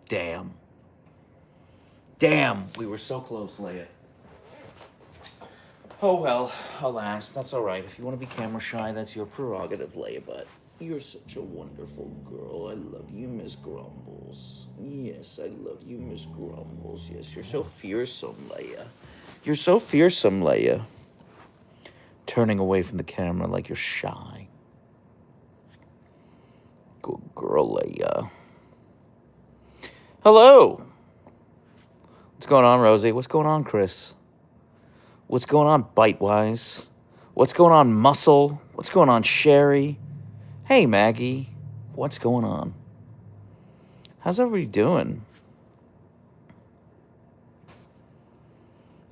Damn. Damn, we were so close, Leia. Oh well, alas, that's all right. If you want to be camera shy, that's your prerogative, Leia, but you're such a wonderful girl. I love you, Miss Grumbles. Yes, I love you, Miss Grumbles. Yes, you're so fearsome, Leia. You're so fearsome, Leia. Turning away from the camera like you're shy. Good girl, Leia. Hello. What's going on, Rosie? What's going on, Chris? What's going on, Bitewise? What's going on, Muscle? What's going on, Sherry? Hey, Maggie. What's going on? How's everybody doing?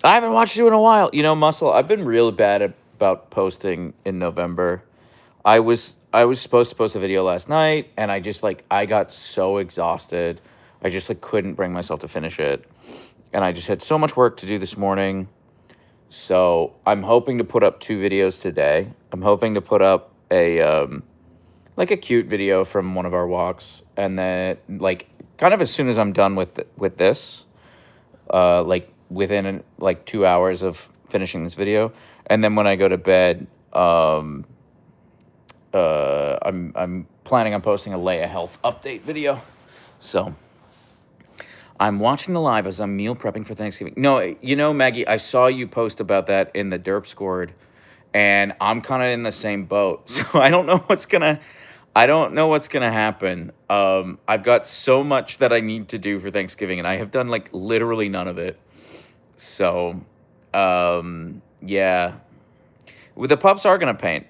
I haven't watched you in a while. You know, Muscle, I've been real bad about posting in November. I was supposed to post a video last night, and I got so exhausted. I just couldn't bring myself to finish it. And I just had so much work to do this morning. So I'm hoping to put up 2 videos today. I'm hoping to put up a cute video from one of our walks, and then kind of as soon as I'm done with this, within 2 hours of finishing this video, and then when I go to bed, I'm planning on posting a Leia health update video. So I'm watching the live as I'm meal prepping for Thanksgiving. No, you know, Maggie, I saw you post about that in the Derp Scored, and I'm kind of in the same boat. So I don't know what's gonna happen. I've got so much that I need to do for Thanksgiving, and I have done literally none of it. So, yeah. Well, the pups are gonna paint,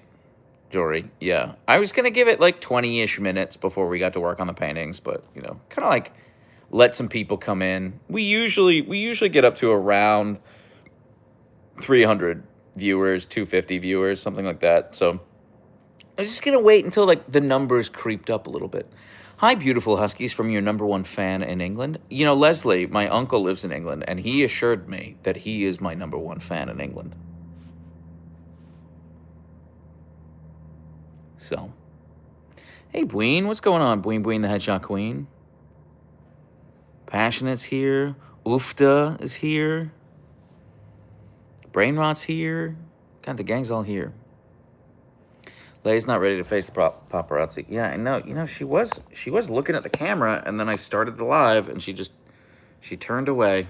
Jory. Yeah, I was gonna give it 20-ish minutes before we got to work on the paintings, but kind of let some people come in. We usually get up to around 300 viewers, 250 viewers, something like that. So I was just gonna wait until the numbers creeped up a little bit. Hi, beautiful Huskies, from your #1 fan in England. You know, Leslie, my uncle, lives in England, and he assured me that he is my #1 fan in England. So, hey, Bween, what's going on? Bween the Headshot Queen. Passionate's here. Oofta is here. Brainrot's here. God, the gang's all here. Leia's not ready to face the paparazzi. Yeah, I know. You know, she was looking at the camera, and then I started the live, and she turned away.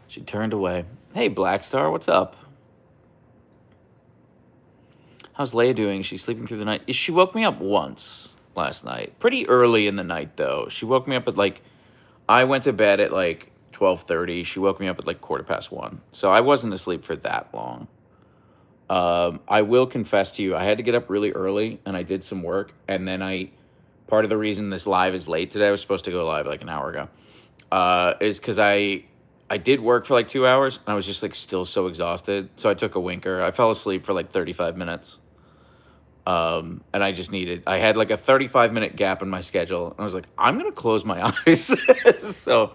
She turned away. Hey, Blackstar, what's up? How's Leia doing? Is she sleeping through the night? She woke me up once last night. Pretty early in the night, though. She woke me up at I went to bed at 12:30. She woke me up at 1:15. So I wasn't asleep for that long. I will confess to you, I had to get up really early, and I did some work, and then part of the reason this live is late today, I was supposed to go live an hour ago, is because I did work for 2 hours, and I was just still so exhausted, so I took a winker. I fell asleep for 35 minutes, and I had a 35-minute gap in my schedule, and I was I'm gonna close my eyes. So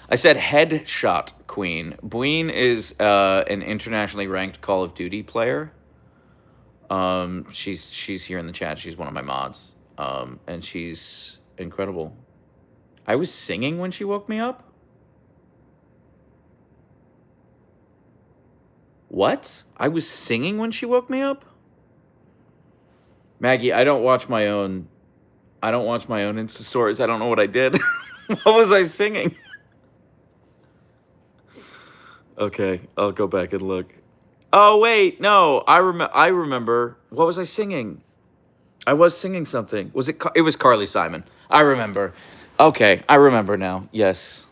I said Headshot Queen. Bween is an internationally ranked Call of Duty player. She's here in the chat. She's one of my mods. And she's incredible. I was singing when she woke me up? What? I was singing when she woke me up? Maggie, I don't watch my own Insta stories. I don't know what I did. What was I singing? Okay, I'll go back and look. Oh, wait, no, I remember. What was I singing? I was singing something. It was Carly Simon. I remember. Okay, I remember now. Yes.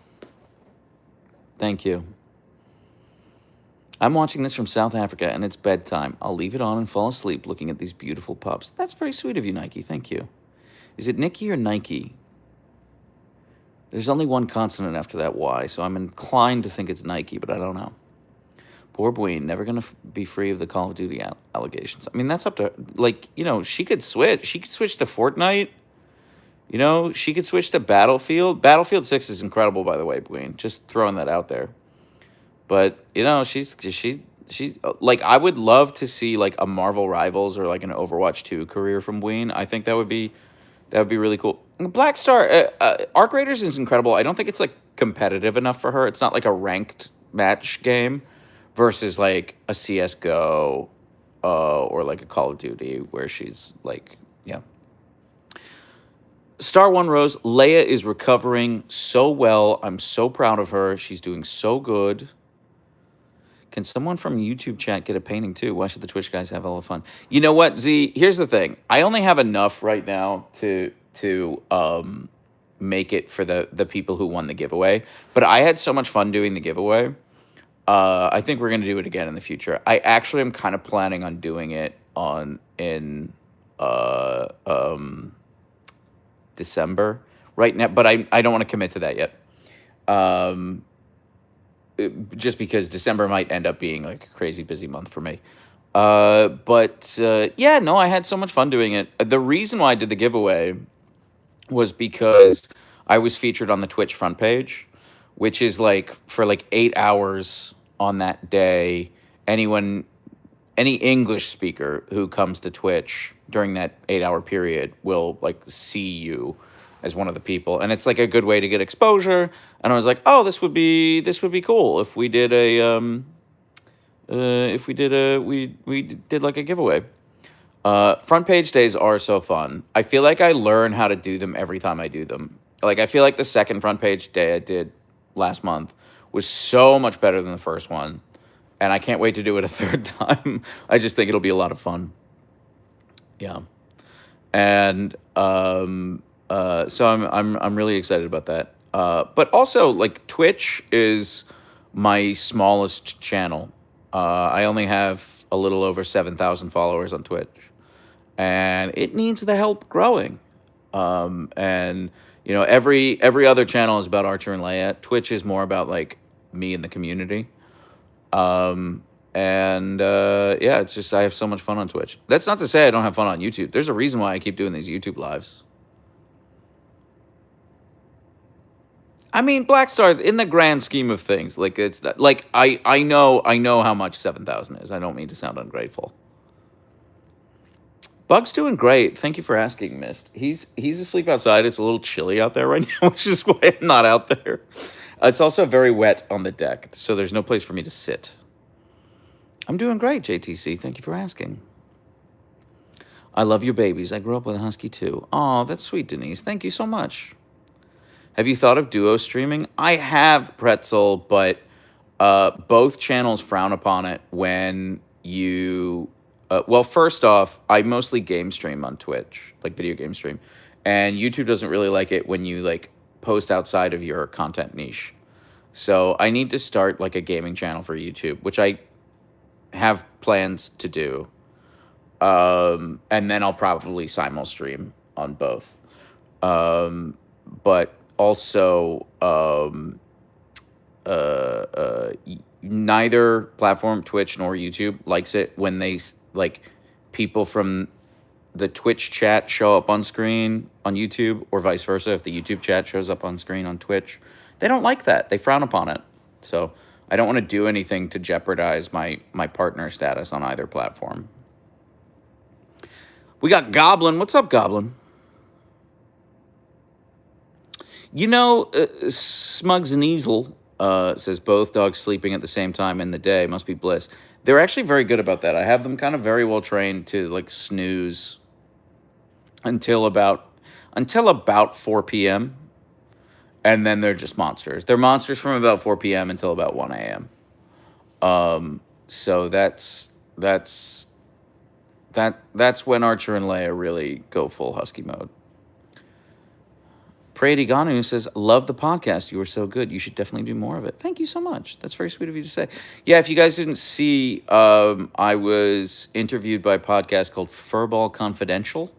Thank you. I'm watching this from South Africa, and it's bedtime. I'll leave it on and fall asleep looking at these beautiful pups. That's very sweet of you, Nike. Thank you. Is it Nikki or Nike? There's only one consonant after that Y, so I'm inclined to think it's Nike, but I don't know. Poor Bween, never going to be free of the Call of Duty allegations. I mean, that's up to, she could switch. She could switch to Fortnite. She could switch to Battlefield. Battlefield 6 is incredible, by the way, Bween. Just throwing that out there. But, she's I would love to see, a Marvel Rivals or, an Overwatch 2 career from Bween. I think that would be That would be really cool. Black Star, Arc Raiders is incredible. I don't think it's like competitive enough for her. It's not like a ranked match game versus like a CS:GO or like a Call of Duty where she's like, yeah. Star One Rose, Leia is recovering so well. I'm so proud of her. She's doing so good. Can someone from YouTube chat get a painting too? Why should the Twitch guys have all the fun? You know what, Z? Here's the thing. I only have enough right now to make it for the people who won the giveaway. But I had so much fun doing the giveaway. I think we're gonna do it again in the future. I actually am kind of planning on doing it in December right now, but I don't want to commit to that yet. Just because December might end up being like a crazy busy month for me. Yeah, no, I had so much fun doing it. The reason why I did the giveaway was because I was featured on the Twitch front page, which is like for like 8 hours on that day. Any English speaker who comes to Twitch during that 8 hour period will like see you as one of the people, and it's like a good way to get exposure. And I was like, oh, this would be cool if we did we did like a giveaway. Front page days are so fun. I feel like I learn how to do them every time I do them. Like I feel like the second front page day I did last month was so much better than the first one, and I can't wait to do it a third time. I just think it'll be a lot of fun. Yeah, and so I'm really excited about that. But also like Twitch is my smallest channel. I only have a little over 7,000 followers on Twitch, and it needs the help growing. And you know, every other channel is about Archer and Leia. Twitch is more about like me and the community. Yeah, it's just I have so much fun on Twitch. That's not to say I don't have fun on YouTube. There's a reason why I keep doing these YouTube lives. I mean, Black Star, in the grand scheme of things, like it's like I know how much 7,000 is. I don't mean to sound ungrateful. Bug's doing great. Thank you for asking, Mist. He's asleep outside. It's a little chilly out there right now, which is why I'm not out there. It's also very wet on the deck, so there's no place for me to sit. I'm doing great, JTC. Thank you for asking. I love your babies. I grew up with a husky too. Oh, that's sweet, Denise. Thank you so much. Have you thought of duo streaming? I have, Pretzel, but both channels frown upon it when you... well, first off, I mostly game stream on Twitch, like video game stream. And YouTube doesn't really like it when you like post outside of your content niche. So I need to start like a gaming channel for YouTube, which I have plans to do. And then I'll probably simul-stream on both. But also, neither platform, Twitch nor YouTube, likes it when they like people from the Twitch chat show up on screen on YouTube, or vice versa. If the YouTube chat shows up on screen on Twitch, they don't like that. They frown upon it. So I don't want to do anything to jeopardize my partner status on either platform. We got Goblin. What's up, Goblin? You know, Smugs and Easel says both dogs sleeping at the same time in the day must be bliss. They're actually very good about that. I have them kind of very well trained to like snooze until about 4 p.m. and then they're just monsters. They're monsters from about 4 p.m. until about 1 a.m. So that's when Archer and Leia really go full husky mode. Prady Ganu says, love the podcast. You were so good. You should definitely do more of it. Thank you so much. That's very sweet of you to say. Yeah, if you guys didn't see, I was interviewed by a podcast called Furball Confidential.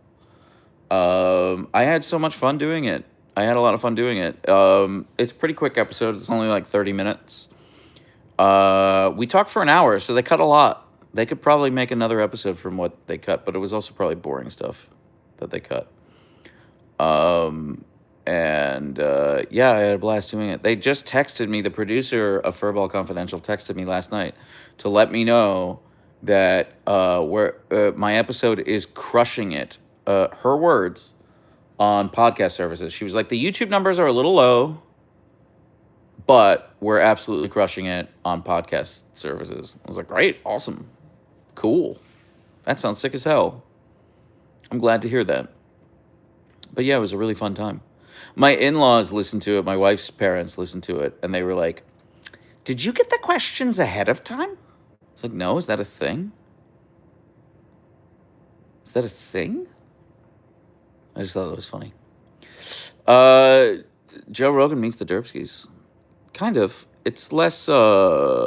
I had so much fun doing it. I had a lot of fun doing it. It's a pretty quick episode. It's only like 30 minutes. We talked for an hour, so they cut a lot. They could probably make another episode from what they cut, but it was also probably boring stuff that they cut. Yeah, I had a blast doing it. They just texted me, the producer of Furball Confidential texted me last night to let me know that my episode is crushing it, her words, on podcast services. She was like, the YouTube numbers are a little low, but we're absolutely crushing it on podcast services. I was like, great, awesome, cool. That sounds sick as hell. I'm glad to hear that. But yeah, it was a really fun time. My in-laws listened to it. My wife's parents listened to it, and they were like, did you get the questions ahead of time? It's like, no, is that a thing? Is that a thing? I just thought it was funny. Joe Rogan meets the Derpskis. Kind of. It's less, well,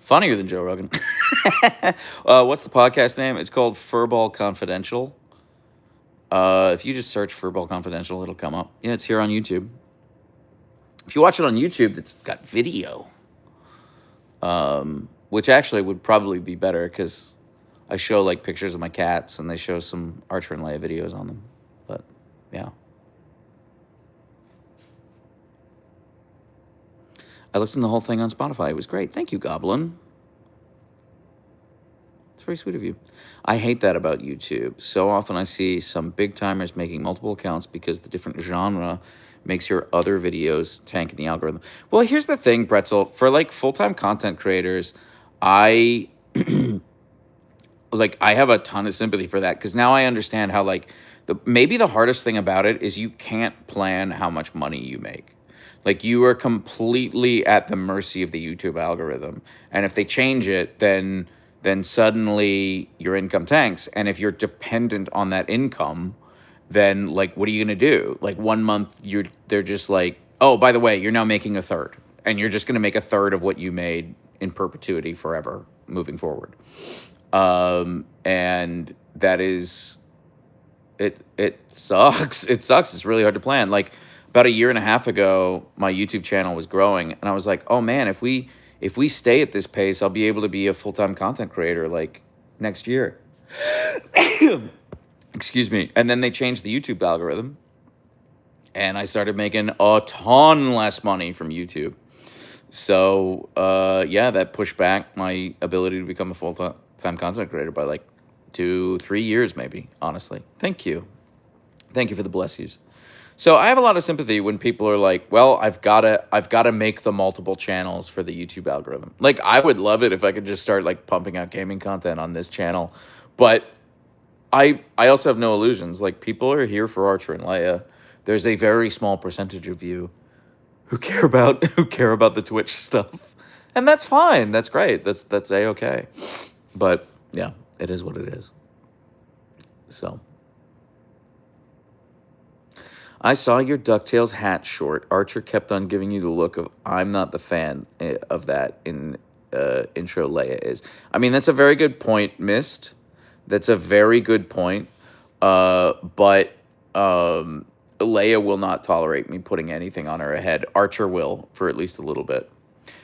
funnier than Joe Rogan. What's the podcast name? It's called Furball Confidential. If you just search Furball Confidential, it'll come up. Yeah, it's here on YouTube. If you watch it on YouTube, it's got video. Which actually would probably be better because I show like pictures of my cats and they show some Archer and Leia videos on them. But yeah. I listened to the whole thing on Spotify. It was great. Thank you, Goblin. It's very sweet of you. I hate that about YouTube. So often I see some big timers making multiple accounts because the different genre makes your other videos tank in the algorithm. Well, here's the thing, Pretzel. For like full-time content creators, I I have a ton of sympathy for that because now I understand how like maybe the hardest thing about it is you can't plan how much money you make. Like you are completely at the mercy of the YouTube algorithm. And if they change it, then suddenly your income tanks. And if you're dependent on that income, then like what are you gonna do? Like 1 month they're just like, oh, by the way, you're now making a third. And you're just gonna make a third of what you made in perpetuity forever moving forward. And that is it sucks. It sucks. It's really hard to plan. Like about a year and a half ago, my YouTube channel was growing and I was like, oh man, if we stay at this pace, I'll be able to be a full-time content creator like next year. Excuse me. And then they changed the YouTube algorithm and I started making a ton less money from YouTube. So, yeah, that pushed back my ability to become a full-time content creator by like 2-3 years, maybe, honestly. Thank you. Thank you for the bless yous. So I have a lot of sympathy when people are like, well, I've got to make the multiple channels for the YouTube algorithm. Like, I would love it if I could just start like pumping out gaming content on this channel. But I also have no illusions. Like, people are here for Archer and Leia. There's a very small percentage of you who care about the Twitch stuff. And that's fine. That's great. That's A-okay. But yeah, it is what it is. So I saw your DuckTales hat short. Archer kept on giving you the look of, I'm not the fan of that in intro Leia is. I mean, that's a very good point, Mist. That's a very good point. But Leia will not tolerate me putting anything on her head. Archer will for at least a little bit.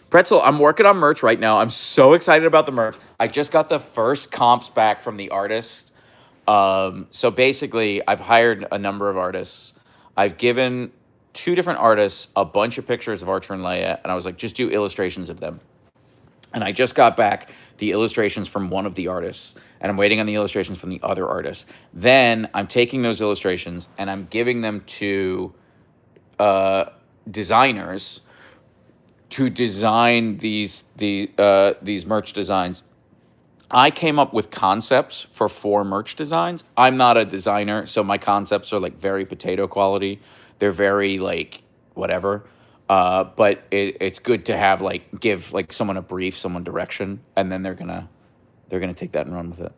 Pretzel, I'm working on merch right now. I'm so excited about the merch. I just got the first comps back from the artist. So basically, I've hired a number of artists. I've given 2 different artists a bunch of pictures of Archer and Leia, and I was like, just do illustrations of them. And I just got back the illustrations from one of the artists, and I'm waiting on the illustrations from the other artist. Then I'm taking those illustrations, and I'm giving them to designers to design these merch designs. I came up with concepts for 4 merch designs. I'm not a designer, so my concepts are like very potato quality. They're very like whatever. But it's good to have like give like someone a brief, someone direction, and then they're gonna take that and run with it.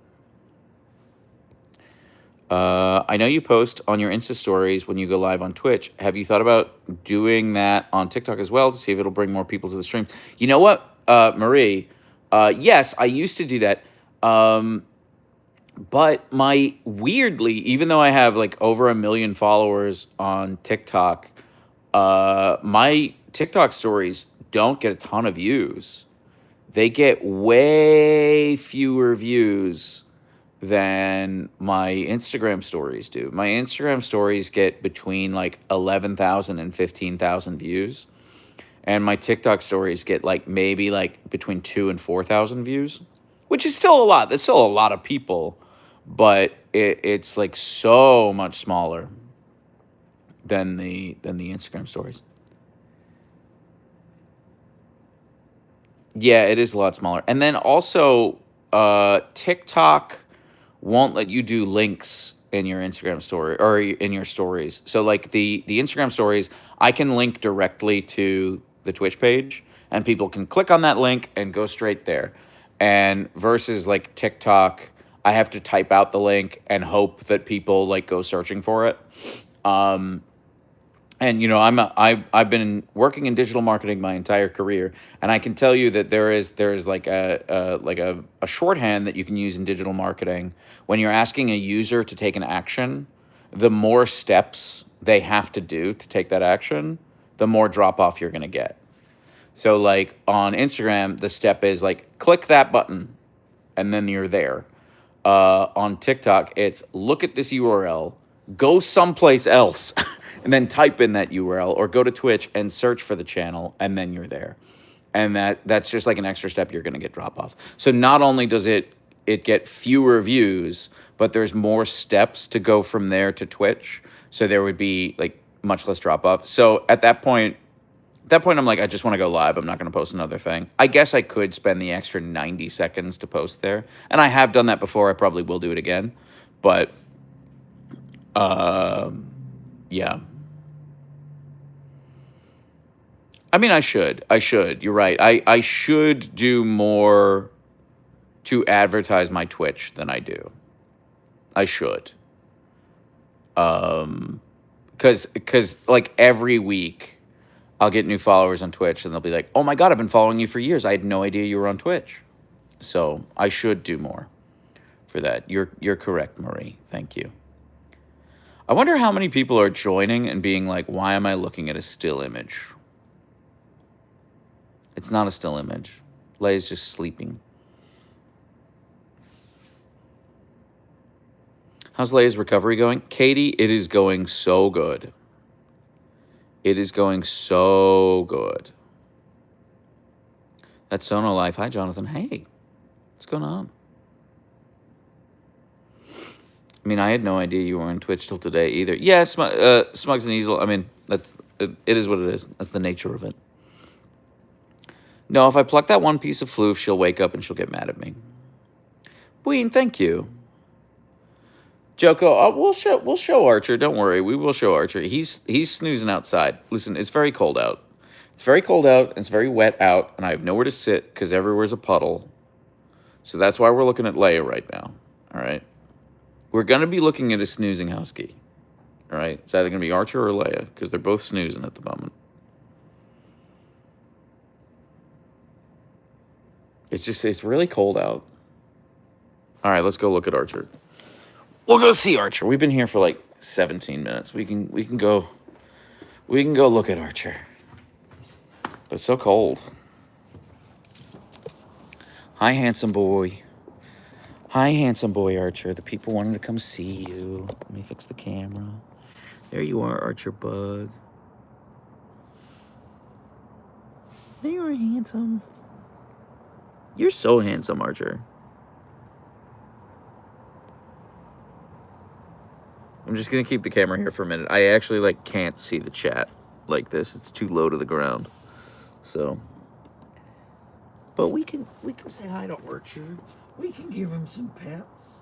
I know you post on your Insta stories when you go live on Twitch. Have you thought about doing that on TikTok as well to see if it'll bring more people to the stream? You know what, Marie? Yes, I used to do that. But weirdly, even though I have like over 1 million followers on TikTok, my TikTok stories don't get a ton of views. They get way fewer views than my Instagram stories do. My Instagram stories get between like 11,000 and 15,000 views. And my TikTok stories get like maybe like between 2,000 and 4,000 views, which is still a lot. That's still a lot of people. but it's like so much smaller than the Instagram stories. Yeah, it is a lot smaller. And then also, TikTok won't let you do links in your Instagram story or in your stories. So like the Instagram stories, I can link directly to the Twitch page, and people can click on that link and go straight there. And versus like TikTok, I have to type out the link and hope that people like go searching for it. Um, and I've been working in digital marketing my entire career, and I can tell you that there is like a shorthand that you can use in digital marketing when you're asking a user to take an action. The more steps they have to do to take that action, the more drop off you're going to get. So like on Instagram, the step is like click that button, and then you're there. On TikTok, it's look at this URL, go someplace else, and then type in that URL, or go to Twitch and search for the channel, and then you're there. And that's just like an extra step you're going to get drop off. So not only does it get fewer views, but there's more steps to go from there to Twitch. So there would be like much less drop off. So at that point, I'm like, I just want to go live. I'm not going to post another thing. I guess I could spend the extra 90 seconds to post there. And I have done that before. I probably will do it again. But, yeah. I mean, I should. You're right. I should do more to advertise my Twitch than I do. I should. Because like every week, I'll get new followers on Twitch, and they'll be like, "Oh my God, I've been following you for years. I had no idea you were on Twitch." So I should do more for that. You're correct, Marie. Thank you. I wonder how many people are joining and being like, "Why am I looking at a still image?" It's not a still image. Leia's just sleeping. How's Leia's recovery going? Katie, it is going so good. It is going so good. That's Sono Life. Hi, Jonathan. Hey, what's going on? I mean, I had no idea you were on Twitch till today either. Yeah, Smugs and Easel. I mean, it is what it is. That's the nature of it. No, if I pluck that one piece of floof, she'll wake up and she'll get mad at me. Ween, thank you. Joko, we'll show Archer. Don't worry, we will show Archer. He's snoozing outside. Listen, it's very cold out. It's very cold out, and it's very wet out, and I have nowhere to sit because everywhere's a puddle. So that's why we're looking at Leia right now. All right, we're gonna be looking at a snoozing husky. All right, it's either gonna be Archer or Leia because they're both snoozing at the moment. It's really cold out. All right, let's go look at Archer. We'll go see Archer. We've been here for like 17 minutes. We can go look at Archer. But it's so cold. Hi, handsome boy. Hi, handsome boy, Archer. The people wanted to come see you. Let me fix the camera. There you are, Archer Bug. There you are, handsome. You're so handsome, Archer. I'm just going to keep the camera here for a minute. I actually can't see the chat like this. It's too low to the ground. So, but we can say hi to Archer. We can give him some pets.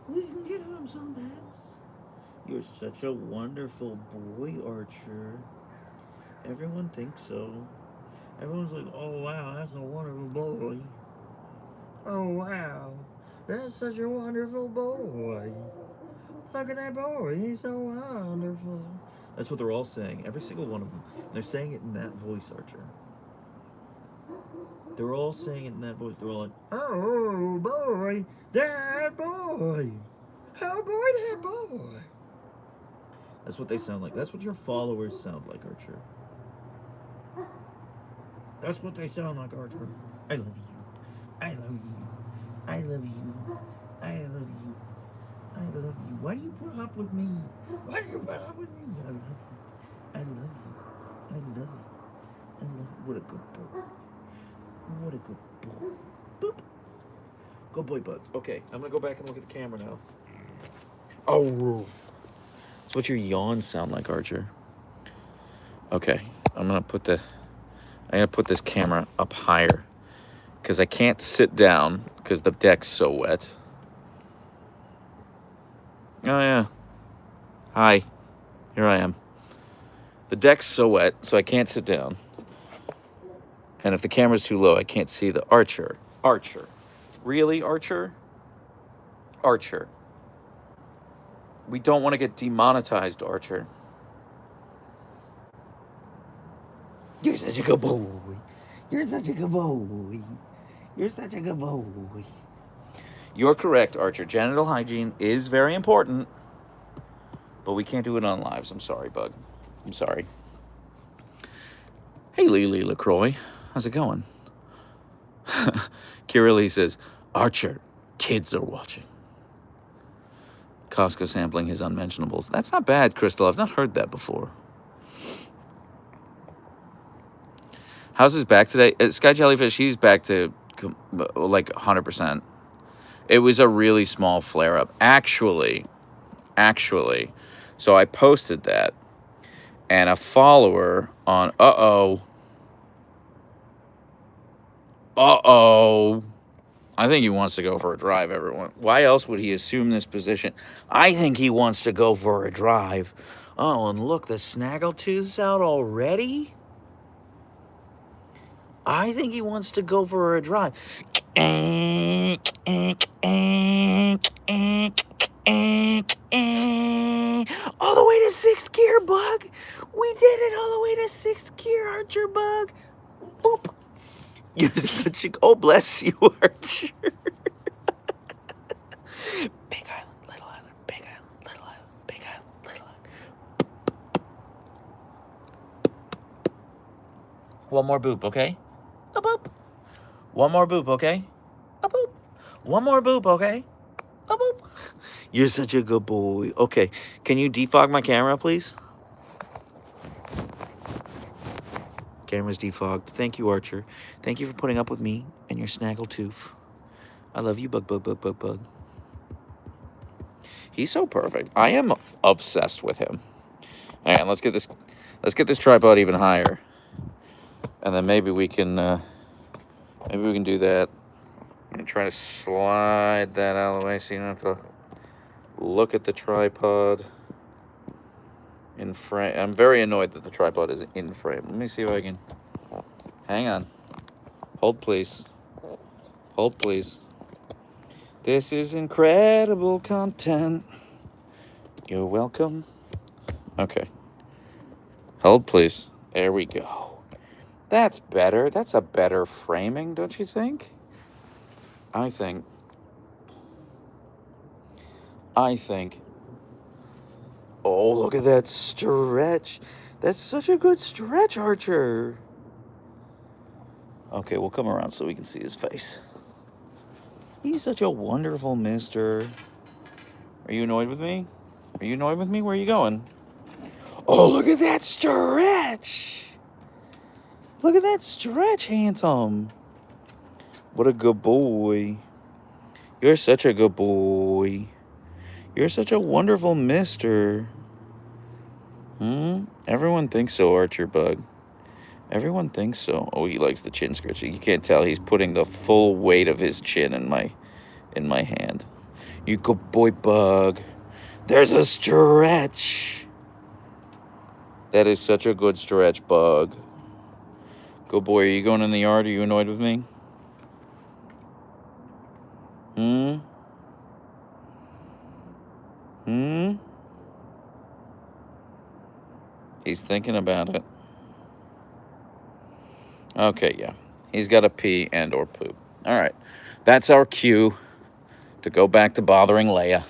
We can give him some pets. You're such a wonderful boy, Archer. Everyone thinks so. Everyone's like, "Oh wow, that's a wonderful boy. Oh wow, that's such a wonderful boy. Look at that boy, he's so wonderful." That's what they're all saying, every single one of them. They're saying it in that voice, Archer. They're all saying it in that voice. They're all like, "Oh boy, that boy. Oh boy, that boy." That's what they sound like. That's what your followers sound like, Archer. That's what they sound like, Archer. I love you. I love you. I love you. I love you. I love you. Why do you put up with me? Why do you put up with me? I love you. I love you. I love you. I love you. What a good boy. What a good boy. Boop. Good boy, Bud. Okay, I'm going to go back and look at the camera now. Oh. That's what your yawns sound like, Archer. Okay, I'm gonna put this camera up higher because I can't sit down because the deck's so wet. Oh yeah. Hi. Here I am. The deck's so wet, so I can't sit down. And if the camera's too low, I can't see the Archer. Archer. Really, Archer? Archer. We don't want to get demonetized, Archer. You're such a good boy. You're such a good boy. You're such a good boy. You're correct, Archer. Genital hygiene is very important, but we can't do it on lives. I'm sorry, Bug. I'm sorry. Hey, Lily LaCroix. How's it going? Kira Lee says, Archer, kids are watching. Costco sampling his unmentionables. That's not bad, Crystal. I've not heard that before. How's his back today? Sky Jellyfish, he's back to like 100%. It was a really small flare-up. Actually, so I posted that, and a follower on I think he wants to go for a drive, everyone. Why else would he assume this position? I think he wants to go for a drive. Oh, and look, the snaggletooth's out already? I think he wants to go for a drive. All the way to 6th gear, Bug. We did it all the way to 6th gear, Archer, Bug. Boop. You're such a... Oh, bless you, Archer. Big island, little island, big island, little island, big island, little island. One more boop, okay? A boop. One more boop, okay? A boop. One more boop, okay? A boop. You're such a good boy. Okay, can you defog my camera, please? Camera's defogged. Thank you, Archer. Thank you for putting up with me and your snaggletooth. I love you, Bug, Bug, Bug, Bug, Bug. He's so perfect. I am obsessed with him. All right, let's get this tripod even higher, and then maybe we can do that. I'm gonna try to slide that out of the way so you don't have to look at the tripod in frame. I'm very annoyed that the tripod is in frame. Let me see if I can. Hang on. Hold, please. Hold, please. This is incredible content. You're welcome. Okay. Hold, please. There we go. That's better. That's a better framing, don't you think? I think. Oh, look at that stretch. That's such a good stretch, Archer. Okay, we'll come around so we can see his face. He's such a wonderful mister. Are you annoyed with me? Are you annoyed with me? Where are you going? Oh, look at that stretch. Look at that stretch, handsome. What a good boy. You're such a good boy. You're such a wonderful mister. Everyone thinks so, Archer Bug. Everyone thinks so. Oh, he likes the chin scratching. You can't tell. He's putting the full weight of his chin in my hand. You good boy, Bug. There's a stretch. That is such a good stretch, Bug. Good boy. Are you going in the yard? Are you annoyed with me? He's thinking about it. Okay, yeah. He's got to pee and or poop. All right. That's our cue to go back to bothering Leia.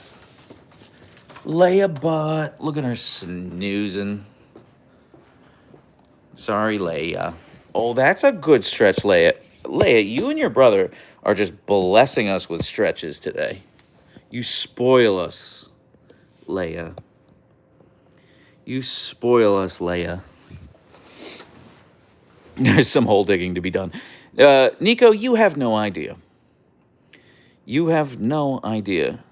Leia butt. Look at her snoozing. Sorry, Leia. Oh, that's a good stretch, Leia. Leia, you and your brother are just blessing us with stretches today. You spoil us, Leia. You spoil us, Leia. There's some hole digging to be done. Nico, you have no idea. You have no idea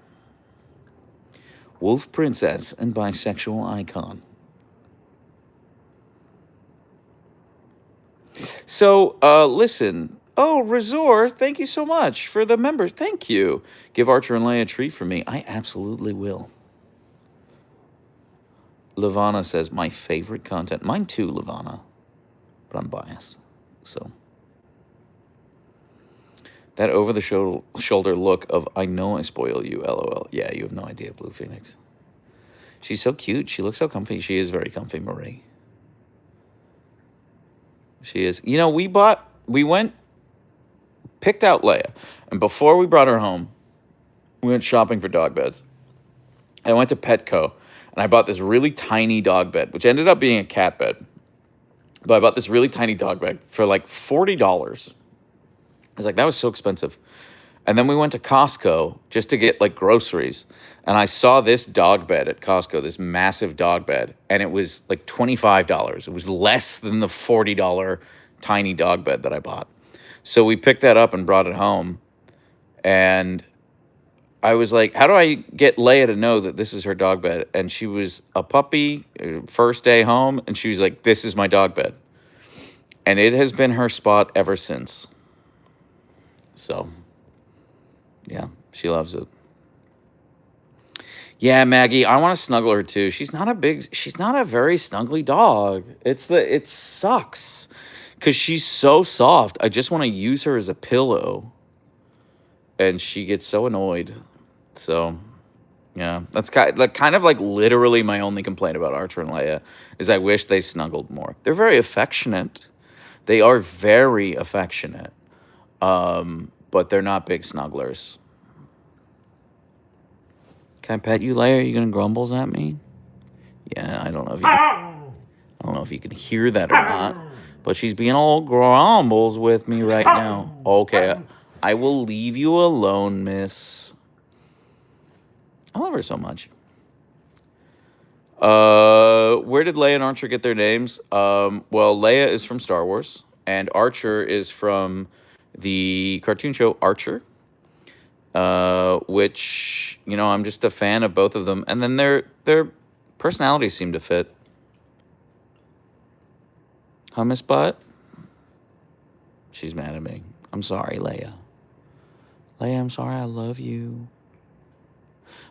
Wolf princess and bisexual icon. So, listen. Oh, Razor, thank you so much for the members. Thank you. Give Archer and Leia a treat for me. I absolutely will. Lavana says, my favorite content. Mine too, Lavana. But I'm biased. So. That over-the-shoulder look of, I know I spoil you, LOL. Yeah, you have no idea, Blue Phoenix. She's so cute. She looks so comfy. She is very comfy, Marie. She is. You know, picked out Leia. And before we brought her home, we went shopping for dog beds. And I went to Petco, and I bought this really tiny dog bed, which ended up being a cat bed. But I bought this really tiny dog bed for like $40. I was like, that was so expensive. And then we went to Costco just to get like groceries. And I saw this dog bed at Costco, this massive dog bed, and it was like $25. It was less than the $40 tiny dog bed that I bought. So we picked that up and brought it home. And I was like, how do I get Leia to know that this is her dog bed? And she was a puppy, first day home, and she was like, this is my dog bed. And it has been her spot ever since. So, yeah, she loves it. Yeah, Maggie, I want to snuggle her too. She's not a very snuggly dog. It sucks because she's so soft. I just want to use her as a pillow. And she gets so annoyed. So, yeah, that's kind of like literally my only complaint about Archer and Leia is I wish they snuggled more. They're very affectionate. They are very affectionate. But they're not big snugglers. Can I pet you, Leia? Are you gonna grumbles at me? Yeah, I don't know if you can hear that or not. But she's being all grumbles with me right now. Okay, I will leave you alone, miss. I love her so much. Where did Leia and Archer get their names? Well, Leia is from Star Wars, and Archer is from the cartoon show Archer, which, you know, I'm just a fan of both of them. And then their personalities seem to fit. Hummus butt? She's mad at me. I'm sorry, Leia. Leia, I'm sorry. I love you.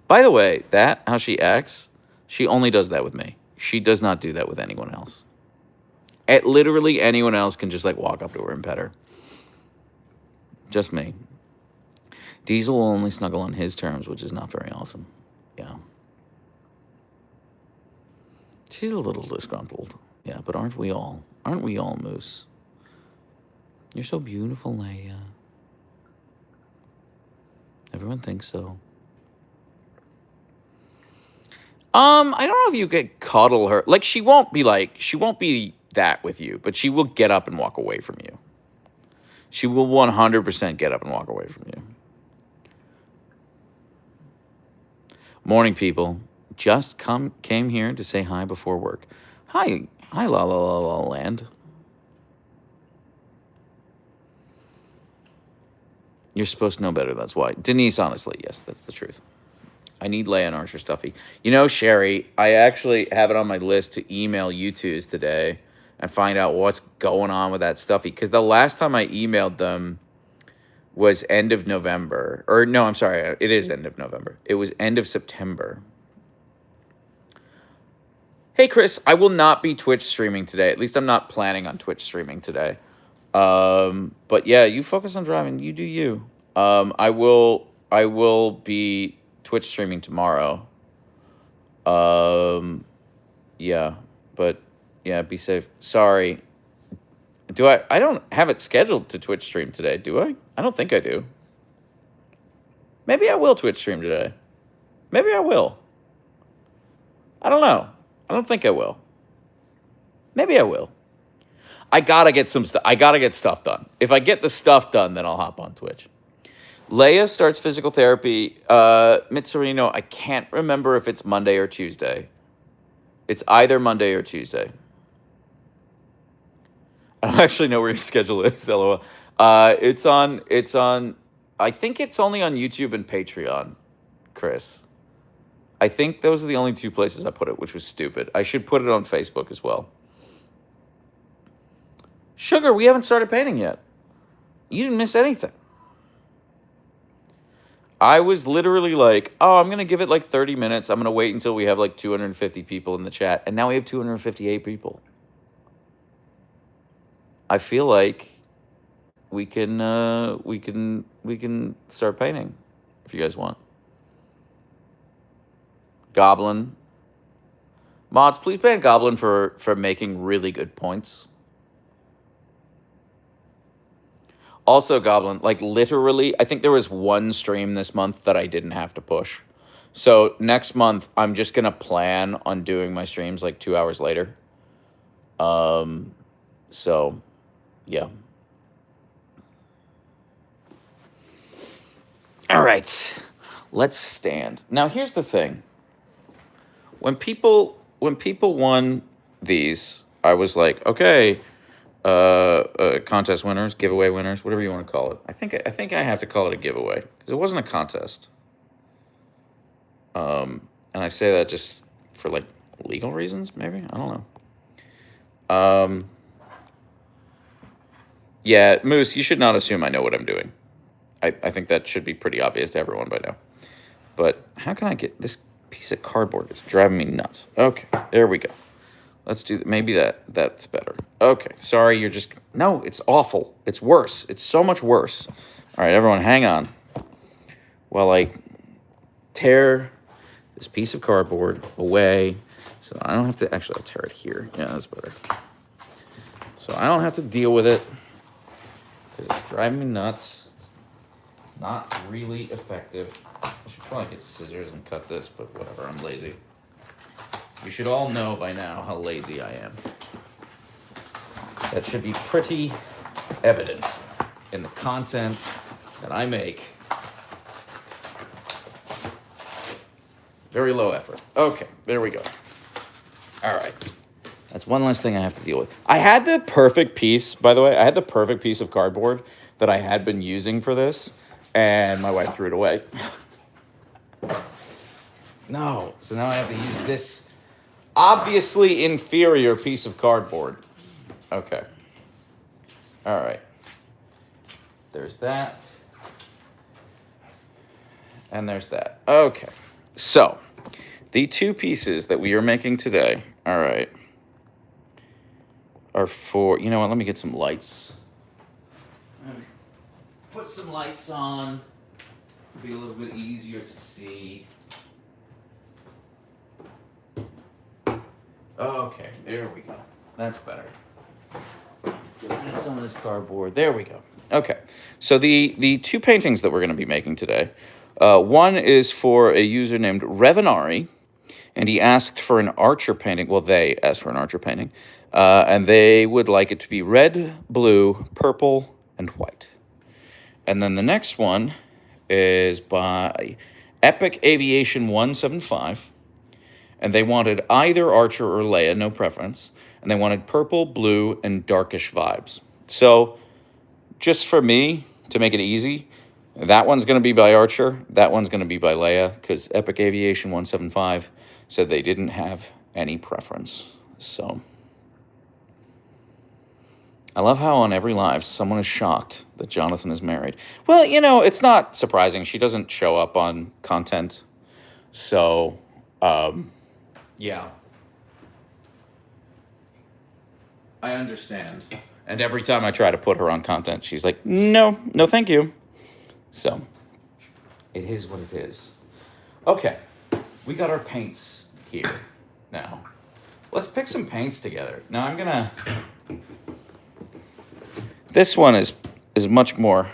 By the way, how she acts, she only does that with me. She does not do that with anyone else. Literally anyone else can just like walk up to her and pet her. Just me. Diesel will only snuggle on his terms, which is not very often. Yeah. She's a little disgruntled. Yeah, but aren't we all? Aren't we all, Moose? You're so beautiful, Leia. Everyone thinks so. I don't know if you could cuddle her. Like, she won't be that with you, but she will get up and walk away from you. She will 100% get up and walk away from you. Morning, people. Just came here to say hi before work. Hi, la la la la land. You're supposed to know better, that's why. Denise, honestly, yes, that's the truth. I need Leia and Archer stuffy. You know, Sherry, I actually have it on my list to email you twos today and find out what's going on with that stuffy. Because the last time I emailed them was end of November. Or no, I'm sorry, it is end of November. It was end of September. Hey, Chris, I will not be Twitch streaming today. At least I'm not planning on Twitch streaming today. But yeah, you focus on driving. You do you. I will be Twitch streaming tomorrow. Yeah, but yeah, be safe. Sorry. I don't have it scheduled to Twitch stream today, do I? I don't think I do. Maybe I will Twitch stream today. Maybe I will. I don't know. I don't think I will. Maybe I will. I gotta get stuff done. If I get the stuff done, then I'll hop on Twitch. Leia starts physical therapy. Mitsurino, I can't remember if it's Monday or Tuesday. It's either Monday or Tuesday. I don't actually know where your schedule is, LOL. It's on, I think it's only on YouTube and Patreon, Chris. I think those are the only two places I put it, which was stupid. I should put it on Facebook as well. Sugar, we haven't started painting yet. You didn't miss anything. I was literally like, oh, I'm going to give it like 30 minutes. I'm going to wait until we have like 250 people in the chat. And now we have 258 people. I feel like we can start painting if you guys want. Goblin. Mods, please ban Goblin for making really good points. Also, Goblin, like literally, I think there was one stream this month that I didn't have to push. So next month, I'm just going to plan on doing my streams like 2 hours later. So, yeah. All right. Let's stand. Now, here's the thing. When people won these, I was like, okay, contest winners, giveaway winners, whatever you want to call it. I think I have to call it a giveaway because it wasn't a contest. And I say that just for like legal reasons, maybe. I don't know. Yeah, Moose, you should not assume I know what I'm doing. I think that should be pretty obvious to everyone by now. But how can I get this piece of cardboard? It's driving me nuts. Okay, there we go. Let's do that. Maybe that's better. Okay, sorry, you're just... No, it's awful. It's worse. It's so much worse. All right, everyone, hang on. While I tear this piece of cardboard away so I don't have to... Actually, I'll tear it here. Yeah, that's better. So I don't have to deal with it because it's driving me nuts. It's not really effective. I should probably get scissors and cut this, but whatever, I'm lazy. You should all know by now how lazy I am. That should be pretty evident in the content that I make. Very low effort. Okay, there we go. All right. That's one less thing I have to deal with. I had the perfect piece, by the way. I had the perfect piece of cardboard that I had been using for this, and my wife threw it away. No, so now I have to use this obviously inferior piece of cardboard. Okay. All right. There's that. And there's that. Okay. So, the two pieces that we are making today, all right, are for, you know what, let me get some lights. Put some lights on. It'll be a little bit easier to see. Okay, there we go. That's better. Get rid of some of this cardboard. There we go. Okay, so the two paintings that we're going to be making today, one is for a user named Revenari, and he asked for an Archer painting. Well, they asked for an Archer painting, and they would like it to be red, blue, purple, and white. And then the next one is by Epic Aviation 175. And they wanted either Archer or Leia, no preference. And they wanted purple, blue, and darkish vibes. So, just for me, to make it easy, that one's going to be by Archer. That one's going to be by Leia, because Epic Aviation 175 said they didn't have any preference. So, I love how on every live, someone is shocked that Jonathan is married. Well, you know, it's not surprising. She doesn't show up on content. So, yeah. I understand. And every time I try to put her on content, she's like, no, thank you. So, it is what it is. Okay, we got our paints here now. Let's pick some paints together. Now I'm gonna... This one is much more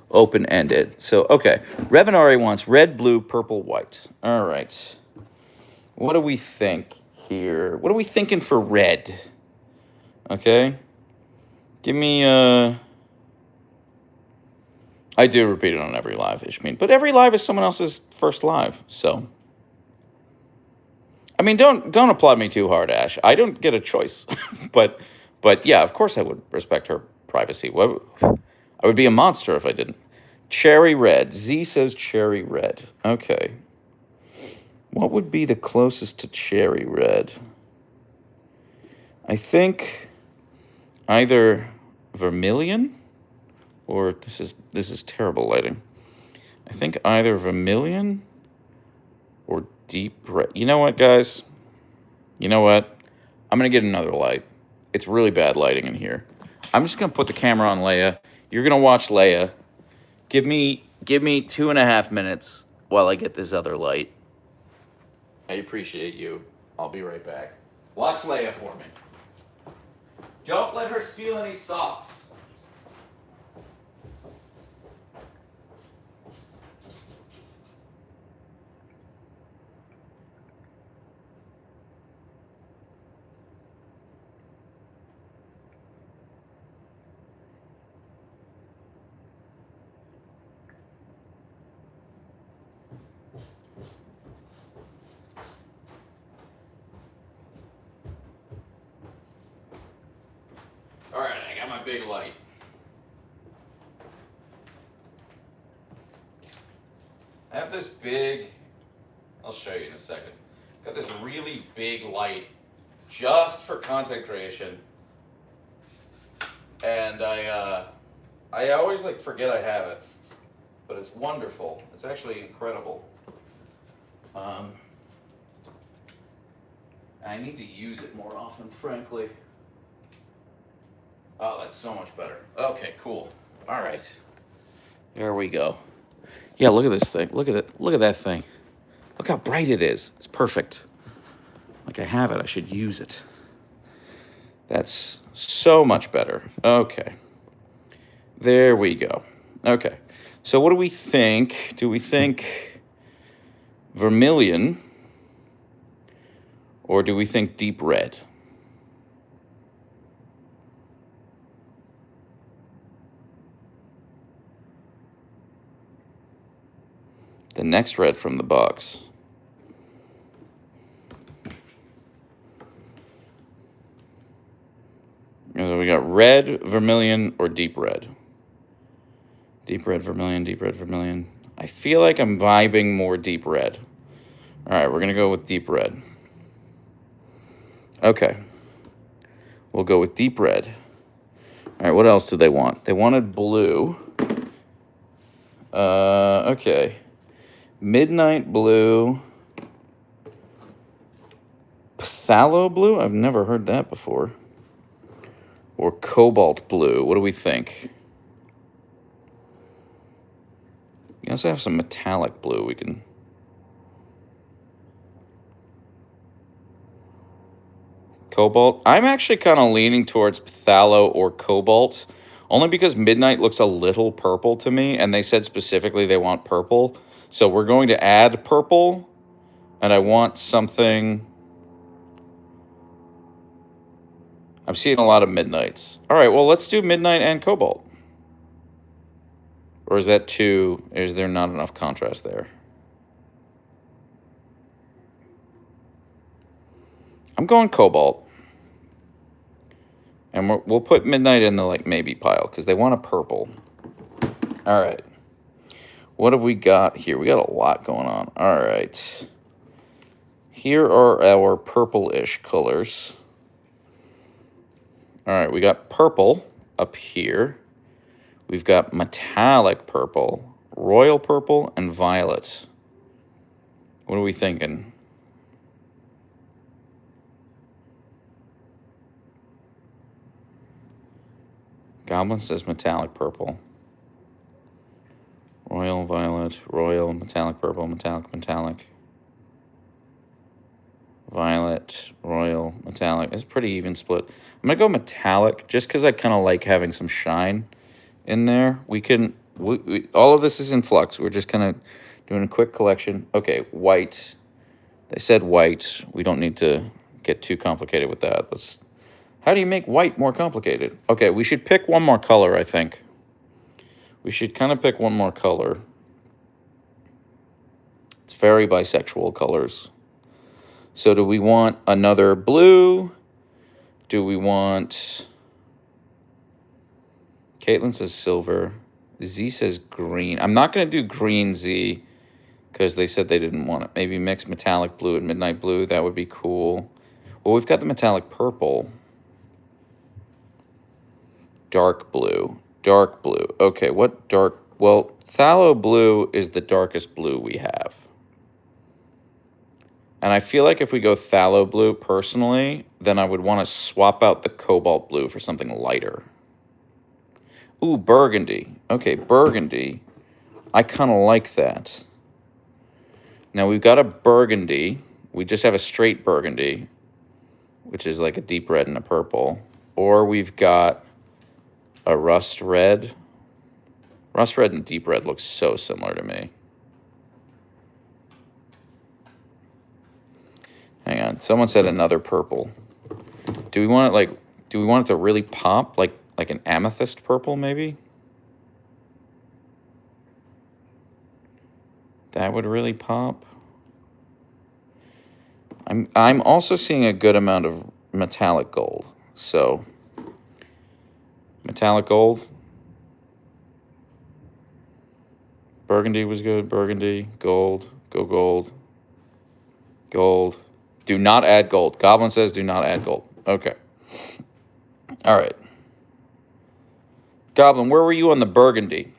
open-ended. So, okay, Revenari wants red, blue, purple, white. All right. What do we think here? What are we thinking for red? Okay. Give me, I do repeat it on every live, Ishmeen. But every live is someone else's first live, so. I mean, don't applaud me too hard, Ash. I don't get a choice. but yeah, of course I would respect her privacy. I would be a monster if I didn't. Cherry red. Z says cherry red. Okay. What would be the closest to cherry red? I think either vermilion or this is terrible lighting. I think either vermilion or deep red. You know what, guys? You know what? I'm gonna get another light. It's really bad lighting in here. I'm just gonna put the camera on Leia. You're gonna watch Leia. Give me 2.5 minutes while I get this other light. I appreciate you. I'll be right back. Watch Leia for me. Don't let her steal any socks. All right, I got my big light. I have this big, I'll show you in a second. Got this really big light just for content creation. And I always like forget I have it, but it's wonderful. It's actually incredible. I need to use it more often, frankly. Oh, that's so much better. Okay, cool. All right. There we go. Yeah, look at this thing. Look at it. Look at that thing. Look how bright it is. It's perfect. Like I have it. I should use it. That's so much better. Okay. There we go. Okay. So what do we think? Do we think vermilion or do we think deep red? The next red from the box. So we got red, vermilion, or deep red. Deep red, vermilion, deep red, vermilion. I feel like I'm vibing more deep red. All right, we're going to go with deep red. Okay. We'll go with deep red. All right, what else did they want? They wanted blue. Okay. Midnight blue. Phthalo blue? I've never heard that before. Or cobalt blue. What do we think? You also have some metallic blue we can... Cobalt. I'm actually kind of leaning towards phthalo or cobalt, only because midnight looks a little purple to me, and they said specifically they want purple. So we're going to add purple, and I want something... I'm seeing a lot of midnights. All right, well, let's do midnight and cobalt. Or is that too... Is there not enough contrast there? I'm going cobalt. And we'll put midnight in the like maybe pile because they want a purple. All right. What have we got here? We got a lot going on. All right. Here are our purple-ish colors. All right, we got purple up here. We've got metallic purple, royal purple, and violet. What are we thinking? Goblin says metallic purple. Royal, violet, royal, metallic purple, metallic, metallic. Violet, royal, metallic. It's a pretty even split. I'm going to go metallic just because I kind of like having some shine in there. We can... all of this is in flux. We're just kind of doing a quick collection. Okay, white. They said white. We don't need to get too complicated with that. Let's... How do you make white more complicated? Okay, we should pick one more color, I think. We should kind of pick one more color. It's very bisexual colors. So do we want another blue? Do we want... Caitlin says silver. Z says green. I'm not going to do green, Z. because they said they didn't want it. Maybe mix metallic blue and midnight blue. That would be cool. Well, we've got the metallic purple. Dark blue. Dark blue. Okay, what dark? Well, phthalo blue is the darkest blue we have. And I feel like if we go phthalo blue, personally, then I would want to swap out the cobalt blue for something lighter. Ooh, burgundy. Okay, burgundy. I kind of like that. Now, we've got a burgundy. We just have a straight burgundy, which is like a deep red and a purple. Or we've got a rust red. Rust red and deep red looks so similar to me. Hang on. Someone said another purple. Do we want it like, do we want it to really pop? Like an amethyst purple, maybe? That would really pop. I'm also seeing a good amount of metallic gold. So metallic gold. Burgundy was good. Burgundy, gold, go gold. Gold. Do not add gold. Goblin says do not add gold. Okay. All right. Goblin, where were you on the burgundy?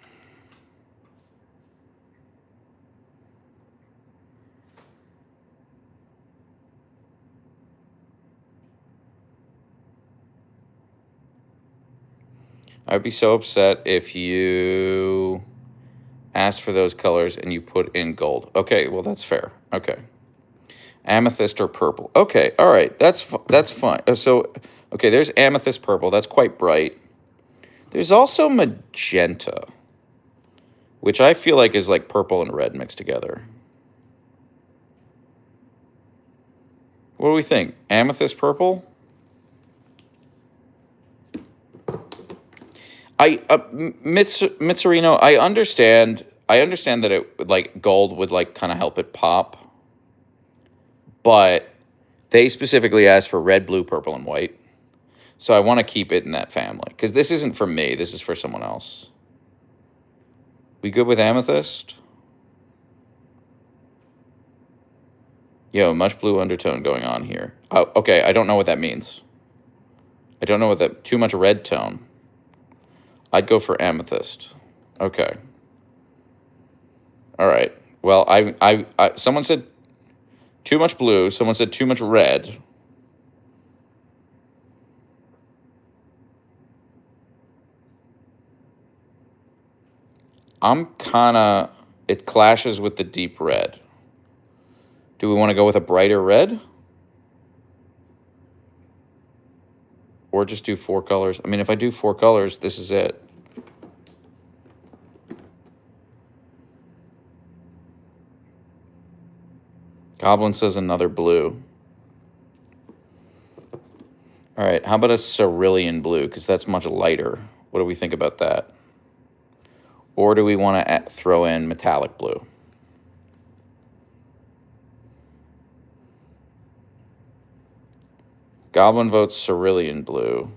I'd be so upset if you asked for those colors and you put in gold. Okay, well, that's fair. Okay. Amethyst or purple. Okay, all right. That's fine. So, okay, there's amethyst purple. That's quite bright. There's also magenta, which I feel like is like purple and red mixed together. What do we think? Amethyst purple? Mitsurino, I understand that it like gold would like kind of help it pop. But they specifically asked for red, blue, purple, and white. So I want to keep it in that family. Because this isn't for me. This is for someone else. We good with amethyst? Yo, much blue undertone going on here. Oh, okay, I don't know what that means. I don't know what that... Too much red tone. I'd go for amethyst. Okay. All right. Well, I someone said... Too much blue. Someone said too much red. I'm kind of... It clashes with the deep red. Do we want to go with a brighter red? Or just do 4 colors? I mean, if I do 4 colors, this is it. Goblin says another blue. All right, how about a cerulean blue? Because that's much lighter. What do we think about that? Or do we want to throw in metallic blue? Goblin votes cerulean blue.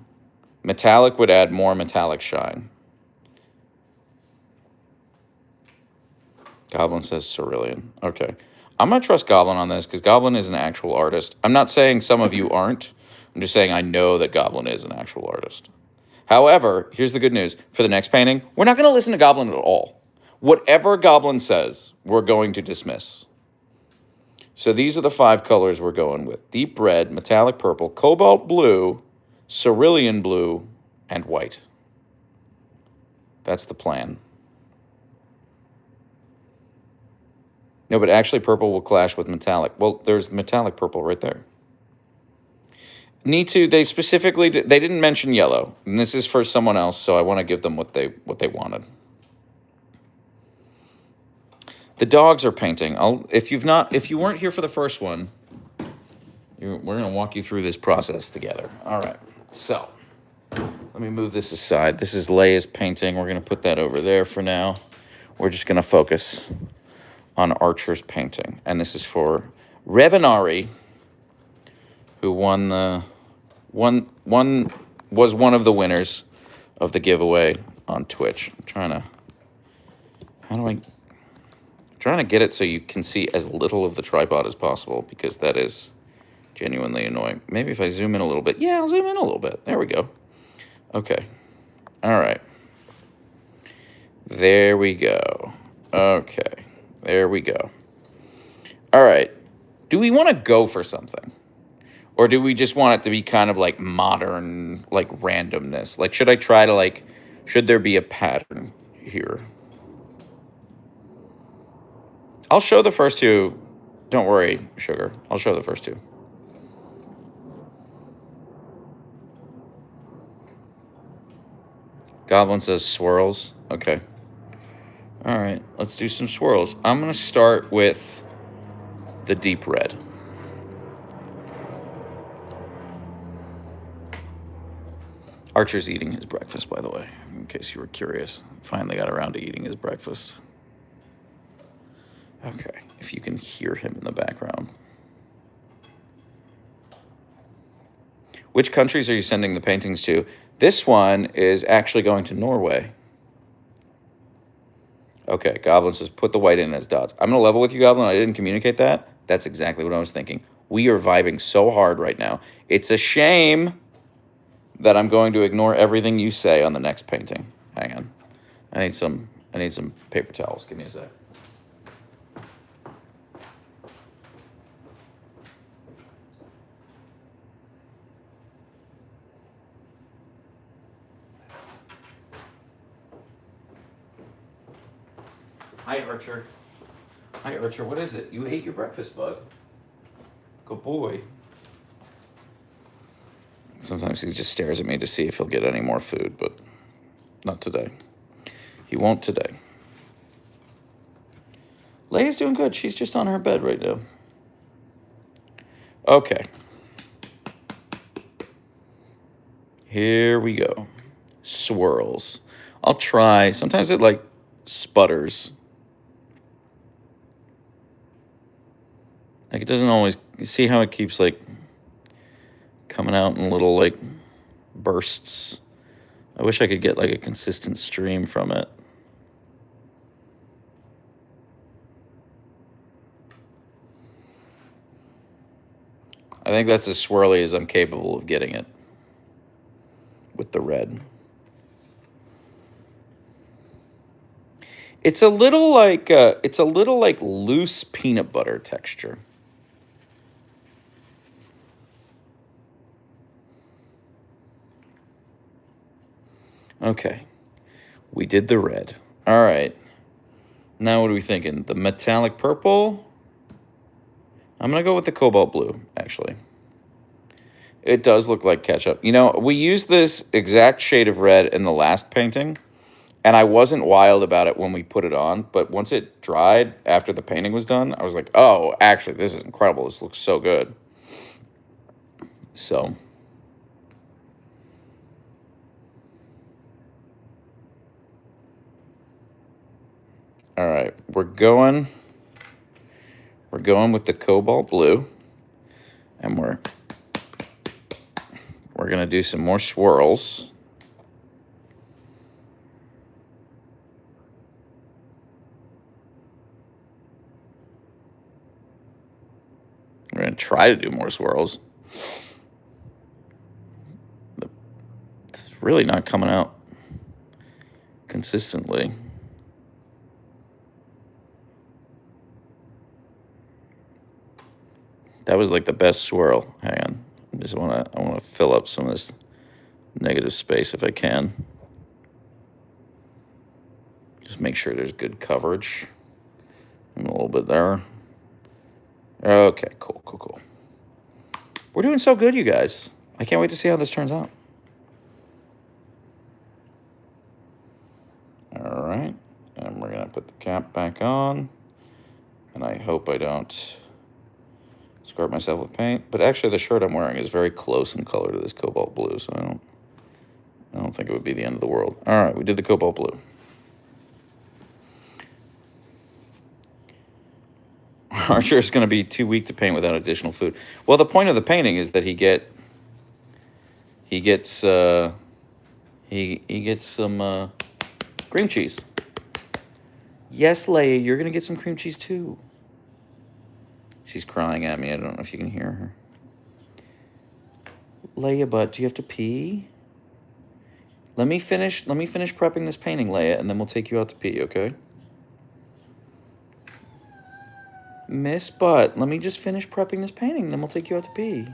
Metallic would add more metallic shine. Goblin says cerulean. Okay. I'm going to trust Goblin on this because Goblin is an actual artist. I'm not saying some of you aren't. I'm just saying I know that Goblin is an actual artist. However, here's the good news. For the next painting, we're not going to listen to Goblin at all. Whatever Goblin says, we're going to dismiss. So these are the 5 colors we're going with. Deep red, metallic purple, cobalt blue, cerulean blue, and white. That's the plan. No, but actually purple will clash with metallic. Well, there's metallic purple right there. Need to, they specifically, they didn't mention yellow. And this is for someone else, so I want to give them what they wanted. The dogs are painting. If you weren't here for the first one, we're going to walk you through this process together. All right, so let me move this aside. This is Leia's painting. We're going to put that over there for now. We're just going to focus on Archer's painting. And this is for Revenari, who was one of the winners of the giveaway on Twitch. I'm trying trying to get it so you can see as little of the tripod as possible, because that is genuinely annoying. Maybe if I zoom in a little bit. Yeah, I'll zoom in a little bit. There we go. Okay. All right. There we go. Okay. There we go. All right. Do we want to go for something? Or do we just want it to be kind of like modern, like randomness? Like, should I try to like, should there be a pattern here? I'll show the first two. Don't worry, sugar. I'll show the first two. Goblin says swirls. Okay. All right, let's do some swirls. I'm going to start with the deep red. Archer's eating his breakfast, by the way, in case you were curious. Finally got around to eating his breakfast. Okay, if you can hear him in the background. Which countries are you sending the paintings to? This one is actually going to Norway. Okay, Goblin says, put the white in as dots. I'm going to level with you, Goblin. I didn't communicate that. That's exactly what I was thinking. We are vibing so hard right now. It's a shame that I'm going to ignore everything you say on the next painting. Hang on. I need some paper towels. Give me a sec. Hi, Archer. Hi, Archer. What is it? You ate your breakfast, bud. Good boy. Sometimes he just stares at me to see if he'll get any more food, but not today. He won't today. Leia's doing good. She's just on her bed right now. Okay. Here we go. Swirls. I'll try. Sometimes it, like, sputters. Like, it doesn't always... You see how it keeps, like, coming out in little, like, bursts. I wish I could get, like, a consistent stream from it. I think that's as swirly as I'm capable of getting it with the red. It's a little like loose peanut butter texture. Okay, we did the red. All right, now what are we thinking? The metallic purple? I'm gonna go with the cobalt blue, actually. It does look like ketchup. You know, we used this exact shade of red in the last painting, and I wasn't wild about it when we put it on, but once it dried after the painting was done, I was like, oh, actually, this is incredible. This looks so good. So... all right, we're going with the cobalt blue, and we're gonna do some more swirls. We're gonna try to do more swirls. It's really not coming out consistently. That was like the best swirl. Hang on. I wanna fill up some of this negative space if I can. Just make sure there's good coverage. And a little bit there. Okay, cool. We're doing so good, you guys. I can't wait to see how this turns out. All right, and we're gonna put the cap back on. And I hope I don't scarf myself with paint. But actually the shirt I'm wearing is very close in color to this cobalt blue, so I don't think it would be the end of the world. All right, we did the cobalt blue. Archer's going to be too weak to paint without additional food. Well, the point of the painting is that he gets some cream cheese. Yes, Leia, you're going to get some cream cheese too. She's crying at me. I don't know if you can hear her. Leia, but do you have to pee? Let me finish prepping this painting, Leia, and then we'll take you out to pee, okay? Miss Butt, let me just finish prepping this painting, then we'll take you out to pee.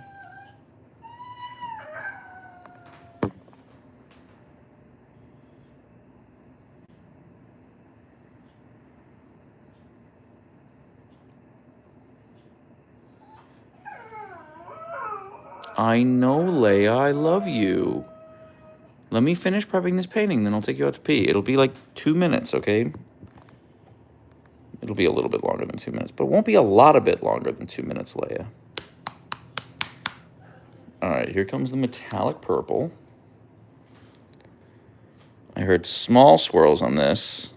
I know, Leia, I love you. Let me finish prepping this painting, then I'll take you out to pee. It'll be like 2 minutes, okay? It'll be a little bit longer than 2 minutes, but it won't be a lot of bit longer than 2 minutes, Leia. All right, here comes the metallic purple. I heard small swirls on this.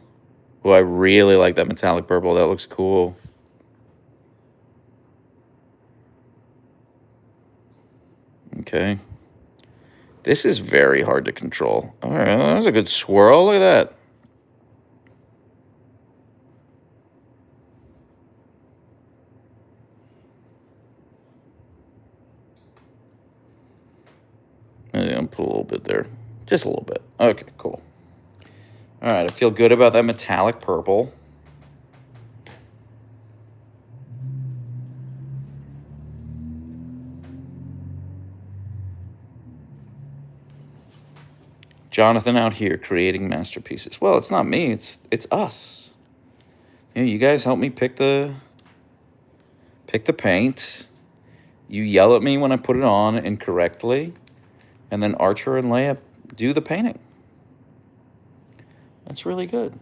Oh, I really like that metallic purple. That looks cool. Okay. This is very hard to control. All right, that was a good swirl. Look at that. I'm going to put a little bit there. Just a little bit. Okay, cool. All right, I feel good about that metallic purple. Jonathan out here creating masterpieces. Well, it's not me. It's us. You know, you guys help me pick the paint. You yell at me when I put it on incorrectly, and then Archer and Leia do the painting. That's really good.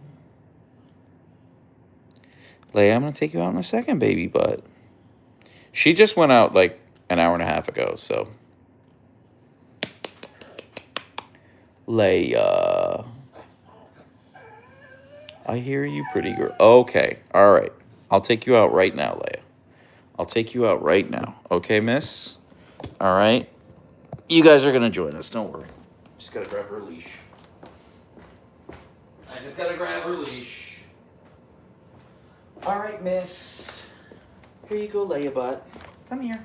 Leia, I'm going to take you out in a second, baby butt. She just went out like an hour and a half ago, so. Leia. I hear you, pretty girl. Okay, all right. I'll take you out right now, Leia. I'll take you out right now. Okay, miss? All right. You guys are going to join us. Don't worry. Just got to grab her leash. I just got to grab her leash. All right, miss. Here you go, Leia butt. Come here.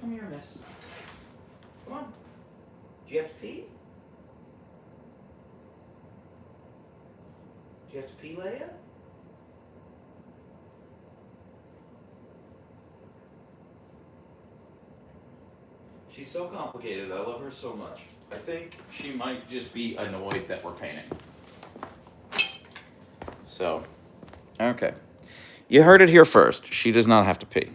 Come here, miss. Come on. Do you have to pee? Do you have to pee, Leia? She's so complicated. I love her so much. I think she might just be annoyed that we're painting. So, okay. You heard it here first. She does not have to pee.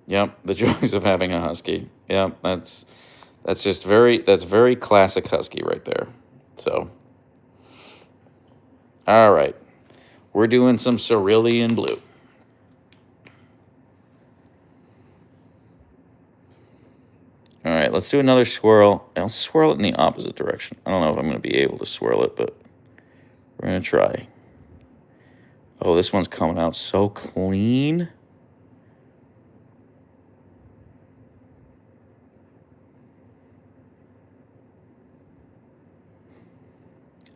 Yep, the joys of having a husky. Yep, that's very classic husky right there. So, all right. We're doing some cerulean blue. All right, let's do another swirl. I'll swirl it in the opposite direction. I don't know if I'm going to be able to swirl it, but we're going to try. Oh, this one's coming out so clean.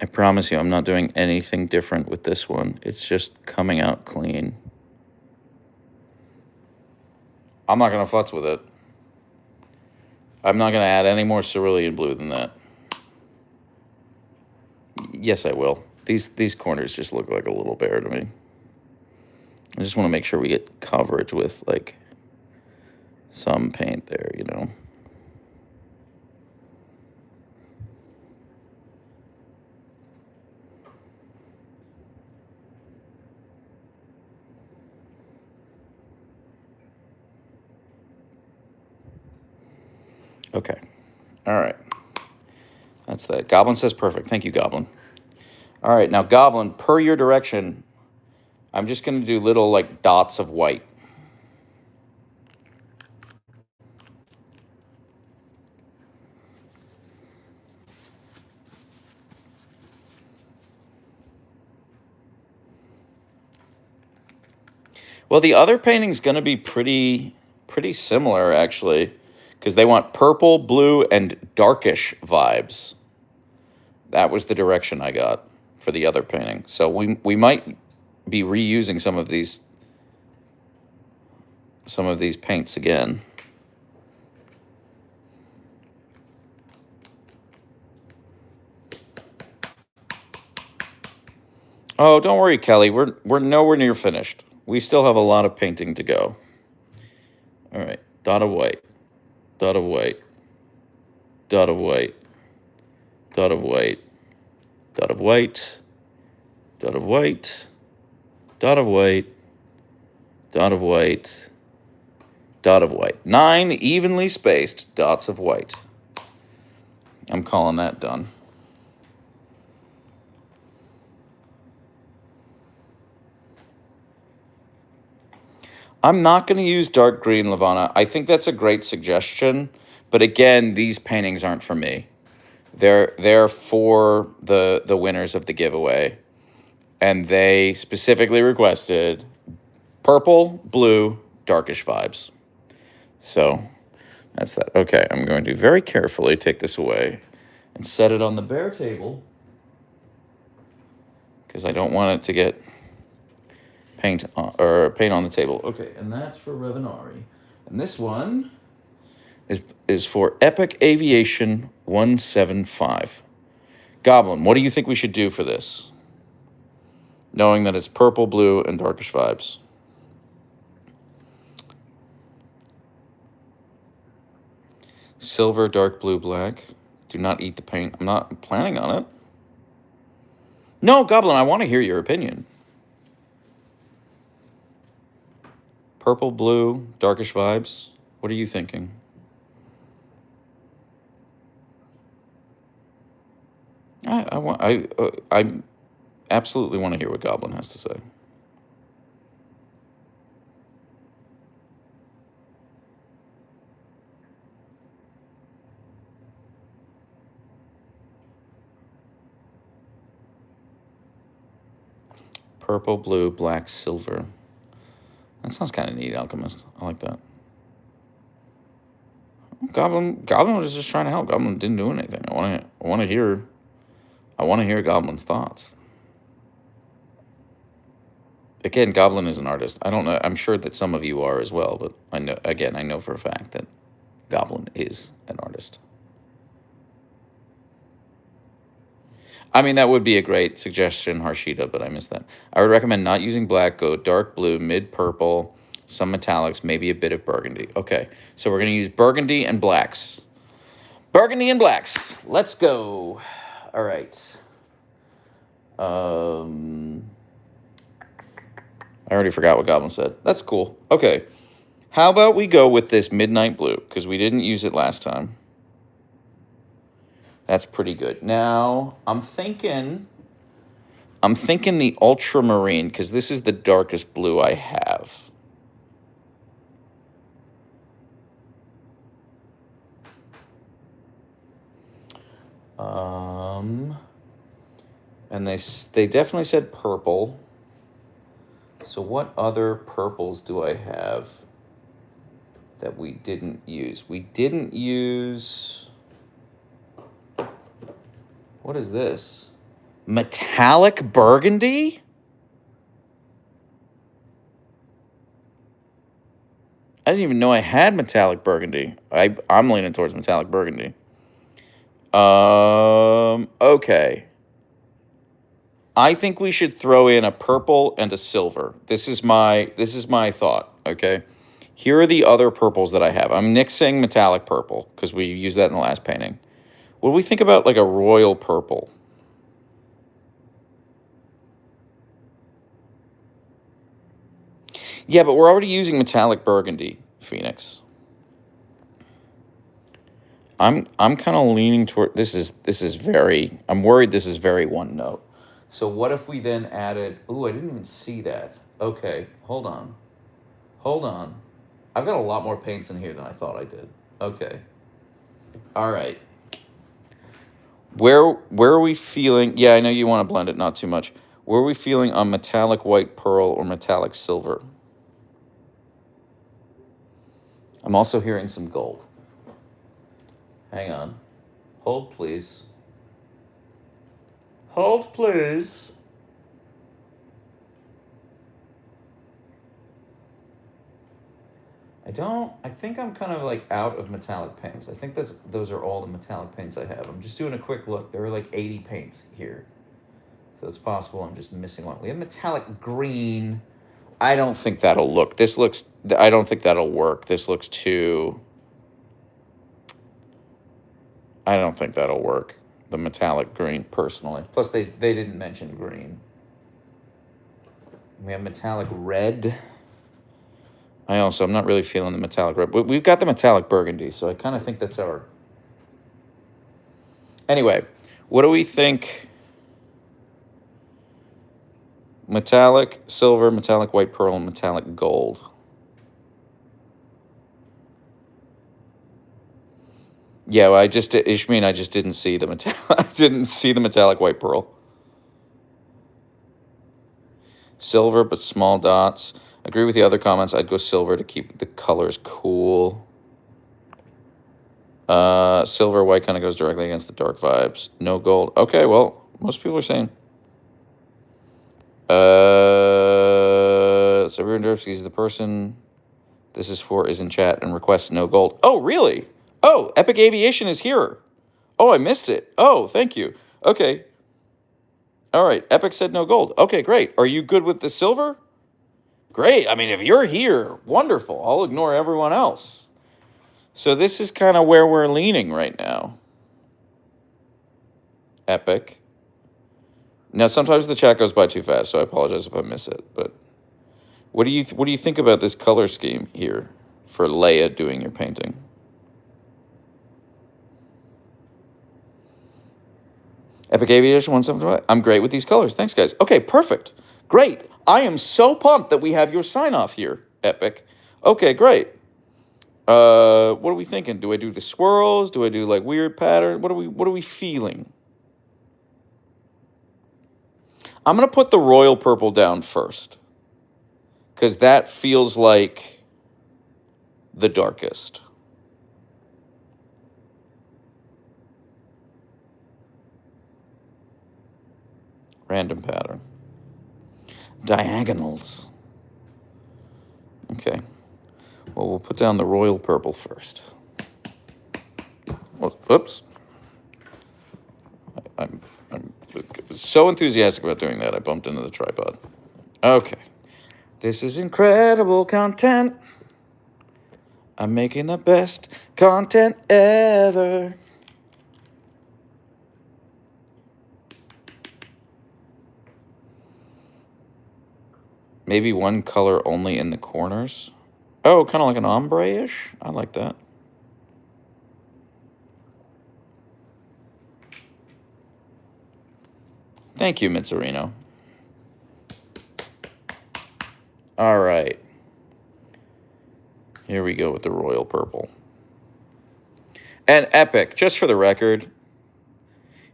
I promise you, I'm not doing anything different with this one. It's just coming out clean. I'm not going to futz with it. I'm not going to add any more cerulean blue than that. Yes, I will. These corners just look like a little bare to me. I just want to make sure we get coverage with, like, some paint there, you know. Okay. All right. That's that. Goblin says perfect. Thank you, Goblin. All right. Now, Goblin, per your direction, I'm just going to do little, like, dots of white. Well, the other painting's going to be pretty similar, actually, because they want purple, blue, and darkish vibes. That was the direction I got for the other painting. So we might be reusing some of these paints again. Oh, don't worry, Kelly. We're nowhere near finished. We still have a lot of painting to go. All right, dot of white, dot of white, dot of white, dot of white, dot of white, dot of white, dot of white, dot of white, dot of white. 9 evenly spaced dots of white. I'm calling that done. I'm not going to use dark green, Lavana. I think that's a great suggestion. But again, these paintings aren't for me. They're for the winners of the giveaway. And they specifically requested purple, blue, darkish vibes. So that's that. Okay, I'm going to very carefully take this away and set it on the bare table because I don't want it to get paint on the table. Okay, and that's for Revenari. And this one is for Epic Aviation 175. Goblin, what do you think we should do for this? Knowing that it's purple, blue, and darkish vibes. Silver, dark blue, black. Do not eat the paint. I'm not planning on it. No, Goblin, I want to hear your opinion. Purple, blue, darkish vibes. What are you thinking? I absolutely want to hear what Goblin has to say. Purple, blue, black, silver. That sounds kind of neat, Alchemist. I like that. Goblin was just trying to help. Goblin didn't do anything. I want to hear Goblin's thoughts. Again, Goblin is an artist. I don't know. I'm sure that some of you are as well, but I know for a fact that Goblin is an artist. I mean, that would be a great suggestion, Harshita, but I missed that. I would recommend not using black. Go dark blue, mid purple, some metallics, maybe a bit of burgundy. Okay, so we're going to use burgundy and blacks. Burgundy and blacks. Let's go. All right. I already forgot what Goblin said. That's cool. Okay. How about we go with this midnight blue, because we didn't use it last time. That's pretty good. Now, I'm thinking the ultramarine, because this is the darkest blue I have. And they definitely said purple. So what other purples do I have that we didn't use? We didn't use... What is this? Metallic burgundy? I didn't even know I had metallic burgundy. I'm leaning towards metallic burgundy. Okay. I think we should throw in a purple and a silver. This is my thought, okay? Here are the other purples that I have. I'm nixing metallic purple because we used that in the last painting. What do we think about like a royal purple? Yeah, but we're already using metallic burgundy, Phoenix. I'm kind of leaning toward this is very, I'm worried this is very one note. So what if we then added, ooh, I didn't even see that. Okay, hold on. I've got a lot more paints in here than I thought I did. Okay. All right. Where are we feeling? Yeah, I know you want to blend it, not too much. Where are we feeling on metallic white pearl or metallic silver? I'm also hearing some gold. Hang on. Hold, please. Hold, please. I think I'm kind of like out of metallic paints. I think those are all the metallic paints I have. I'm just doing a quick look. There are like 80 paints here. So it's possible I'm just missing one. We have metallic green. I don't think that'll look. I don't think that'll work. This looks too, I don't think that'll work. The metallic green, personally. Plus, they didn't mention green. We have metallic red. I'm not really feeling the metallic red. We've got the metallic burgundy, so I kind of think that's our... Anyway, what do we think? Metallic silver, metallic white pearl, and metallic gold. Yeah, well, Ishmeen, I just didn't see the I didn't see the metallic white pearl. Silver, but small dots. Agree with the other comments. I'd go silver to keep the colors cool. Silver, white kind of goes directly against the dark vibes. No gold. Okay, well, most people are saying. So Rudinsky's the person this is for is in chat and requests no gold. Oh, really? Oh, Epic Aviation is here. Oh, I missed it. Oh, thank you. Okay. All right. Epic said no gold. Okay, great. Are you good with the silver? Great. I mean, if you're here, wonderful. I'll ignore everyone else. So this is kind of where we're leaning right now. Epic. Now, sometimes the chat goes by too fast, so I apologize if I miss it. But what do you think about this color scheme here for Leia doing your painting? Epic Aviation 175. I'm great with these colors. Thanks, guys. Okay, perfect. Great. I am so pumped that we have your sign-off here, Epic. Okay, great. What are we thinking? Do I do the swirls? Do I do like weird pattern? What are we feeling? I'm gonna put the royal purple down first, because that feels like the darkest. Random pattern. Diagonals. Okay. Well, we'll put down the royal purple first. Well, oops. I'm so enthusiastic about doing that, I bumped into the tripod. Okay. This is incredible content. I'm making the best content ever. Maybe one color only in the corners. Oh, kind of like an ombre-ish. I like that. Thank you, Mitzarino. All right. Here we go with the royal purple. And Epic, just for the record,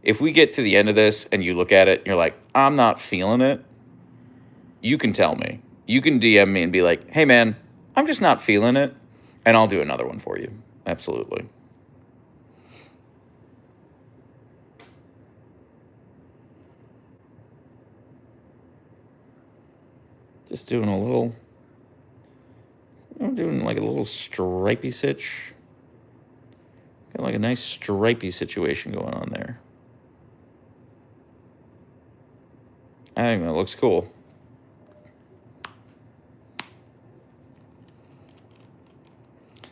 if we get to the end of this and you look at it and you're like, I'm not feeling it, you can tell me. You can DM me and be like, hey, man, I'm just not feeling it. And I'll do another one for you. Absolutely. Just doing a little, I'm doing like a little stripy sitch. Got like a nice stripy situation going on there. I think that looks cool.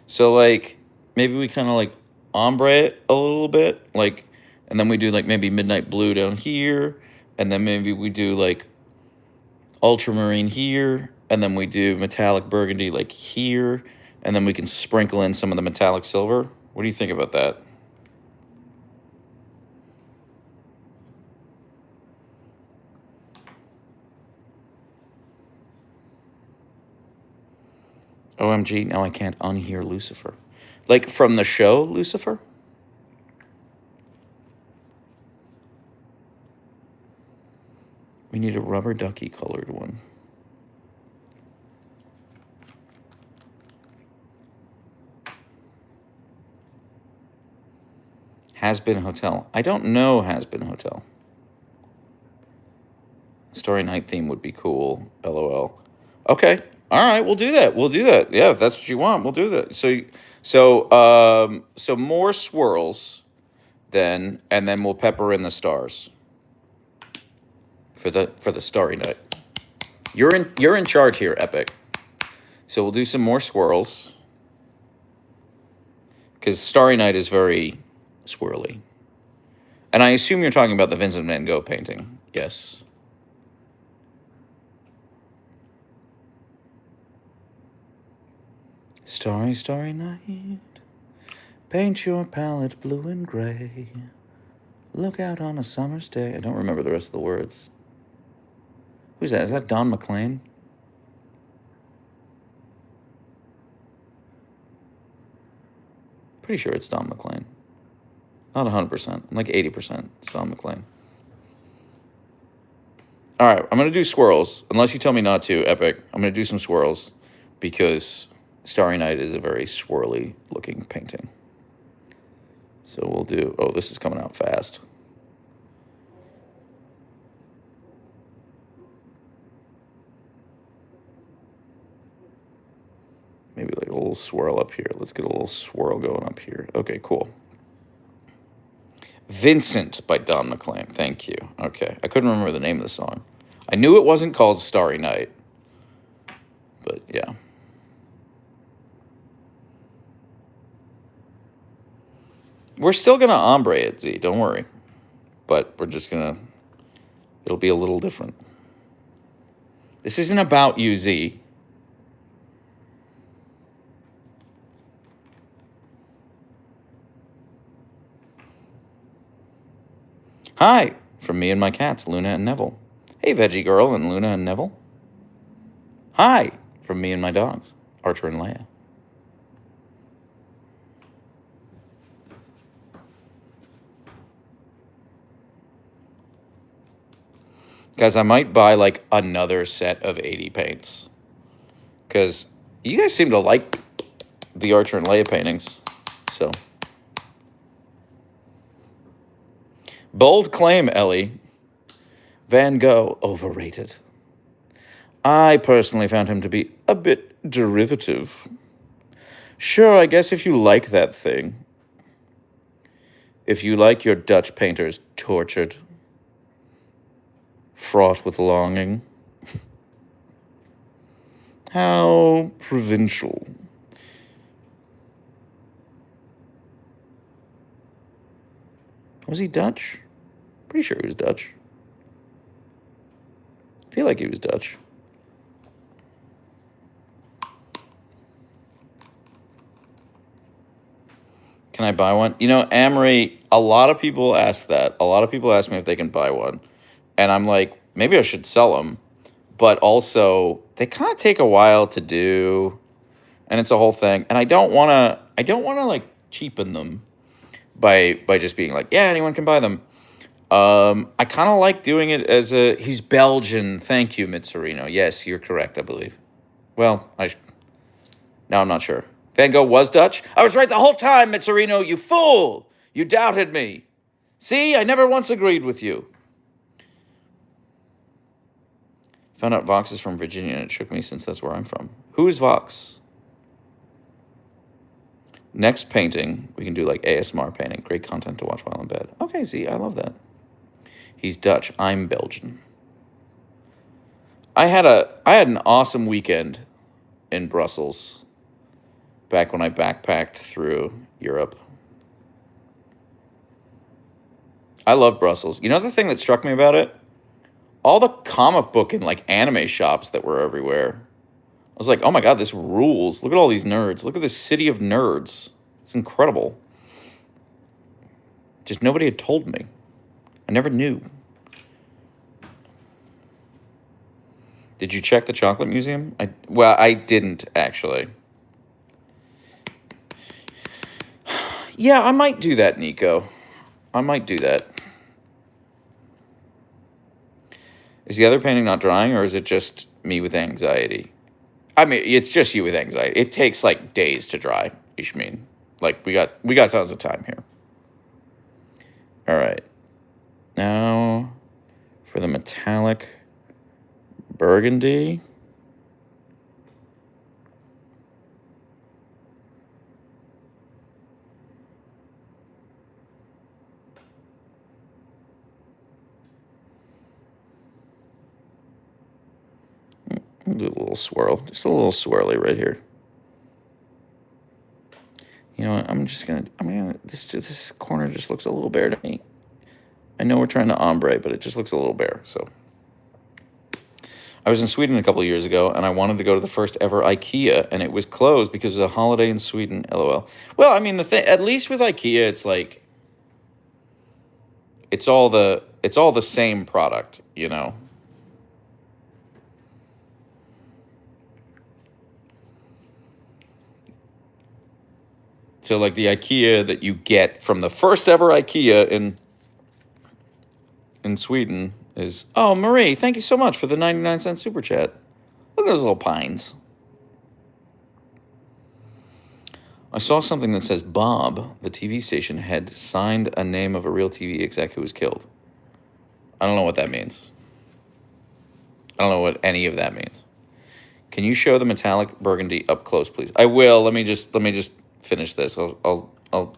So like, maybe we kind of like ombre it a little bit, like, and then we do like maybe midnight blue down here, and then maybe we do like ultramarine here, and then we do metallic burgundy like here, and then we can sprinkle in some of the metallic silver. What do you think about that? OMG, now I can't unhear Lucifer. Like from the show, Lucifer? We need a rubber ducky colored one. Has Been Hotel. I don't know Has Been Hotel. Starry Night theme would be cool. LOL. Okay. All right, we'll do that. We'll do that. Yeah, if that's what you want, we'll do that. So more swirls then, and then we'll pepper in the stars for the Starry Night. You're in charge here, Epic. So we'll do some more swirls because Starry Night is very swirly. And I assume you're talking about the Vincent van Gogh painting. Yes. Starry, starry night, paint your palette blue and gray. Look out on a summer's day. I don't remember the rest of the words. Who's that? Is that Don McLean? Pretty sure it's Don McLean. Not 100%. I'm like 80%. It's Don McLean. All right, I'm going to do swirls. Unless you tell me not to, Epic. I'm going to do some swirls because Starry Night is a very swirly looking painting. So we'll do... Oh, this is coming out fast. Maybe like a little swirl up here. Let's get a little swirl going up here. Okay, cool. Vincent by Don McLean. Thank you. Okay. I couldn't remember the name of the song. I knew it wasn't called Starry Night. But yeah. We're still going to ombre it, Z. Don't worry. But we're just going to... It'll be a little different. This isn't about you, Z. Hi, from me and my cats, Luna and Neville. Hey, Veggie Girl and Luna and Neville. Hi, from me and my dogs, Archer and Leia. Guys, I might buy like another set of 80 paints. Because you guys seem to like the Archer and Leia paintings. So... Bold claim, Ellie. Van Gogh, overrated. I personally found him to be a bit derivative. Sure, I guess if you like that thing. If you like your Dutch painters tortured, fraught with longing. How provincial. Was he Dutch? Pretty sure he was Dutch. I feel like he was Dutch. Can I buy one? You know, Amory, a lot of people ask that. A lot of people ask me if they can buy one. And I'm like, maybe I should sell them. But also, they kind of take a while to do. And it's a whole thing. And I don't want to like cheapen them. By just being like, yeah, anyone can buy them. I kind of like doing it as a... He's Belgian. Thank you, Mitsurino. Yes, you're correct, I believe. Well, now I'm not sure. Van Gogh was Dutch? I was right the whole time, Mitsurino, you fool! You doubted me. See, I never once agreed with you. Found out Vox is from Virginia, and it shook me since that's where I'm from. Who is Vox? Next painting, we can do like ASMR painting. Great content to watch while in bed. Okay, Z, I love that. He's Dutch. I'm Belgian. I had an awesome weekend in Brussels back when I backpacked through Europe. I love Brussels. You know the thing that struck me about it? All the comic book and like anime shops that were everywhere. I was like, oh my God, this rules. Look at all these nerds. Look at this city of nerds. It's incredible. Just nobody had told me. I never knew. Did you check the chocolate museum? Well, I didn't, actually. Yeah, I might do that, Nico. I might do that. Is the other painting not drying, or is it just me with anxiety? I mean, it's just you with anxiety. It takes like days to dry, Ishmeen. Like we got tons of time here. All right. Now for the metallic burgundy. I'll do a little swirl, just a little swirly right here. You know what? This corner just looks a little bare to me. I know we're trying to ombre, but it just looks a little bare. So I was in Sweden a couple of years ago, and I wanted to go to the first ever IKEA, and it was closed because of a holiday in Sweden. LOL. Well, I mean, at least with IKEA, it's like it's all the same product, you know. So like the IKEA that you get from the first ever IKEA in Sweden is, oh, Marie, thank you so much for the 99-cent super chat. Look at those little pines. I saw something that says Bob, the TV station, had signed a name of a real TV exec who was killed. I don't know what that means. I don't know what any of that means. Can you show the metallic burgundy up close, please? I will. Let me just finish this. I'll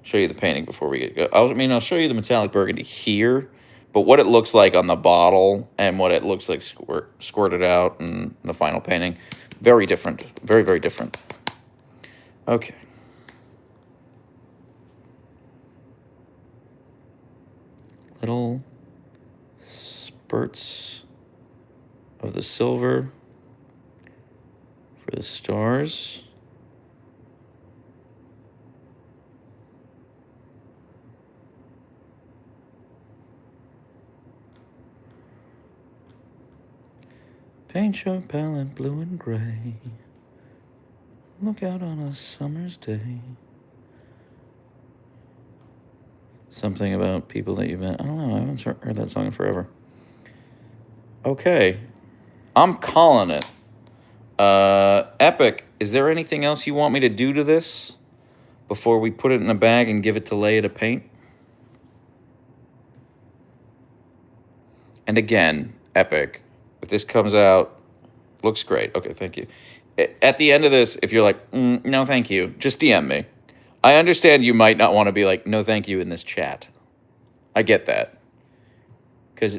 show you the painting before we get go. I'll show you the metallic burgundy here, but what it looks like on the bottle and what it looks like squirted out in the final painting, very different. Very, very different. Okay. Little spurts of the silver for the stars. Paint your palette blue and gray. Look out on a summer's day. Something about people that you've met. I don't know. I haven't heard that song in forever. Okay. I'm calling it. Epic, is there anything else you want me to do to this before we put it in a bag and give it to Leia to paint? And again, Epic, if this comes out, looks great. Okay, thank you. At the end of this, if you're like, no, thank you, just DM me. I understand you might not want to be like, no, thank you in this chat. I get that. Because,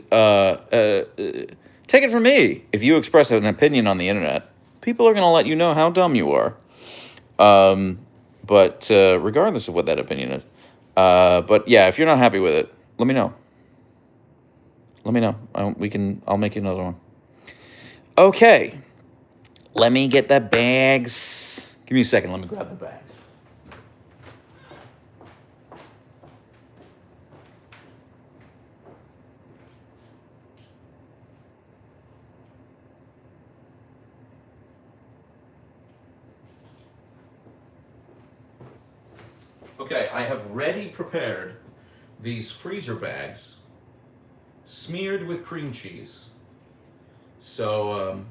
take it from me. If you express an opinion on the internet, people are going to let you know how dumb you are. But regardless of what that opinion is. But yeah, if you're not happy with it, let me know. Let me know. I'll make you another one. Okay. Let me get the bags. Give me a second. Let me grab the bags. Okay, I have ready prepared these freezer bags smeared with cream cheese. So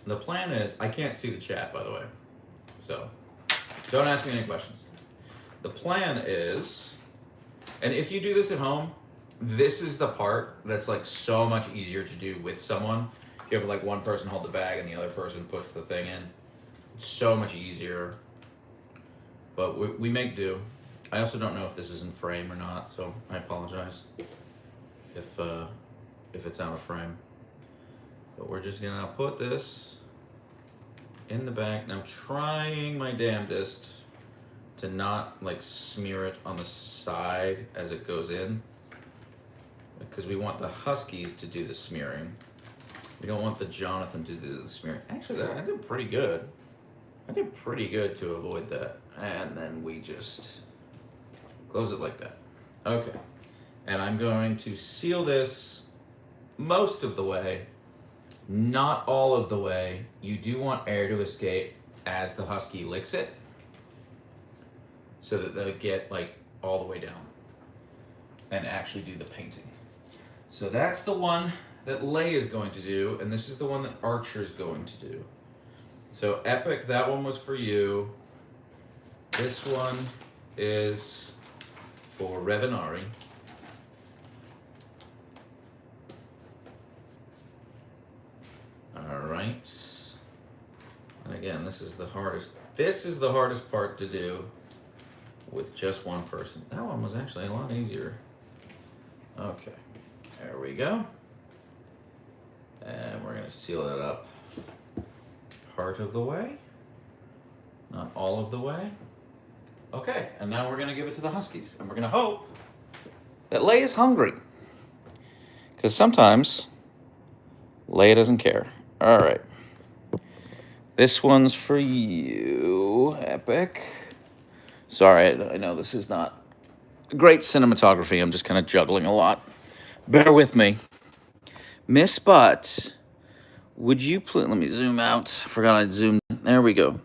the plan is, I can't see the chat, by the way, so don't ask me any questions. The plan is, and if you do this at home, this is the part that's like so much easier to do with someone. If you have like one person hold the bag and the other person puts the thing in, it's so much easier. But we make do. I also don't know if this is in frame or not, so I apologize if it's out of frame. But we're just gonna put this in the bag. And I'm trying my damnedest to not like smear it on the side as it goes in, because we want the Huskies to do the smearing. We don't want the Jonathan to do the smearing. Actually, I did pretty good. I did pretty good to avoid that. And then we just close it like that. Okay. And I'm going to seal this most of the way, not all of the way. You do want air to escape as the Husky licks it, so that they'll get like all the way down and actually do the painting. So that's the one that Leia is going to do, and this is the one that Archer's going to do. So Epic, that one was for you. This one is for Revenari. I'm right. And again, this is the hardest. This is the hardest part to do with just one person. That one was actually a lot easier. Okay, there we go. And we're gonna seal it up part of the way, not all of the way. Okay, and now we're gonna give it to the Huskies, and we're gonna hope that Leia's hungry. Because sometimes Leia doesn't care. All right. This one's for you, Epic. Sorry, I know this is not great cinematography. I'm just kind of juggling a lot. Bear with me. Miss Butt, would you please... Let me zoom out. Forgot I'd zoomed. There we go.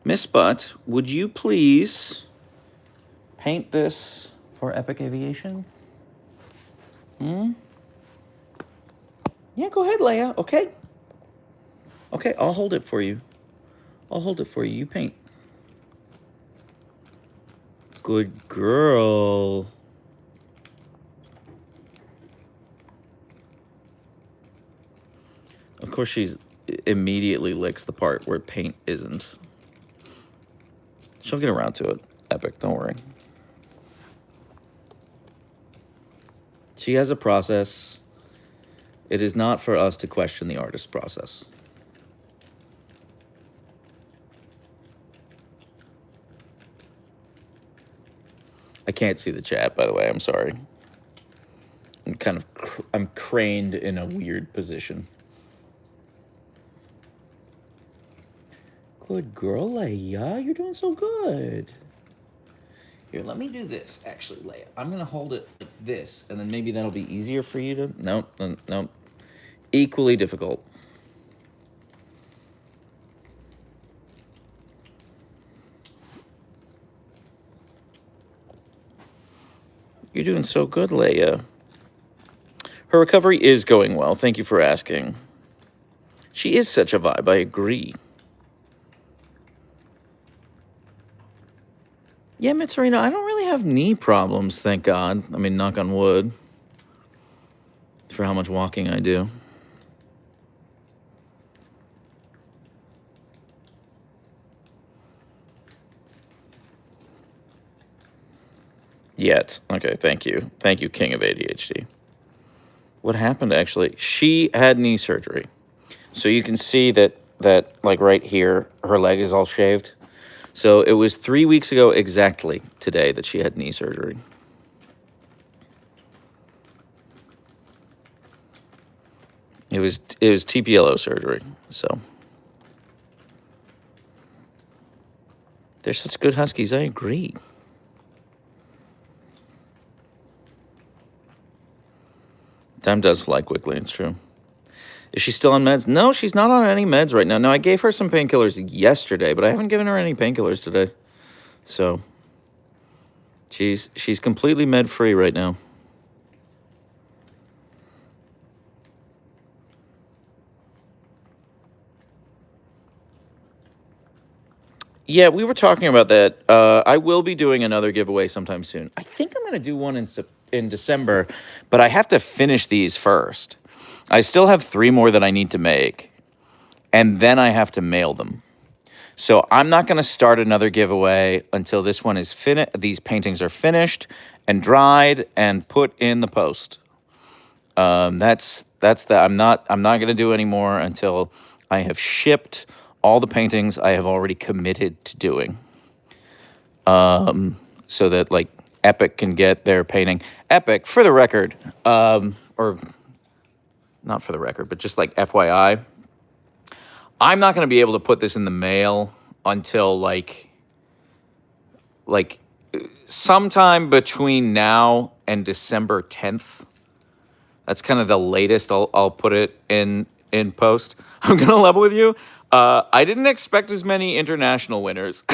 Miss Butt, would you please paint this for Epic Aviation? Yeah, go ahead, Leia. Okay. Okay, I'll hold it for you. I'll hold it for you. You paint. Good girl. Of course, she's immediately licks the part where paint isn't. She'll get around to it. Epic, don't worry. She has a process. It is not for us to question the artist's process. I can't see the chat, by the way. I'm sorry. I'm craned in a weird position. Good girl, Leia. You're doing so good. Here, let me do this, actually, Leia. I'm going to hold it like this, and then maybe that'll be easier for you to... Nope. Equally difficult. You're doing so good, Leia. Her recovery is going well. Thank you for asking. She is such a vibe. I agree. Yeah, Mitsurino, I don't really have knee problems, thank God. I mean, knock on wood. For how much walking I do. Yet. Okay, thank you. Thank you, King of ADHD. What happened, actually? She had knee surgery. So you can see that like right here, her leg is all shaved. So it was 3 weeks ago exactly today that she had knee surgery. It was TPLO surgery, so. They're such good Huskies, I agree. Time does fly quickly, it's true. Is she still on meds? No, she's not on any meds right now. No, I gave her some painkillers yesterday, but I haven't given her any painkillers today. So, she's completely med-free right now. Yeah, we were talking about that. I will be doing another giveaway sometime soon. I think I'm going to do one in December, but I have to finish these first. I still have 3 more that I need to make, and then I have to mail them. So I'm not going to start another giveaway until this one is finished. These paintings are finished and dried and put in the post. That's the I'm not going to do any more until I have shipped all the paintings I have already committed to doing. So that like Epic can get their painting. Epic, for the record, or not for the record, but just like FYI, I'm not going to be able to put this in the mail until like sometime between now and December 10th. That's kind of the latest I'll put it in post. I'm going to level with you. I didn't expect as many international winners.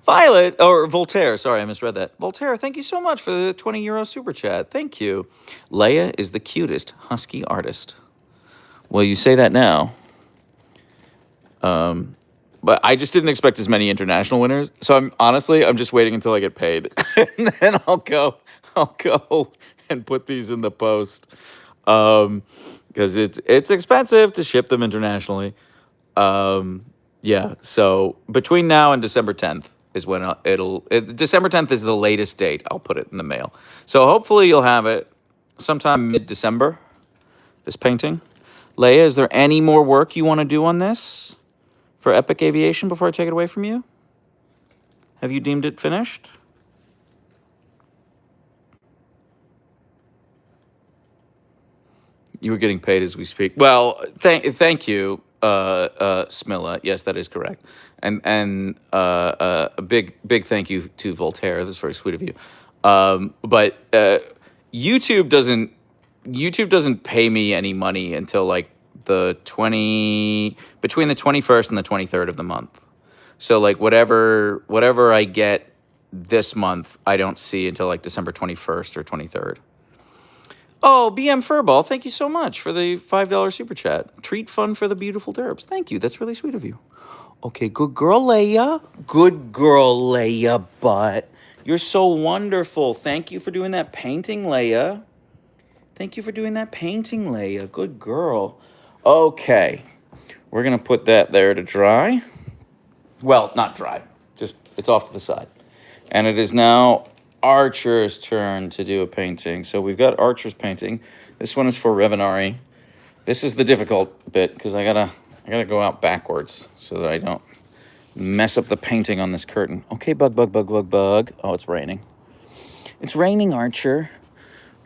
Violet, or Voltaire, sorry, I misread that. Voltaire, thank you so much for the 20 euro super chat. Thank you. Leia is the cutest husky artist. Well, you say that now. But I just didn't expect as many international winners. So I'm just waiting until I get paid. And then I'll go and put these in the post. because it's expensive to ship them internationally. Yeah, so between now and December 10th is when December 10th is the latest date I'll put it in the mail. So hopefully you'll have it sometime mid-December, this painting. Leia, is there any more work you want to do on this for Epic Aviation before I take it away from you? Have you deemed it finished? You were getting paid as we speak. Well, thank you, Smilla. Yes, that is correct. And a big thank you to Voltaire. That's very sweet of you. But YouTube doesn't pay me any money until like between the 21st and the 23rd of the month. So like whatever I get this month, I don't see until like December 21st or 23rd. Oh, BM Furball, thank you so much for the $5 super chat. Treat fun for the beautiful derbs. Thank you. That's really sweet of you. Okay, good girl, Leia. Good girl, Leia, but you're so wonderful. Thank you for doing that painting, Leia. Thank you for doing that painting, Leia. Good girl. Okay, we're going to put that there to dry. Well, not dry. Just, it's off to the side. And it is now Archer's turn to do a painting. So we've got Archer's painting. This one is for Revenari. This is the difficult bit because I gotta go out backwards so that I don't mess up the painting on this curtain. Okay, bug. Oh, it's raining. It's raining, Archer.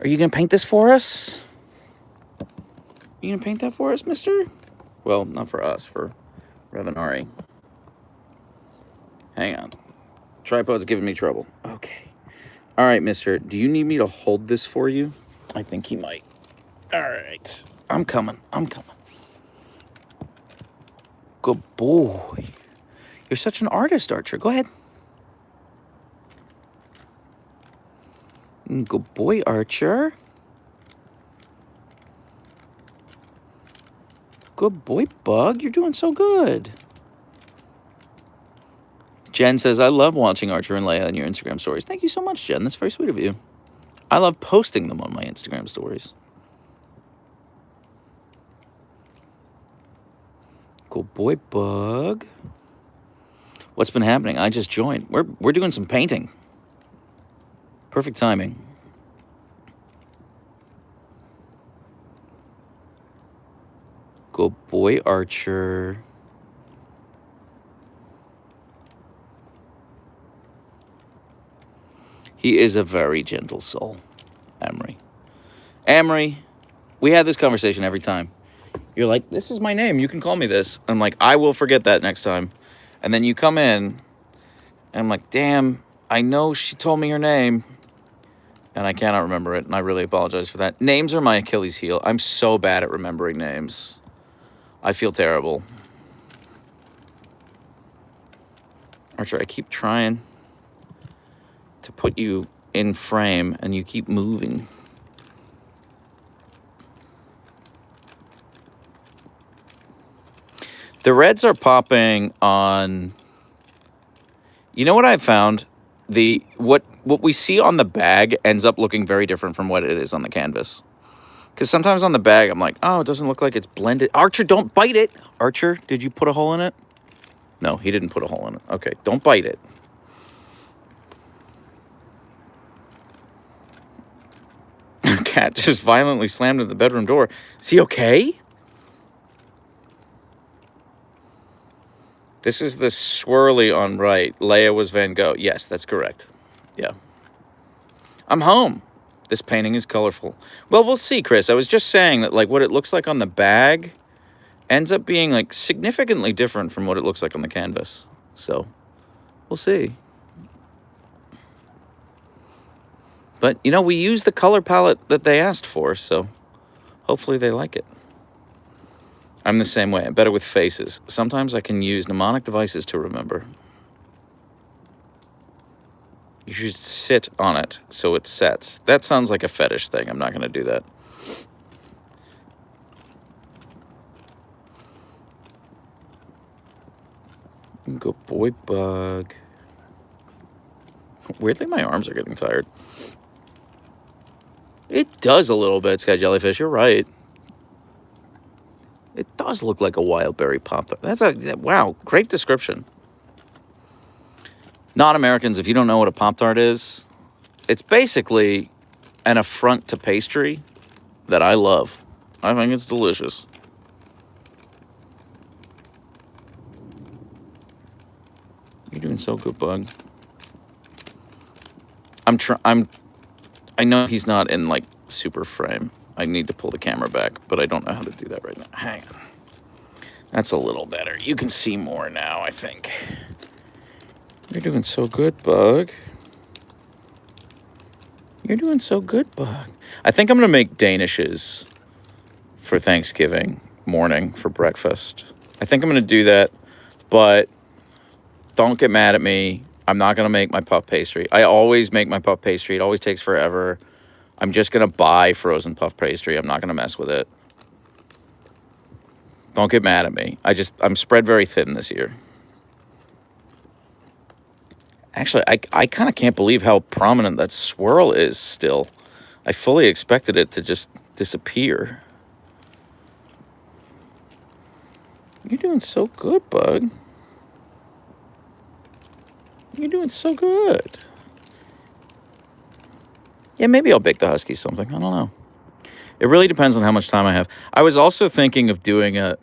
Are you gonna paint this for us? You gonna paint that for us, mister? Well, not for us, for Revenari. Hang on. Tripod's giving me trouble. Okay. All right, mister. Do you need me to hold this for you? I think he might. All right. I'm coming. Good boy. You're such an artist, Archer. Go ahead. Good boy, Archer. Good boy, Bug. You're doing so good. Jen says, I love watching Archer and Leia on your Instagram stories. Thank you so much, Jen. That's very sweet of you. I love posting them on my Instagram stories. Good boy, Bug. What's been happening? I just joined. We're doing some painting. Perfect timing. Good boy, Archer. He is a very gentle soul, Emery. Emery, we had this conversation every time. You're like, this is my name. You can call me this. I'm like, I will forget that next time. And then you come in, and I'm like, damn, I know she told me her name, and I cannot remember it, and I really apologize for that. Names are my Achilles heel. I'm so bad at remembering names. I feel terrible. Archer, I keep trying to put you in frame, and you keep moving. The reds are popping on... You know what I've found? What we see on the bag ends up looking very different from what it is on the canvas. Because sometimes on the bag, I'm like, oh, it doesn't look like it's blended. Archer, don't bite it. Archer, did you put a hole in it? No, he didn't put a hole in it. Okay, don't bite it. Cat just violently slammed into the bedroom door. Is he okay? This is the swirly on right. Leia was Van Gogh. Yes, that's correct. Yeah. I'm home. This painting is colorful. Well, we'll see, Chris. I was just saying that, like, what it looks like on the bag ends up being, like, significantly different from what it looks like on the canvas. So, we'll see. But, you know, we use the color palette that they asked for, so hopefully they like it. I'm the same way. I'm better with faces. Sometimes I can use mnemonic devices to remember. You should sit on it so it sets. That sounds like a fetish thing. I'm not going to do that. Good boy, Bug. Weirdly, my arms are getting tired. It does a little bit, Sky Jellyfish. You're right. It does look like a wild berry Pop-Tart. Wow, great description. Non-Americans, if you don't know what a Pop-Tart is, it's basically an affront to pastry that I love. I think it's delicious. You're doing so good, bud. I know he's not in like super frame. I need to pull the camera back, but I don't know how to do that right now. Hang on. That's a little better. You can see more now, I think. You're doing so good, Bug. You're doing so good, Bug. I think I'm going to make Danishes for Thanksgiving morning for breakfast. I think I'm going to do that, but don't get mad at me. I'm not going to make my puff pastry. I always make my puff pastry. It always takes forever. I'm just going to buy frozen puff pastry. I'm not going to mess with it. Don't get mad at me. I'm spread very thin this year. Actually, I kind of can't believe how prominent that swirl is still. I fully expected it to just disappear. You're doing so good, Bug. You're doing so good. Yeah, maybe I'll bake the Huskies something. I don't know. It really depends on how much time I have. I was also thinking of doing a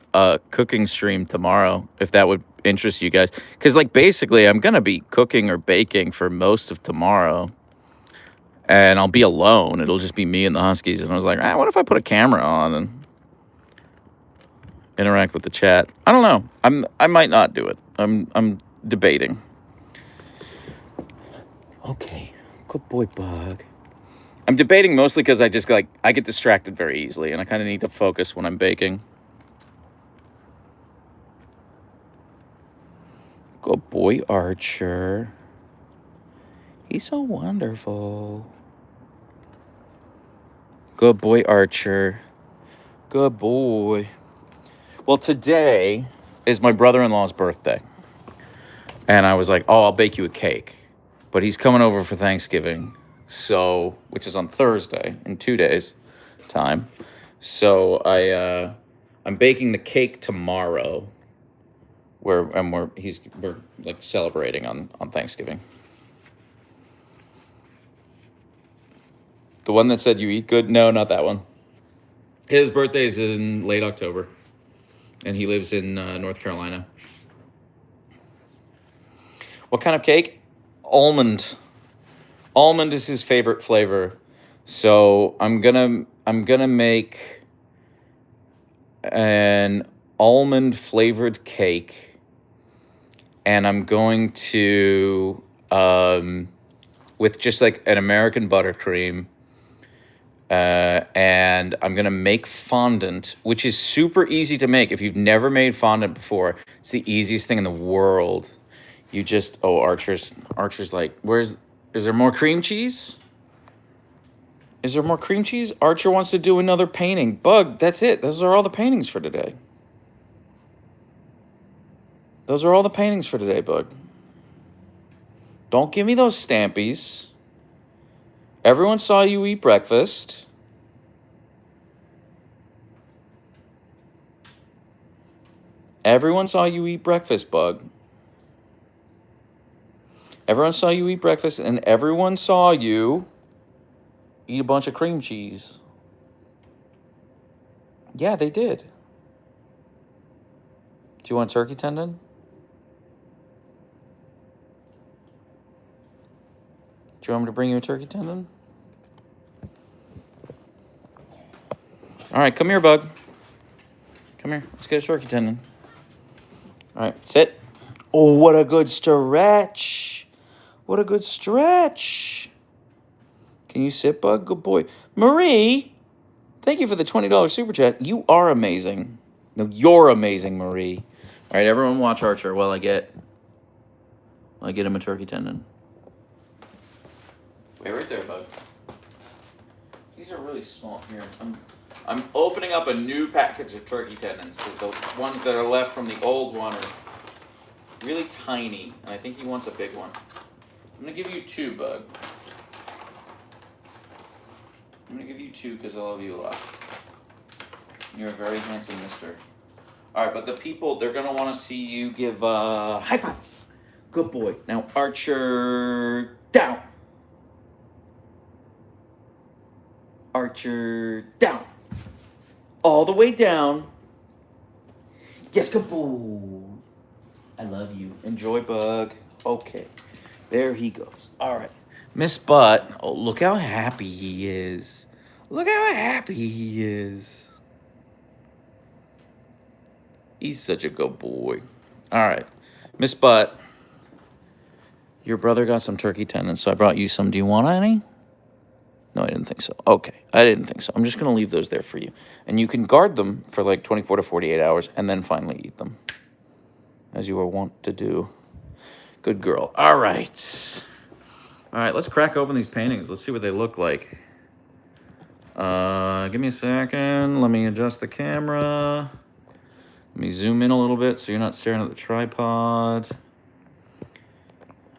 cooking stream tomorrow, if that would interest you guys. Because, like, basically, I'm going to be cooking or baking for most of tomorrow. And I'll be alone. It'll just be me and the Huskies. And I was like, what if I put a camera on and interact with the chat? I don't know. I might not do it. I'm debating. Okay. Good boy, Bug. I'm debating mostly because I get distracted very easily, and I kind of need to focus when I'm baking. Good boy, Archer. He's so wonderful. Good boy, Archer. Good boy. Well, today is my brother-in-law's birthday. And I was like, I'll bake you a cake. But he's coming over for Thanksgiving. So, which is on Thursday in 2 days time. So I'm baking the cake tomorrow. We're like celebrating on Thanksgiving. The one that said you eat good? No, not that one. His birthday is in late October, and he lives in North Carolina. What kind of cake? Almond. Almond is his favorite flavor. So I'm gonna make an almond flavored cake, and I'm going to with just like an American buttercream, and I'm gonna make fondant, which is super easy to make. If you've never made fondant before, it's the easiest thing in the world. You just Archer's like, is there more cream cheese? Is there more cream cheese? Archer wants to do another painting. Bug, that's it. Those are all the paintings for today. Those are all the paintings for today, Bug. Don't give me those stampies. Everyone saw you eat breakfast. Everyone saw you eat breakfast, Bug. Everyone saw you eat breakfast, and everyone saw you eat a bunch of cream cheese. Yeah, they did. Do you want turkey tendon? Do you want me to bring you a turkey tendon? All right, come here, Bug. Come here. Let's get a turkey tendon. All right, sit. Oh, what a good stretch. What a good stretch. Can you sit, Bug? Good boy. Marie, thank you for the $20 super chat. You are amazing. No, you're amazing, Marie. All right, everyone watch Archer while I get him a turkey tendon. Wait right there, Bug. These are really small. Here, I'm opening up a new package of turkey tendons because the ones that are left from the old one are really tiny, and I think he wants a big one. I'm going to give you 2, Bug. I'm going to give you 2 because I love you a lot. You're a very handsome mister. All right, but the people, they're going to want to see you give a high five. Good boy. Now, Archer, down. Archer, down. All the way down. Yes, good boy. I love you. Enjoy, Bug. Okay. There he goes. All right. Miss Butt. Oh, look how happy he is. Look how happy he is. He's such a good boy. All right. Miss Butt. Your brother got some turkey tendons, so I brought you some. Do you want any? No, I didn't think so. Okay. I didn't think so. I'm just going to leave those there for you. And you can guard them for like 24 to 48 hours and then finally eat them, as you are wont to do. Good girl. All right. All right, let's crack open these paintings. Let's see what they look like. Give me a second. Let me adjust the camera. Let me zoom in a little bit so you're not staring at the tripod.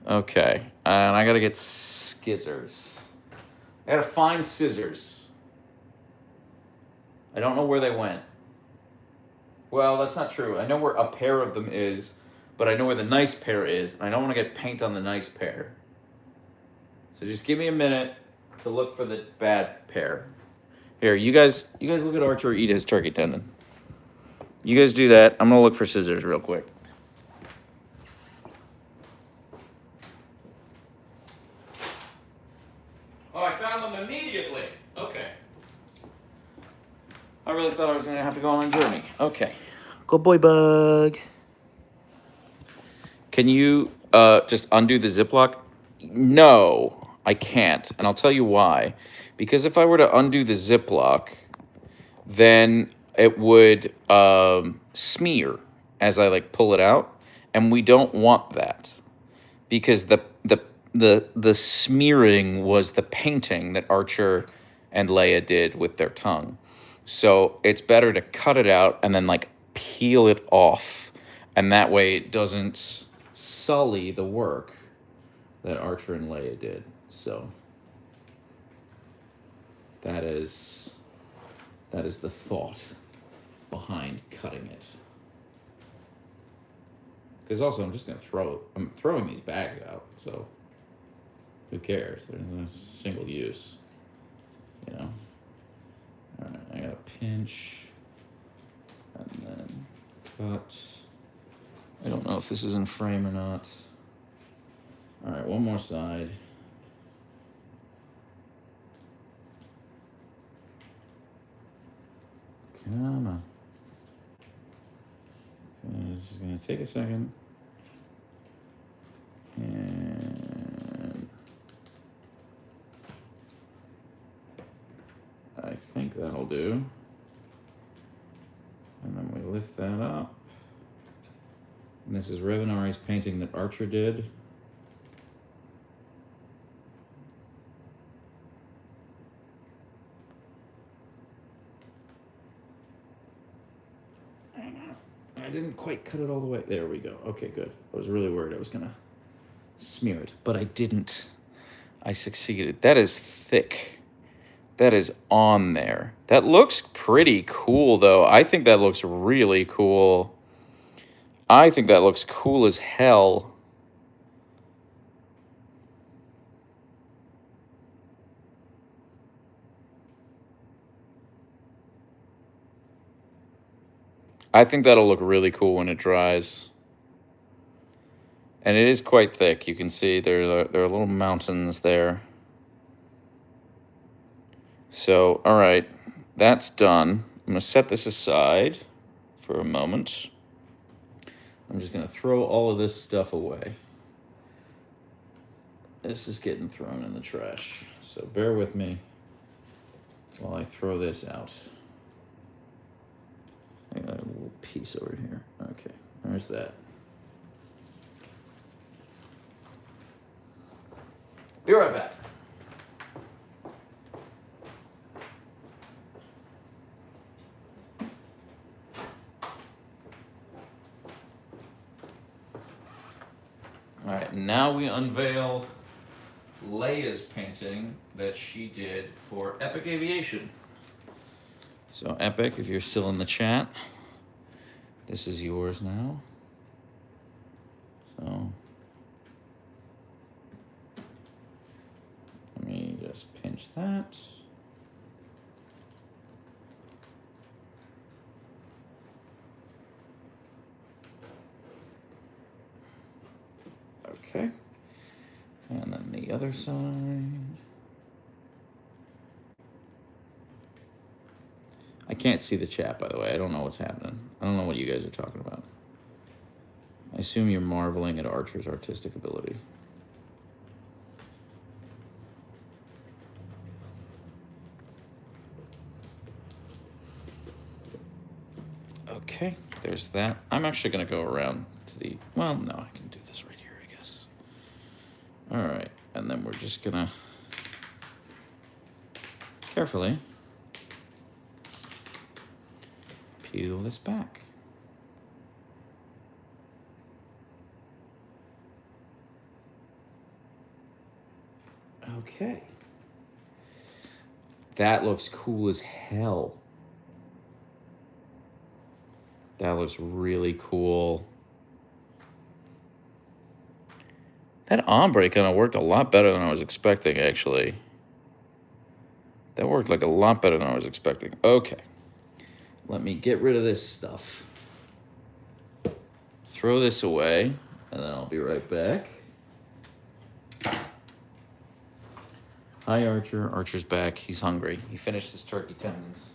Okay, and I gotta get scissors. I gotta find scissors. I don't know where they went. Well, that's not true. I know where a pair of them is, but I know where the nice pair is. And I don't want to get paint on the nice pair. So just give me a minute to look for the bad pair. Here, you guys look at Archer eat his turkey tendon. You guys do that. I'm gonna look for scissors real quick. Oh, I found them immediately. Okay. I really thought I was gonna have to go on a journey. Okay. Good boy, Bug. Can you just undo the Ziploc? No, I can't, and I'll tell you why. Because if I were to undo the Ziploc, then it would smear as I like pull it out, and we don't want that because the smearing was the painting that Archer and Leia did with their tongue. So it's better to cut it out and then like peel it off, and that way it doesn't sully the work that Archer and Leia did. So that is the thought behind cutting it. Because also I'm throwing these bags out, so who cares? They're a single use, you know. All right, I gotta pinch and then cut. I don't know if this is in frame or not. All right, one more side. Come on. So it's just gonna take a second. And I think that'll do. And then we lift that up. And this is Revenari's painting that Archer did. I didn't quite cut it all the way. There we go. Okay, good. I was really worried I was gonna smear it, but I didn't. I succeeded. That is thick. That is on there. That looks pretty cool, though. I think that looks really cool. I think that looks cool as hell. I think that'll look really cool when it dries. And it is quite thick. You can see there are little mountains there. So, all right, that's done. I'm gonna set this aside for a moment. I'm just gonna throw all of this stuff away. This is getting thrown in the trash. So bear with me while I throw this out. I got a little piece over here. Okay, there's that. Be right back. All right, now we unveil Leia's painting that she did for Epic Aviation. So Epic, if you're still in the chat, This is yours now. So let me just pinch that. Okay. And then the other side. I can't see the chat, by the way. I don't know what's happening. I don't know what you guys are talking about. I assume you're marveling at Archer's artistic ability. Okay, there's that. I'm actually going to go around to the... Well, no, I can do this right here, I guess. All right, and then we're just going to carefully peel this back. Okay. That looks cool as hell. That looks really cool. That ombre kind of worked a lot better than I was expecting, actually. That worked like a lot better than I was expecting. Okay. Let me get rid of this stuff. Throw this away, and then I'll be right back. Hi, Archer. Archer's back. He's hungry. He finished his turkey tendons.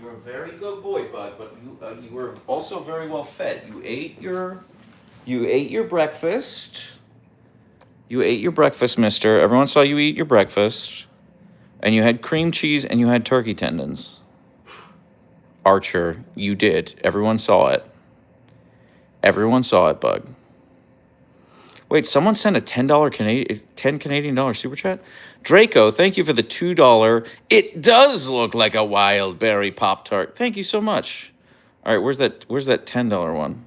You're a very good boy, bud, but you were also very well fed. You ate your breakfast. You ate your breakfast, mister. Everyone saw you eat your breakfast. And you had cream cheese and you had turkey tendons. Archer, you did. Everyone saw it. Everyone saw it, bud. Wait, someone sent a $10 Canadian dollar super chat? Draco, thank you for the $2. It does look like a wild berry Pop-Tart. Thank you so much. All right, where's that $10 one?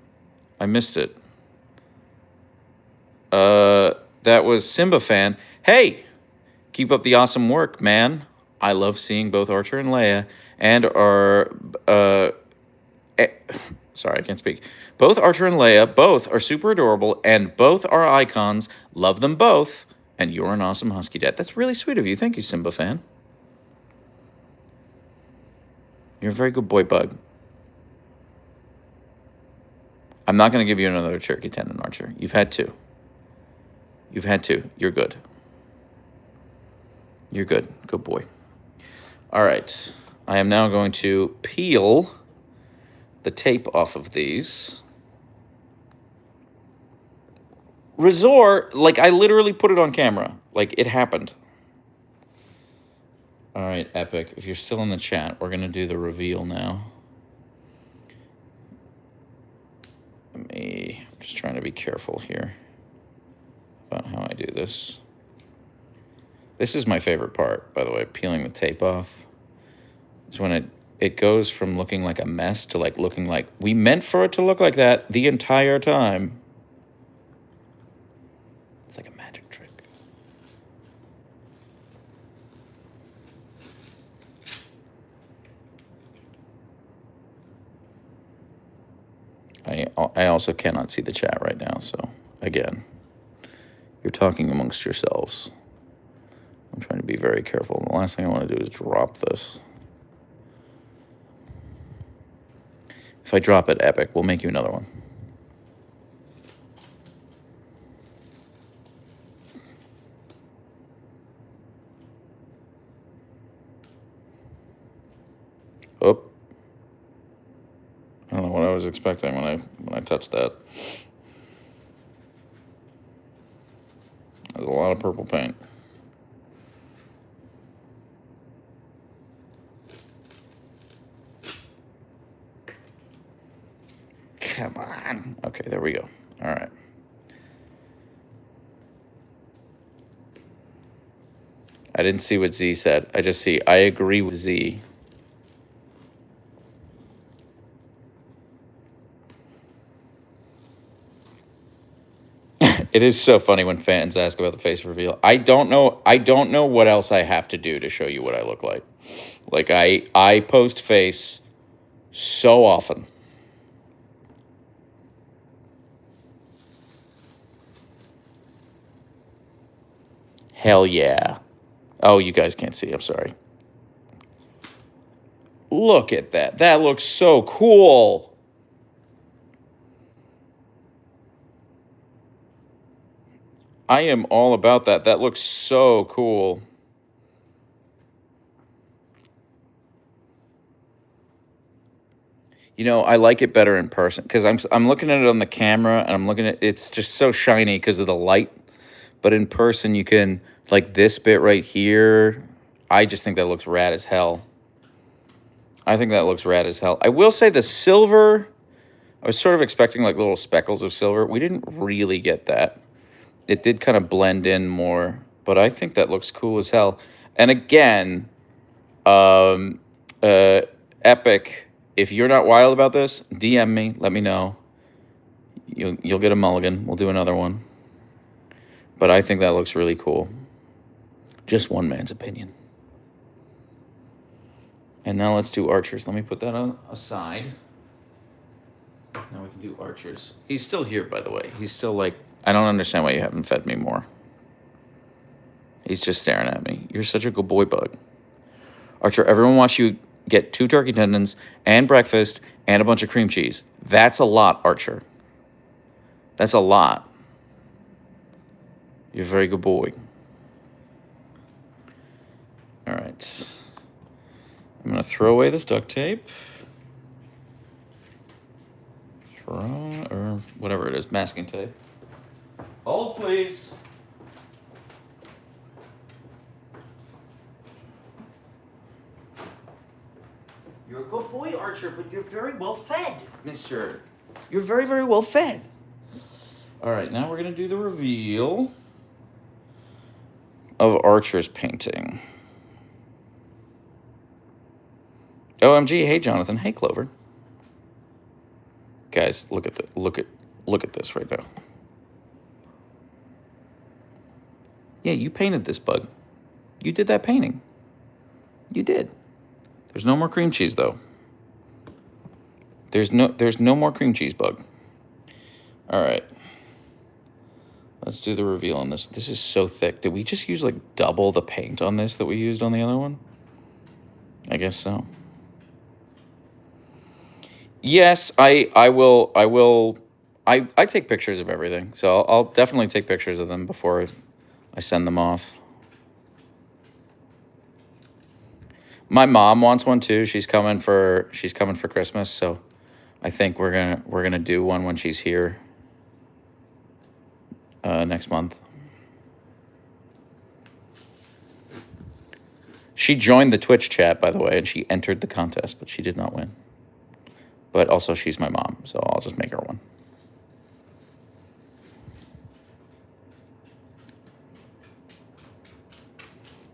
I missed it. That was Simba fan. Hey, keep up the awesome work, man. I love seeing both Archer and Leia and our sorry, I can't speak. Both Archer and Leia, both are super adorable, and both are icons. Love them both, and you're an awesome husky dad. That's really sweet of you. Thank you, Simba fan. You're a very good boy, Bug. I'm not going to give you another turkey tendon, Archer. You've had two. You've had two. You're good. You're good. Good boy. All right. I am now going to peel the tape off of these. Resort, like I literally put it on camera. Like it happened. All right, Epic. If you're still in the chat, we're going to do the reveal now. I'm just trying to be careful here about how I do this. This is my favorite part, by the way, peeling the tape off. Is when it goes from looking like a mess to like looking like we meant for it to look like that the entire time. It's like a magic trick. I also cannot see the chat right now, so again, you're talking amongst yourselves. I'm trying to be very careful. The last thing I want to do is drop this. If I drop it, Epic, we'll make you another one. Oh. I don't know what I was expecting when I touched that. There's a lot of purple paint. Come on. Okay, there we go. All right. I didn't see what Z said. I just see, I agree with Z. It is so funny when fans ask about the face reveal. I don't know. I don't know what else I have to do to show you what I look like. Like I post face so often. Hell yeah. Oh, you guys can't see. I'm sorry. Look at that. That looks so cool. I am all about that. That looks so cool. You know, I like it better in person because I'm looking at it on the camera and I'm looking at it's just so shiny because of the light. But in person, you can like this bit right here. I just think that looks rad as hell. I think that looks rad as hell. I will say the silver. I was sort of expecting like little speckles of silver. We didn't really get that. It did kind of blend in more, but I think that looks cool as hell. And again, um, uh, Epic. If you're not wild about this, DM me. Let me know. You'll get a mulligan. We'll do another one. But I think that looks really cool. Just one man's opinion. And now let's do archers. Let me put that aside. Now we can do archers. He's still here, by the way. He's still like, I don't understand why you haven't fed me more. He's just staring at me. You're such a good boy, Bug. Archer, everyone wants you get 2 turkey tendons and breakfast and a bunch of cream cheese. That's a lot, Archer. That's a lot. You're a very good boy. All right. I'm going to throw away this duct tape. Or whatever it is, masking tape. Hold, please. You're a good boy, Archer, but you're very well fed, mister. You're very, very well fed. All right, now we're going to do the reveal of Archer's painting. OMG, hey Jonathan, hey Clover. Guys, look at this right now. Yeah, you painted this, Bug. You did that painting. You did. There's no more cream cheese though. There's no more cream cheese, Bug. All right. Let's do the reveal on this. This is so thick. Did we just use like double the paint on this that we used on the other one? I guess so. Yes, I will. I take pictures of everything, so I'll definitely take pictures of them before I send them off. My mom wants one too. She's coming for Christmas, so I think we're gonna do one when she's here next month. She joined the Twitch chat, by the way, and she entered the contest, but she did not win. But also, she's my mom, so I'll just make her one.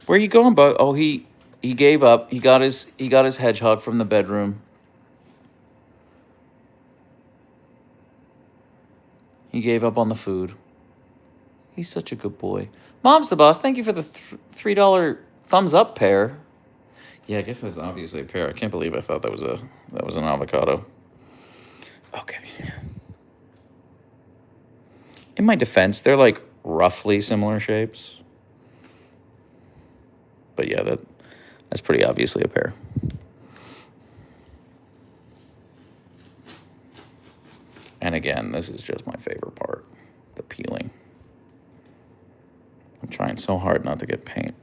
Where are you going, Bug? Oh, he gave up. He got his hedgehog from the bedroom. He gave up on the food. He's such a good boy. Mom's the boss. Thank you for the $3 thumbs up pair. Yeah, I guess that's obviously a pear. I can't believe I thought that was an avocado. Okay. In my defense, they're like roughly similar shapes. But yeah, that's pretty obviously a pear. And again, this is just my favorite part, the peeling. I'm trying so hard not to get paint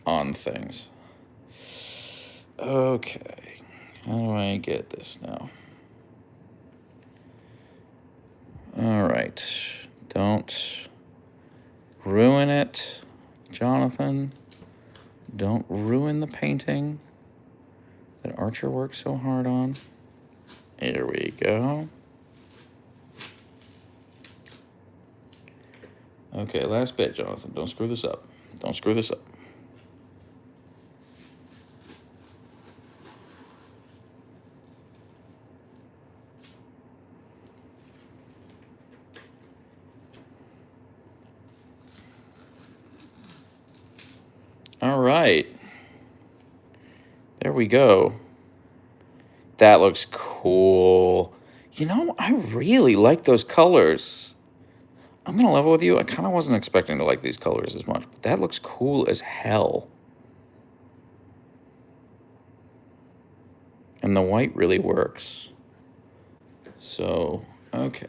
on things. Okay, how do I get this now? All right, don't ruin it, Jonathan. Don't ruin the painting that Archer worked so hard on. Here we go. Okay, last bit, Jonathan. Don't screw this up. Don't screw this up. All right. There we go. That looks cool. You know, I really like those colors. I'm going to level with you. I kind of wasn't expecting to like these colors as much, but that looks cool as hell. And the white really works. So, okay.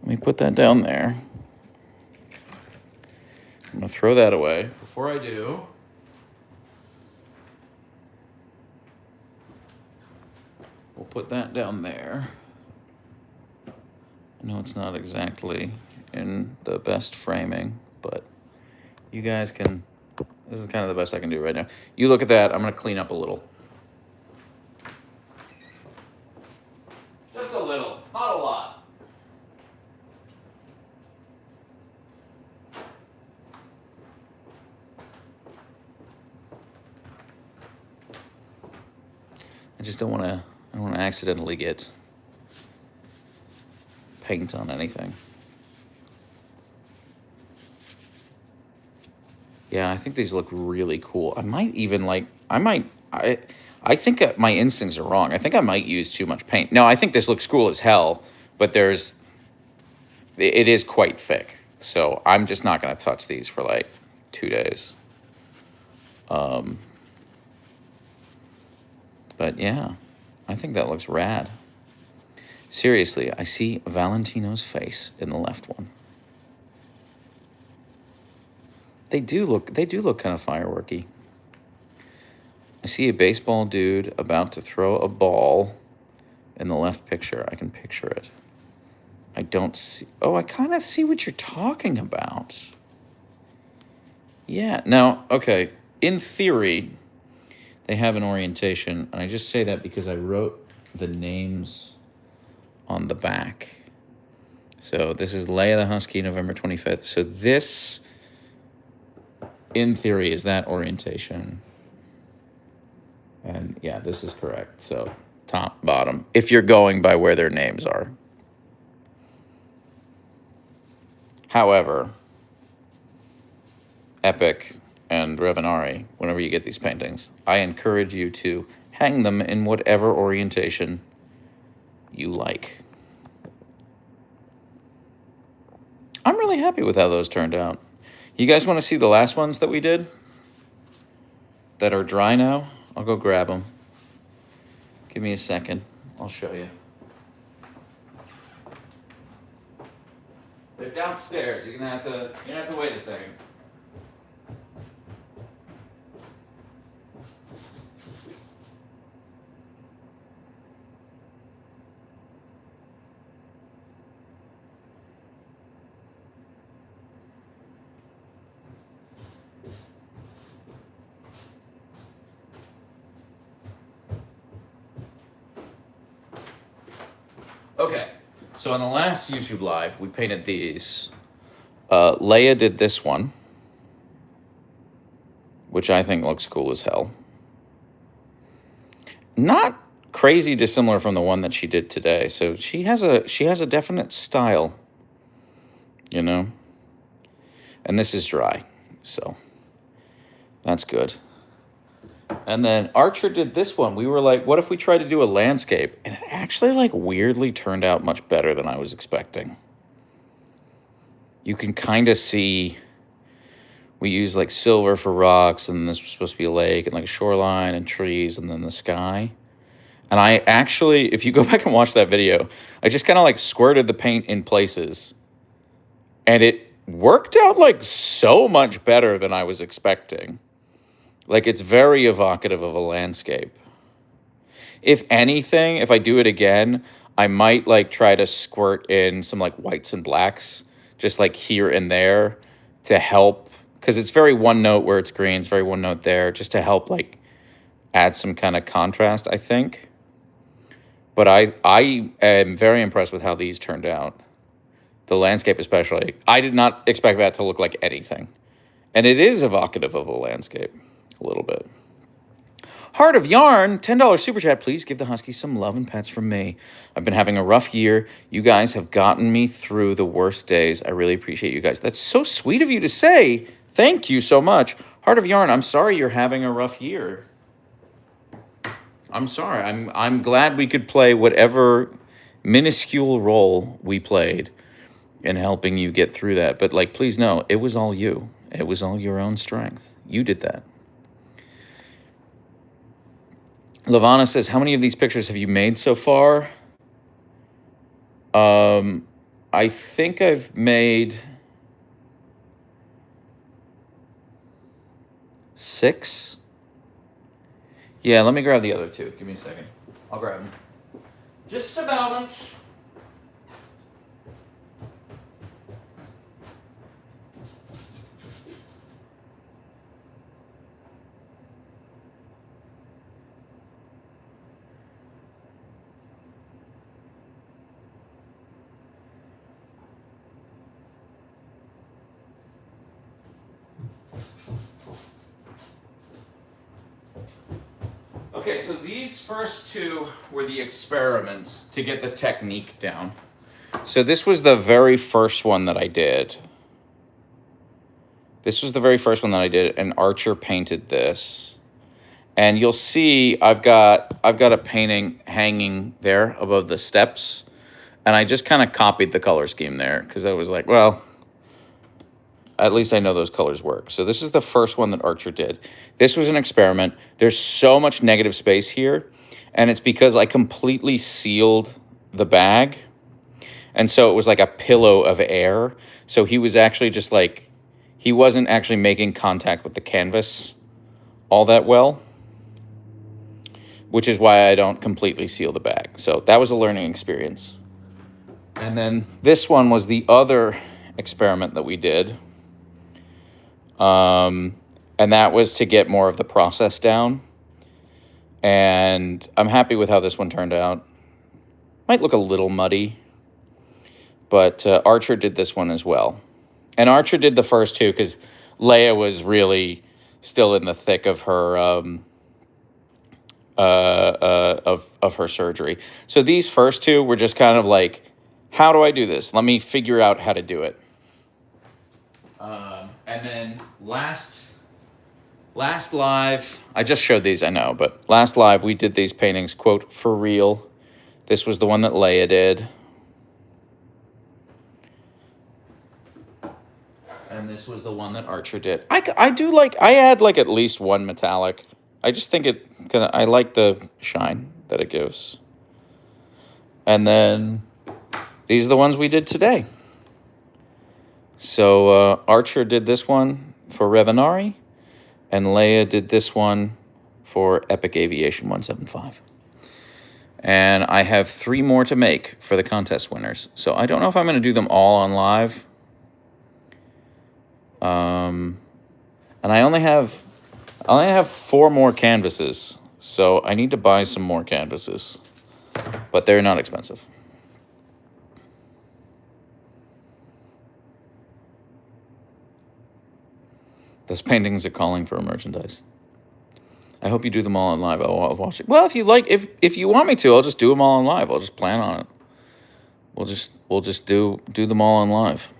Let me put that down there. I'm going to throw that away. Before I do, we'll put that down there. I know it's not exactly in the best framing, but you guys can, this is kind of the best I can do right now. You look at that, I'm going to clean up a little. Just a little, not a lot. I just don't want to, I don't want to accidentally get paint on anything. Yeah, I think these look really cool. I might even like, I think my instincts are wrong. I think I might use too much paint. No, I think this looks cool as hell, but it is quite thick. So I'm just not going to touch these for like 2 days. But yeah, I think that looks rad. Seriously, I see Valentino's face in the left one. They do look kind of fireworky. I see a baseball dude about to throw a ball in the left picture. I can picture it. I don't see, oh, I kind of see what you're talking about. Yeah, now, okay, in theory, they have an orientation, and I just say that because I wrote the names on the back. So this is Leia the Husky, November 25th. So this, in theory, is that orientation. And yeah, this is correct. So top, bottom, if you're going by where their names are. However, Epic and Revenari, whenever you get these paintings, I encourage you to hang them in whatever orientation you like. I'm really happy with how those turned out. You guys want to see the last ones that we did that are dry now? I'll go grab them. Give me a second. I'll show you. They're downstairs. You're gonna have to wait a second. Okay, so on the last YouTube live, we painted these. Leia did this one, which I think looks cool as hell. Not crazy dissimilar from the one that she did today. So she has a definite style, you know. And this is dry, so that's good. And then Archer did this one. We were like, what if we tried to do a landscape? And it actually like weirdly turned out much better than I was expecting. You can kind of see, we use like silver for rocks, and this was supposed to be a lake and like a shoreline and trees and then the sky. And I actually, if you go back and watch that video, I just kind of like squirted the paint in places, and it worked out like so much better than I was expecting. Like, it's very evocative of a landscape. If anything, if I do it again, I might like try to squirt in some like whites and blacks, just like here and there to help, because it's very one note where it's green, it's very one note there, just to help like add some kind of contrast, I think. But I am very impressed with how these turned out. The landscape especially. I did not expect that to look like anything. And it is evocative of a landscape. A little bit. Heart of Yarn, $10 super chat. Please give the Huskies some love and pets from me. I've been having a rough year. You guys have gotten me through the worst days. I really appreciate you guys. That's so sweet of you to say. Thank you so much. Heart of Yarn, I'm sorry you're having a rough year. I'm sorry. I'm glad we could play whatever minuscule role we played in helping you get through that. But like, please know, it was all you. It was all your own strength. You did that. Lavana says, how many of these pictures have you made so far? I think I've made 6. Yeah, let me grab the other 2. Give me a second. I'll grab them. Just about. Okay, so these first 2 were the experiments to get the technique down. So this was the very first one that I did. And Archer painted this. And you'll see I've got a painting hanging there above the steps. And I just kind of copied the color scheme there because I was like, well, at least I know those colors work. So this is the first one that Archer did. This was an experiment. There's so much negative space here, and it's because I completely sealed the bag. And so it was like a pillow of air. So he was actually just like, he wasn't actually making contact with the canvas all that well, which is why I don't completely seal the bag. So that was a learning experience. And then this one was the other experiment that we did. And that was to get more of the process down. And I'm happy with how this one turned out. Might look a little muddy, but Archer did this one as well. And Archer did the first 2 because Leia was really still in the thick of her of her surgery. So these first 2 were just kind of like, how do I do this? Let me figure out how to do it. And then last live, I just showed these, I know, but last live we did these paintings, quote, for real. This was the one that Leia did. And this was the one that Archer did. I do like, I add like at least one metallic. I just think I like the shine that it gives. And then these are the ones we did today. So Archer did this one for Revenari, and Leia did this one for Epic Aviation 175. And I have 3 more to make for the contest winners. So I don't know if I'm going to do them all on live. And I only have 4 more canvases, so I need to buy some more canvases, but they're not expensive. Those paintings are calling for merchandise. I hope you do them all on live. I'll watch it. Well, if you like, if you want me to, I'll just do them all on live. I'll just plan on it. We'll just do them all on live.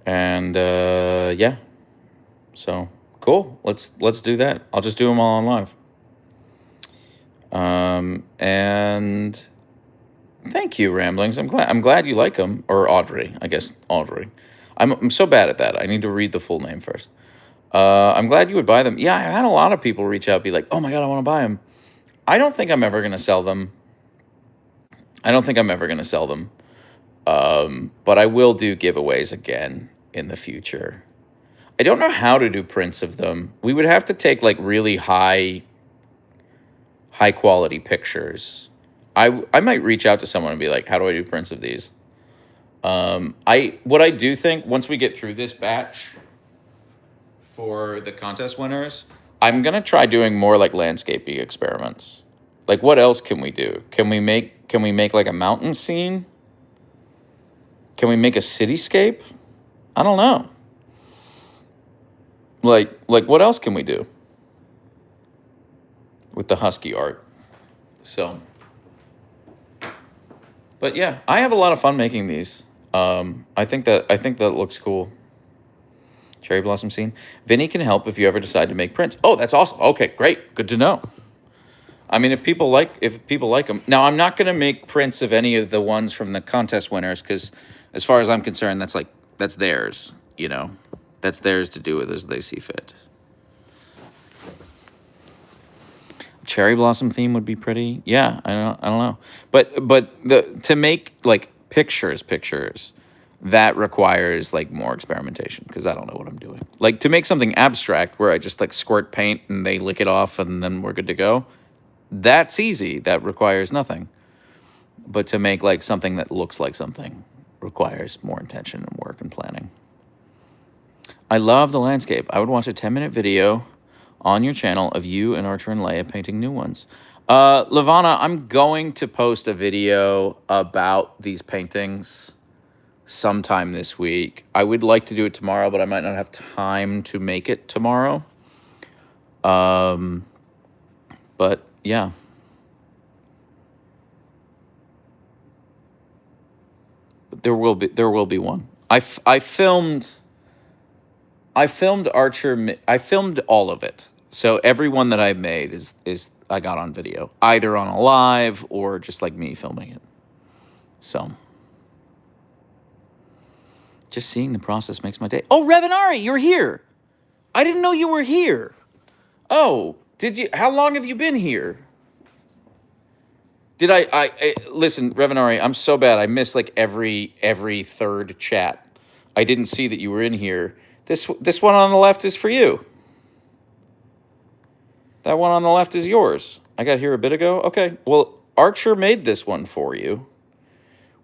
And yeah, so cool. Let's do that. I'll just do them all on live. And thank you, Ramblings. I'm glad you like them. Or Audrey, I guess Audrey. I'm so bad at that. I need to read the full name first. I'm glad you would buy them. Yeah, I had a lot of people reach out, be like, "Oh my God, I want to buy them." I don't think I'm ever gonna sell them. But I will do giveaways again in the future. I don't know how to do prints of them. We would have to take like really high quality pictures. I might reach out to someone and be like, "How do I do prints of these?" What I do think once we get through this batch for the contest winners, I'm gonna try doing more like landscaping experiments. Like, what else can we do? Can we make like a mountain scene? Can we make a cityscape? I don't know. Like what else can we do with the Husky art? So, but yeah, I have a lot of fun making these. I think that looks cool. Cherry blossom scene. Vinny can help if you ever decide to make prints. Oh, that's awesome. Okay, great. Good to know. I mean, if people like them. Now, I'm not going to make prints of any of the ones from the contest winners because, as far as I'm concerned, that's theirs. You know, that's theirs to do with as they see fit. Cherry blossom theme would be pretty. Yeah, I don't know. But to make like pictures, that requires like more experimentation because I don't know what I'm doing. Like to make something abstract where I just like squirt paint and they lick it off and then we're good to go. That's easy. That requires nothing. But to make like something that looks like something requires more intention and work and planning. I love the landscape. I would watch a 10-minute video on your channel of you and Archer and Leia painting new ones. Lavana, I'm going to post a video about these paintings sometime this week. I would like to do it tomorrow, but I might not have time to make it tomorrow. But yeah. But there will be one. I filmed Archer. I filmed all of it. So every one that I made is I got on video, either on a live or just like me filming it. So just seeing the process makes my day. Oh, Revanari, you're here. I didn't know you were here. Oh, did you? How long have you been here? Did I listen, Revanari, I'm so bad. I missed like every third chat. I didn't see that you were in here. This one on the left is for you. That one on the left is yours. I got here a bit ago. Okay. Well, Archer made this one for you.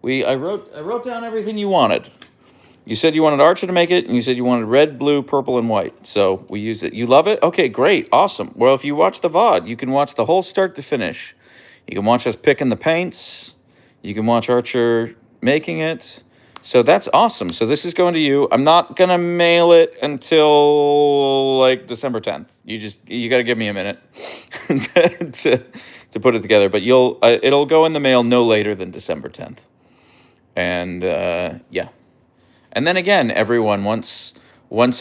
I wrote down everything you wanted. You said you wanted Archer to make it, and you said you wanted red, blue, purple, and white. So we use it. You love it? Okay, great. Awesome. Well, if you watch the VOD, you can watch the whole start to finish. You can watch us picking the paints. You can watch Archer making it. So that's awesome. So this is going to you. I'm not going to mail it until like December 10th. You got to give me a minute to put it together. But it'll go in the mail no later than December 10th. And yeah. And then again, everyone, once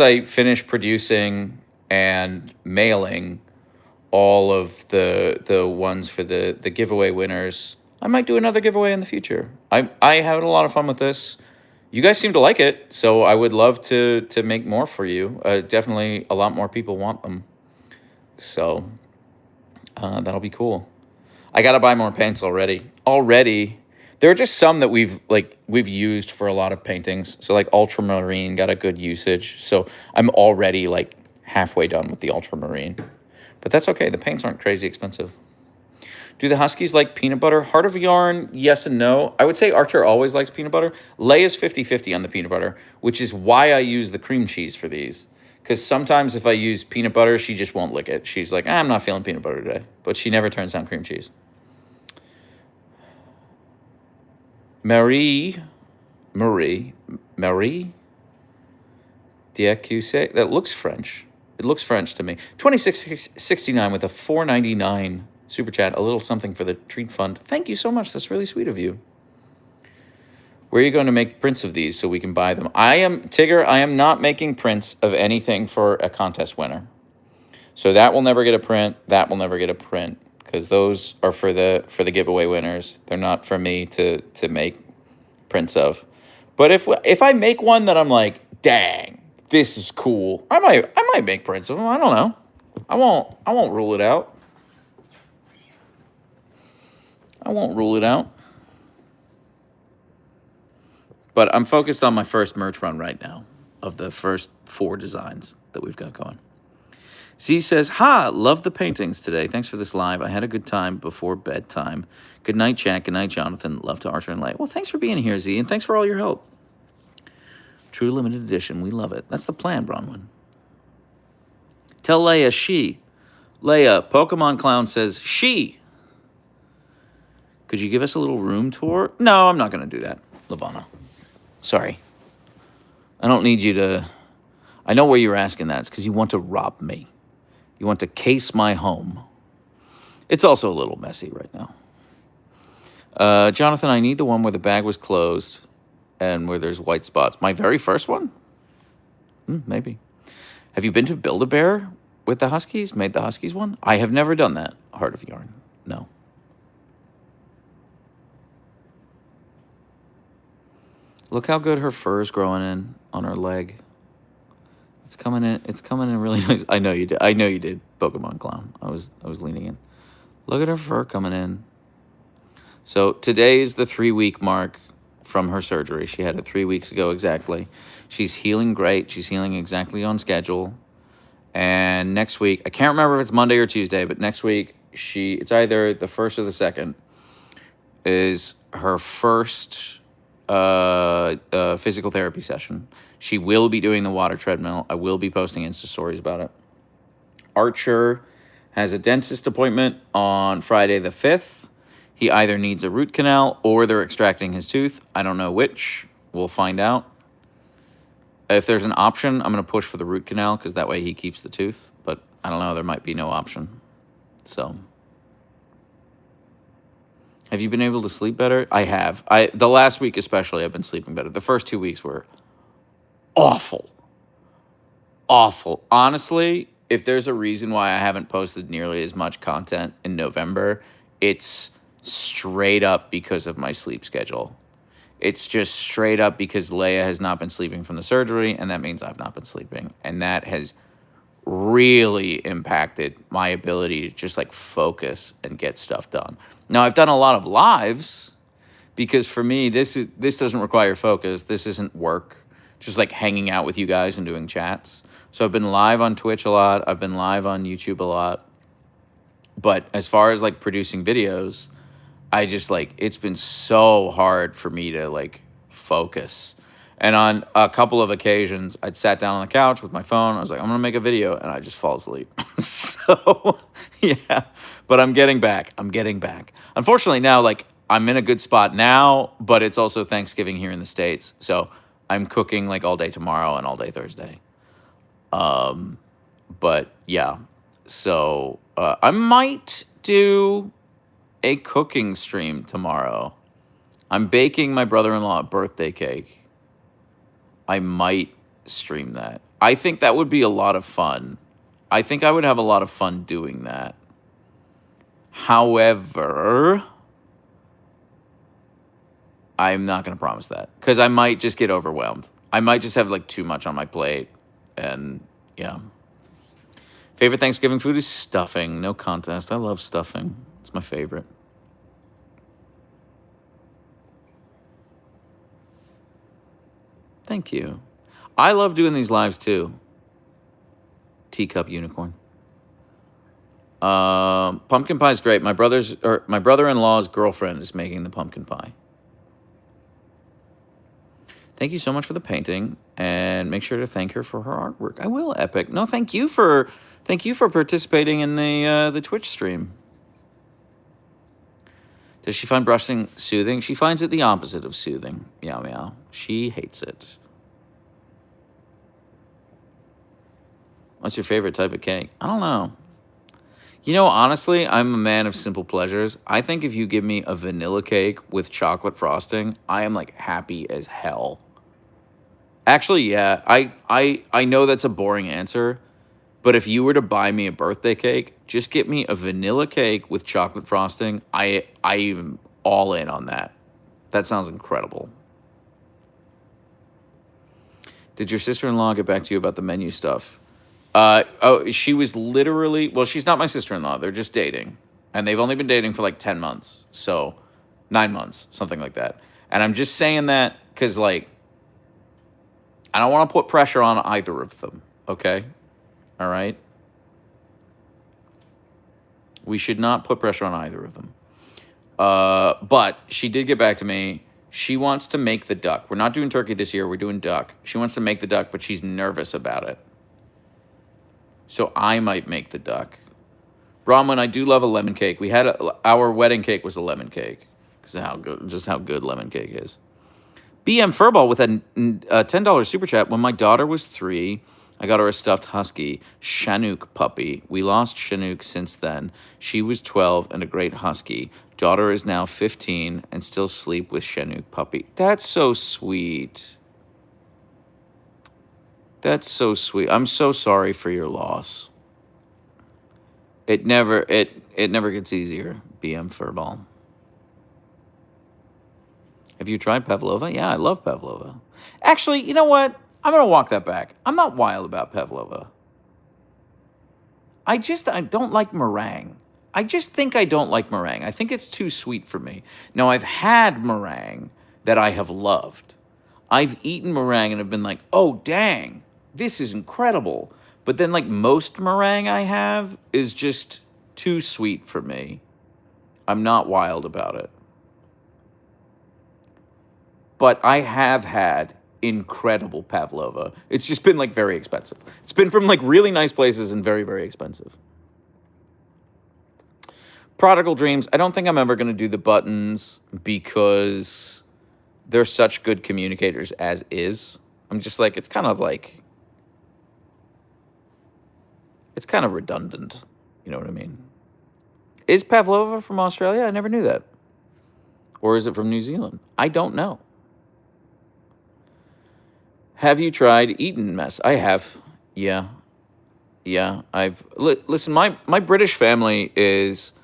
I finish producing and mailing all of the ones for the giveaway winners, I might do another giveaway in the future. I had a lot of fun with this. You guys seem to like it, so I would love to make more for you. Definitely a lot more people want them. So that'll be cool. I got to buy more paints already. There are just some that we've used for a lot of paintings. So like ultramarine got a good usage. So I'm already like halfway done with the ultramarine. But that's okay. The paints aren't crazy expensive. Do the Huskies like peanut butter? Heart of Yarn, yes and no. I would say Archer always likes peanut butter. Leia's 50-50 on the peanut butter, which is why I use the cream cheese for these. Because sometimes if I use peanut butter, she just won't lick it. She's like, I'm not feeling peanut butter today. But she never turns down cream cheese. Marie, Diacuse, that looks French. It looks French to me. 2669 with a $4.99 super chat. A little something for the treat fund. Thank you so much. That's really sweet of you. Where are you going to make prints of these so we can buy them? Tigger, I am not making prints of anything for a contest winner. So that will never get a print. That will never get a print. Because those are for the giveaway winners. They're not for me to make prints of. But if I make one that I'm like, dang, this is cool, I might make prints of them. I don't know. I won't rule it out. I won't rule it out. But I'm focused on my first merch run right now of the first 4 designs that we've got going. Z says, ha, love the paintings today. Thanks for this live. I had a good time before bedtime. Good night, Jack. Good night, Jonathan. Love to Archer and Leia. Well, thanks for being here, Z, and thanks for all your help. True limited edition. We love it. That's the plan, Bronwyn. Tell Leia she. Leia, Pokemon Clown says she. Could you give us a little room tour? No, I'm not going to do that, Lavana. Sorry. I don't need you to... I know where you're asking that. It's because you want to rob me. You want to case my home. It's also a little messy right now. Jonathan, I need the one where the bag was closed and where there's white spots. My very first one? Maybe. Have you been to Build-A-Bear with the Huskies? Made the Huskies one? I have never done that. Heart of Yarn. No. Look how good her fur is growing in on her leg. It's coming in. It's coming in really nice. I know you did. I know you did, Pokemon Clown. I was leaning in. Look at her fur coming in. So today is the 3-week mark from her surgery. She had it 3 weeks ago exactly. She's healing great. She's healing exactly on schedule. And next week, I can't remember if it's Monday or Tuesday, but next week, it's either the 1st or the 2nd, is her first physical therapy session. She will be doing the water treadmill. I will be posting Insta stories about it. Archer has a dentist appointment on Friday the 5th. He either needs a root canal or they're extracting his tooth. I don't know which. We'll find out. If there's an option, I'm going to push for the root canal because that way he keeps the tooth. But I don't know. There might be no option. So, have you been able to sleep better? I have. The last week especially, I've been sleeping better. The first 2 weeks were awful. Awful. Honestly, if there's a reason why I haven't posted nearly as much content in November, it's straight up because of my sleep schedule. It's just straight up because Leia has not been sleeping from the surgery, and that means I've not been sleeping. And that has really impacted my ability to just like focus and get stuff done. Now, I've done a lot of lives because for me, this doesn't require focus. This isn't work. Just like hanging out with you guys and doing chats. So I've been live on Twitch a lot. I've been live on YouTube a lot. But as far as like producing videos, I just like, it's been so hard for me to like focus. And on a couple of occasions, I'd sat down on the couch with my phone. I was like, I'm going to make a video. And I just fall asleep. So, yeah. But I'm getting back. Unfortunately, now, like, I'm in a good spot now, but it's also Thanksgiving here in the States. So I'm cooking like all day tomorrow and all day Thursday. But yeah. So I might do a cooking stream tomorrow. I'm baking my brother-in-law a birthday cake. I might stream that. I think that would be a lot of fun. I think I would have a lot of fun doing that. However, I'm not going to promise that because I might just get overwhelmed. I might just have like too much on my plate. And yeah. Favorite Thanksgiving food is stuffing. No contest. I love stuffing. It's my favorite. Thank you. I love doing these lives too. Teacup unicorn. Pumpkin pie is great. My brother-in-law's girlfriend is making the pumpkin pie. Thank you so much for the painting, and make sure to thank her for her artwork. I will, Epic. No, thank you for participating in the Twitch stream. Does she find brushing soothing? She finds it the opposite of soothing. Meow meow. She hates it. What's your favorite type of cake? I don't know. You know, honestly, I'm a man of simple pleasures. I think if you give me a vanilla cake with chocolate frosting, I am like happy as hell. Actually, yeah, I know that's a boring answer, but if you were to buy me a birthday cake, just get me a vanilla cake with chocolate frosting. I am all in on that. That sounds incredible. Did your sister-in-law get back to you about the menu stuff? She was literally, well, she's not my sister-in-law. They're just dating. And they've only been dating for like 10 months. So 9 months, something like that. And I'm just saying that because, like, I don't want to put pressure on either of them. Okay? All right? We should not put pressure on either of them. But she did get back to me. She wants to make the duck. We're not doing turkey this year. We're doing duck. She wants to make the duck, but she's nervous about it. So I might make the duck. Bronwyn, I do love a lemon cake. We had our wedding cake was a lemon cake. Because how good lemon cake is. BM Furball with a $10 super chat. When my daughter was 3, I got her a stuffed husky, Chinook puppy. We lost Chinook since then. She was 12 and a great husky. Daughter is now 15 and still sleep with Chinook puppy. That's so sweet. That's so sweet. I'm so sorry for your loss. It never gets easier, BM Furball. Have you tried pavlova? Yeah, I love pavlova. Actually, you know what? I'm gonna walk that back. I'm not wild about pavlova. I don't like meringue. I just think I don't like meringue. I think it's too sweet for me. Now, I've had meringue that I have loved. I've eaten meringue and have been like, oh, dang, this is incredible. But then, like, most meringue I have is just too sweet for me. I'm not wild about it. But I have had incredible pavlova. It's just been, like, very expensive. It's been from, like, really nice places and very, very expensive. Prodigal Dreams, I don't think I'm ever going to do the buttons because they're such good communicators as is. I'm just like, it's kind of redundant. You know what I mean? Is pavlova from Australia? I never knew that. Or is it from New Zealand? I don't know. Have you tried Eton mess? I have. Yeah. Yeah. Listen, my British family is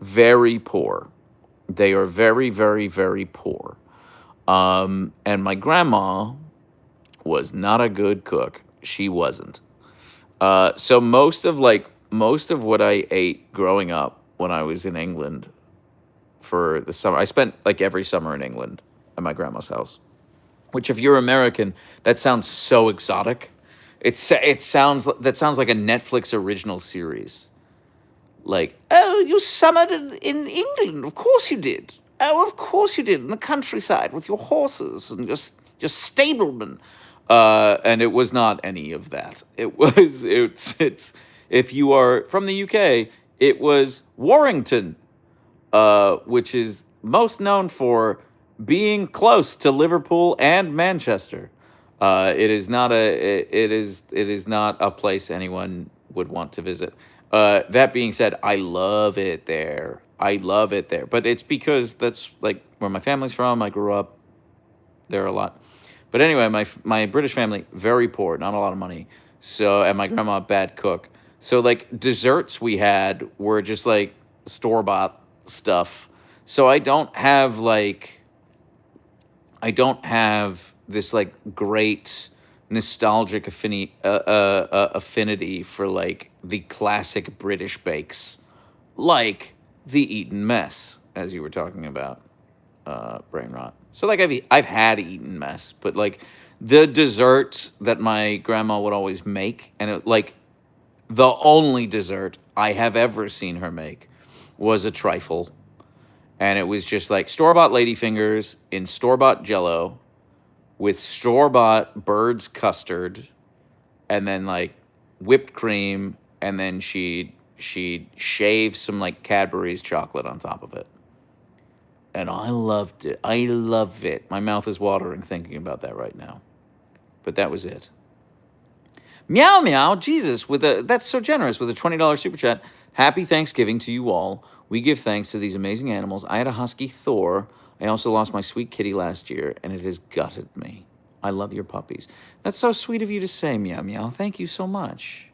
very poor. They are very, very, very poor. And my grandma was not a good cook. She wasn't. So most of what I ate growing up when I was in England for the summer, I spent like every summer in England at my grandma's house. Which, if you're American, that sounds so exotic. That sounds like a Netflix original series. Like, oh, you summered in England. Of course you did. Oh, of course you did. In the countryside with your horses and your stablemen. And it was not any of that. It's if you are from the UK, it was Warrington, which is most known for being close to Liverpool and Manchester. It is not a place anyone would want to visit. That being said, I love it there. I love it there. But it's because that's like where my family's from. I grew up there a lot. But anyway, my British family, very poor, not a lot of money. So, and my grandma, bad cook. So, like, desserts we had were just like store-bought stuff. So I don't have this like great nostalgic affinity for like the classic British bakes, like the Eton mess, as you were talking about, brain rot. So like I've had Eton mess, but like the dessert that my grandma would always make, and like the only dessert I have ever seen her make was a trifle. And it was just like store-bought ladyfingers in store-bought Jell-O with store-bought Bird's custard, and then like whipped cream, and then she'd shave some like Cadbury's chocolate on top of it. And I loved it. I love it. My mouth is watering thinking about that right now. But that was it. Meow Meow, Jesus, that's so generous with a $20 super chat. Happy Thanksgiving to you all. We give thanks to these amazing animals. I had a husky, Thor. I also lost my sweet kitty last year, and it has gutted me. I love your puppies. That's so sweet of you to say, Meow Meow. Thank you so much.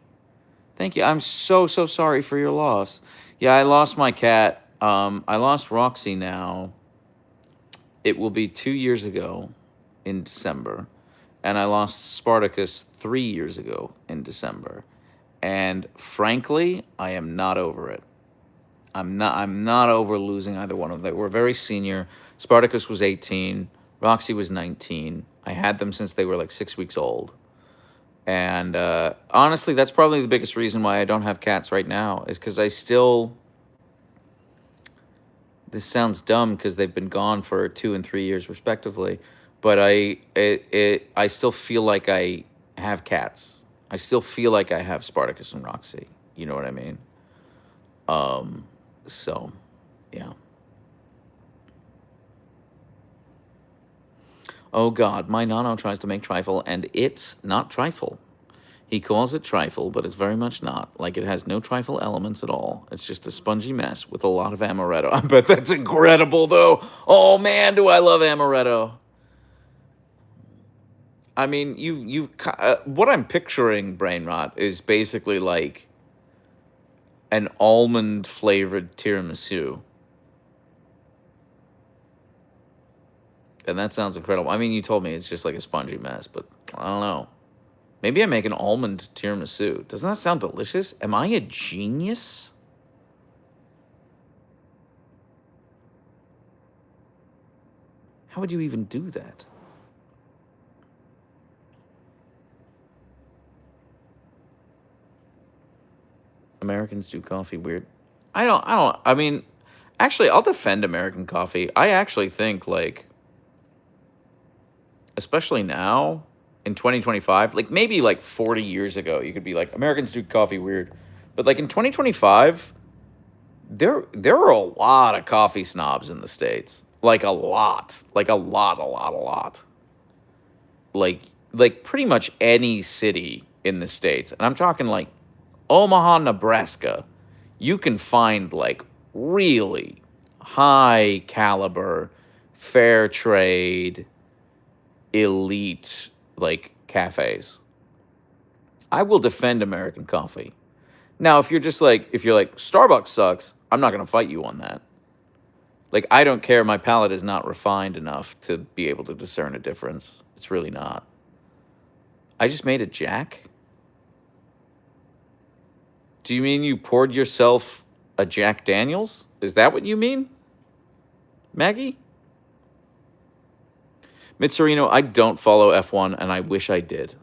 Thank you. I'm so sorry for your loss. Yeah, I lost my cat. I lost Roxy now. It will be 2 years ago in December. And I lost Spartacus 3 years ago in December. And frankly, I am not over it. I'm not over losing either one of them. They were very senior. Spartacus was 18. Roxy was 19. I had them since they were like 6 weeks old. And honestly, that's probably the biggest reason why I don't have cats right now, is because I still... This sounds dumb because they've been gone for 2 and 3 years respectively. But I still feel like I have cats. I still feel like I have Spartacus and Roxy. You know what I mean? So, yeah. Oh, God, my Nano tries to make trifle, and it's not trifle. He calls it trifle, but it's very much not. Like, it has no trifle elements at all. It's just a spongy mess with a lot of amaretto. I bet that's incredible, though. Oh, man, do I love amaretto. I mean, what I'm picturing, brain rot, is basically like an almond flavored tiramisu. And that sounds incredible. I mean, you told me it's just like a spongy mess, but I don't know. Maybe I make an almond tiramisu. Doesn't that sound delicious? Am I a genius? How would you even do that? Americans do coffee weird. I mean, actually, I'll defend American coffee. I actually think, like, especially now in 2025, like maybe like 40 years ago, you could be like, Americans do coffee weird. But like in 2025, there are a lot of coffee snobs in the States. Like a lot. Like a lot, a lot, a lot. Like pretty much any city in the States. And I'm talking like Omaha, Nebraska. You can find like really high caliber, fair trade, elite like cafes. I will defend American coffee. Now, if you're like Starbucks sucks, I'm not going to fight you on that. Like I don't care, my palate is not refined enough to be able to discern a difference. It's really not. I just made a Jack? Do you mean you poured yourself a Jack Daniels? Is that what you mean? Maggie? Mitsurino, I don't follow F1 and I wish I did.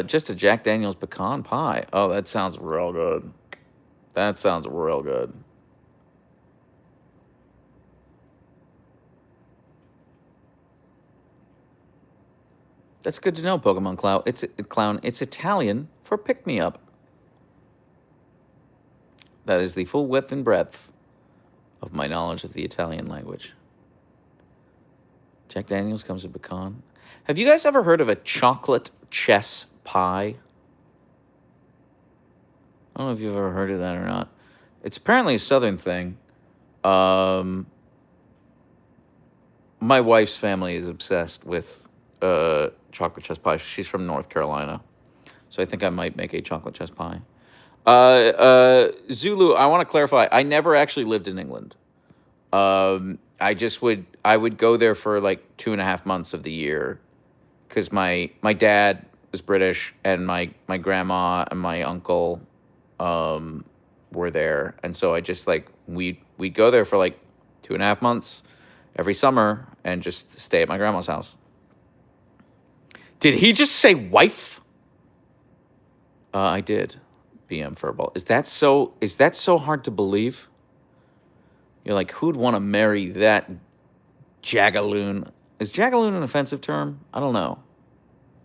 Just a Jack Daniels pecan pie. Oh, that sounds real good. That sounds real good. That's good to know, Pokemon Clown. It's Italian for pick me up. That is the full width and breadth of my knowledge of the Italian language. Jack Daniels comes with pecan. Have you guys ever heard of a chocolate chess pie? I don't know if you've ever heard of that or not. It's apparently a Southern thing. My wife's family is obsessed with chocolate chess pie. She's from North Carolina. So I think I might make a chocolate chess pie. Zulu, I want to clarify. I never actually lived in England. I would go there for like 2.5 months of the year because my dad was British and my grandma and my uncle were there, and so I just like we'd go there for like 2.5 months every summer and just stay at my grandma's house. Did he just say wife? I did. BM Furball. Is that so hard to believe? You're like, who'd want to marry that jagaloon? Is jagaloon an offensive term? I don't know.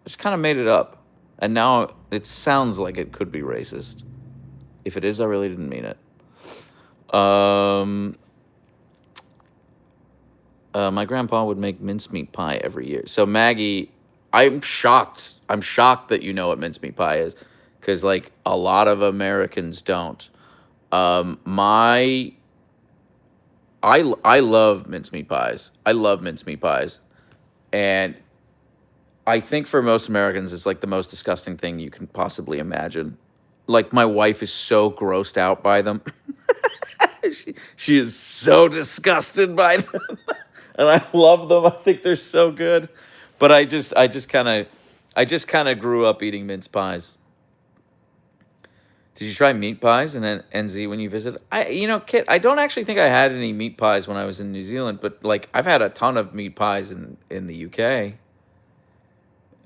I just kind of made it up. And now it sounds like it could be racist. If it is, I really didn't mean it. My grandpa would make mincemeat pie every year. So Maggie, I'm shocked. I'm shocked that you know what mincemeat pie is. Because, like, a lot of Americans don't. I love mincemeat pies. I love mincemeat pies. And I think for most Americans, it's like the most disgusting thing you can possibly imagine. Like, my wife is so grossed out by them. She is so disgusted by them. And I love them. I think they're so good. But I just kind of grew up eating mince pies. Did you try meat pies in NZ when you visited? Kit, I don't actually think I had any meat pies when I was in New Zealand, but like I've had a ton of meat pies in the UK.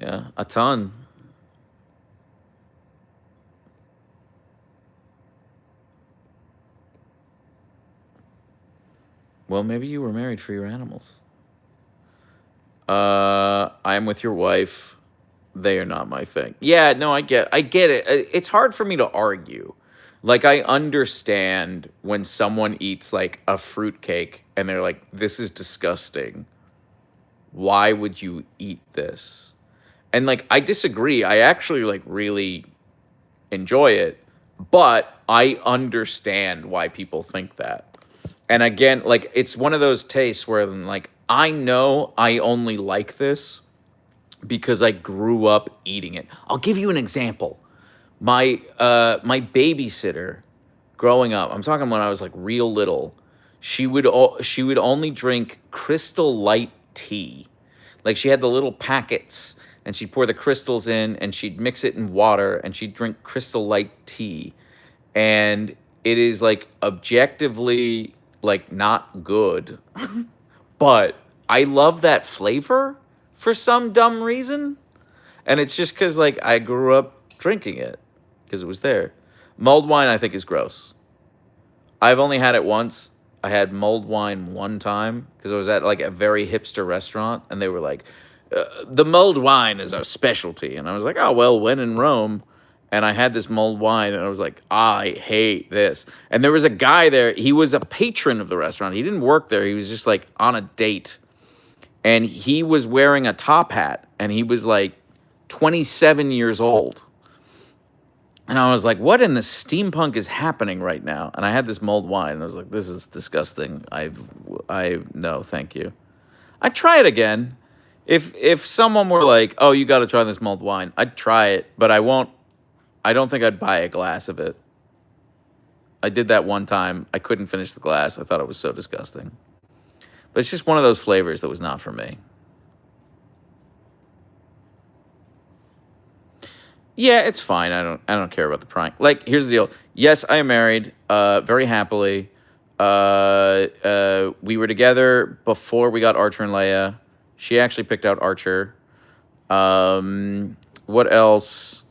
Yeah, a ton. Well, maybe you were married for your animals. I'm with your wife. They are not my thing. Yeah, no, I get it. It's hard for me to argue. Like I understand when someone eats like a fruitcake and they're like, "This is disgusting. Why would you eat this?" And like I disagree. I actually like really enjoy it, but I understand why people think that. And again, like it's one of those tastes where I'm like, I know I only like this because I grew up eating it. I'll give you an example. My babysitter growing up, I'm talking when I was like real little, she would only drink Crystal Light tea. Like she had the little packets and she'd pour the crystals in and she'd mix it in water and she'd drink Crystal Light tea. And it is like objectively like not good, but I love that flavor for some dumb reason. And it's just because like I grew up drinking it because it was there. Mulled wine I think is gross. I've only had it once. I had mulled wine one time because I was at like a very hipster restaurant and they were like, the mulled wine is our specialty. And I was like, oh, well, when in Rome. And I had this mulled wine and I was like, I hate this. And there was a guy there. He was a patron of the restaurant. He didn't work there. He was just like on a date. And he was wearing a top hat and he was like 27 years old. And I was like, what in the steampunk is happening right now? And I had this mulled wine and I was like, this is disgusting. No, thank you. I'd try it again. If someone were like, oh, you got to try this mulled wine, I'd try it, but I won't. I don't think I'd buy a glass of it. I did that one time. I couldn't finish the glass. I thought it was so disgusting. But it's just one of those flavors that was not for me. Yeah, it's fine. I don't care about the prying. Like, here's the deal. Yes, I am married, very happily. We were together before we got Archer and Leia. She actually picked out Archer. What else?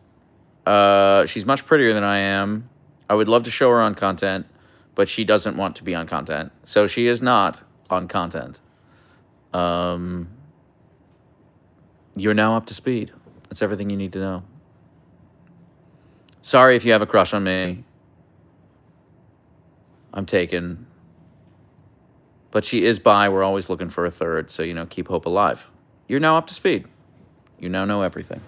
She's much prettier than I am. I would love to show her on content, but she doesn't want to be on content. So she is not on content. You're now up to speed. That's everything you need to know. Sorry if you have a crush on me. I'm taken. But she is bi. We're always looking for a third. So, keep hope alive. You're now up to speed. You now know everything.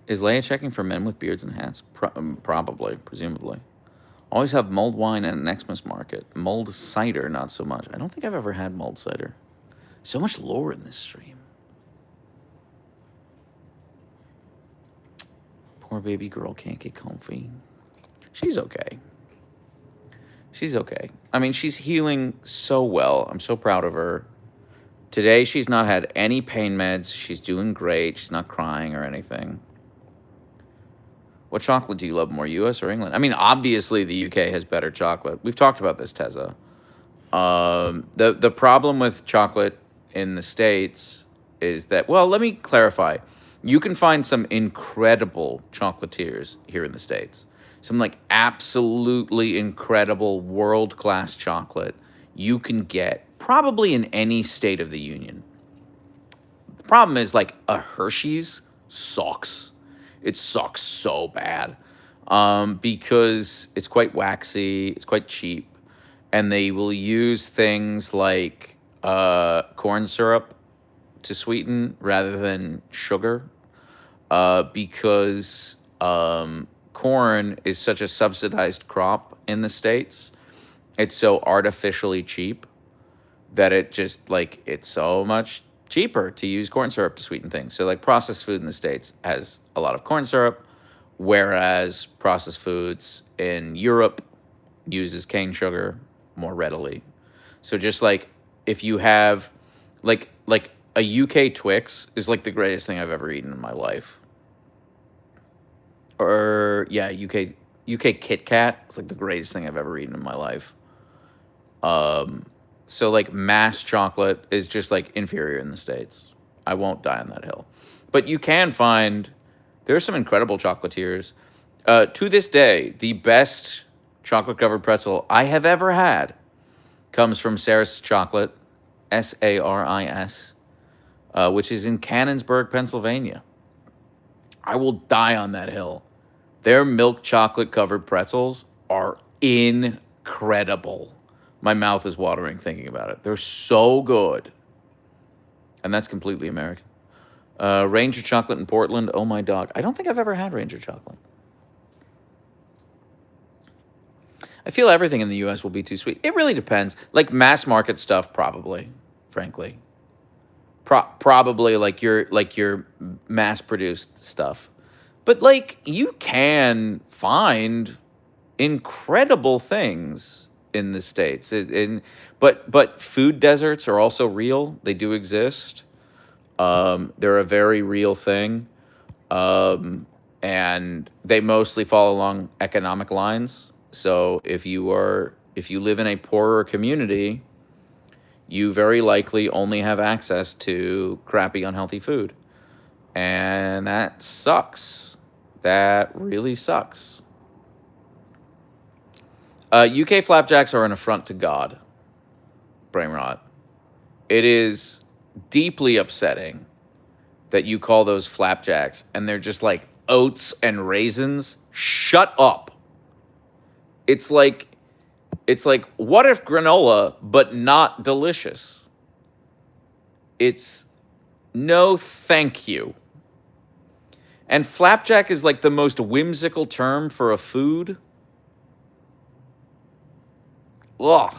Is Leia checking for men with beards and hats? Probably, presumably. Always have mulled wine at an Xmas market. Mulled cider, not so much. I don't think I've ever had mulled cider. So much lore in this stream. Poor baby girl can't get comfy. She's okay. She's okay. I mean, she's healing so well. I'm so proud of her. Today, she's not had any pain meds. She's doing great. She's not crying or anything. What chocolate do you love more, U.S. or England? I mean, obviously the U.K. has better chocolate. We've talked about this, Tezza. The problem with chocolate in the States is that, well, let me clarify. You can find some incredible chocolatiers here in the States. Some like absolutely incredible world-class chocolate you can get probably in any state of the union. The problem is like a Hershey's sucks. It sucks so bad because it's quite waxy, it's quite cheap, and they will use things like corn syrup to sweeten rather than sugar because corn is such a subsidized crop in the States. It's so artificially cheap that it just like it's so much cheaper to use corn syrup to sweeten things. So like processed food in the States has a lot of corn syrup, whereas processed foods in Europe uses cane sugar more readily. So just like if you have like a UK Twix is like the greatest thing I've ever eaten in my life. Or yeah, UK Kit Kat is like the greatest thing I've ever eaten in my life. So like mass chocolate is just like inferior in the States. I won't die on that hill. But you can find, there are some incredible chocolatiers. To this day, the best chocolate covered pretzel I have ever had comes from Saris Chocolate, Saris, which is in Canonsburg, Pennsylvania. I will die on that hill. Their milk chocolate covered pretzels are incredible. My mouth is watering thinking about it. They're so good. And that's completely American. Ranger chocolate in Portland. Oh, my dog. I don't think I've ever had Ranger chocolate. I feel everything in the U.S. will be too sweet. It really depends. Like mass market stuff, probably, frankly. Probably like your mass produced stuff. But like you can find incredible things in the States. But food deserts are also real. They do exist. They're a very real thing. And they mostly fall along economic lines. So if you live in a poorer community, you very likely only have access to crappy, unhealthy food. And that sucks. That really sucks. UK flapjacks are an affront to God, brain rot. It is deeply upsetting that you call those flapjacks and they're just like oats and raisins. Shut up. It's like what if granola but not delicious? It's no thank you. And flapjack is like the most whimsical term for a food. Ugh.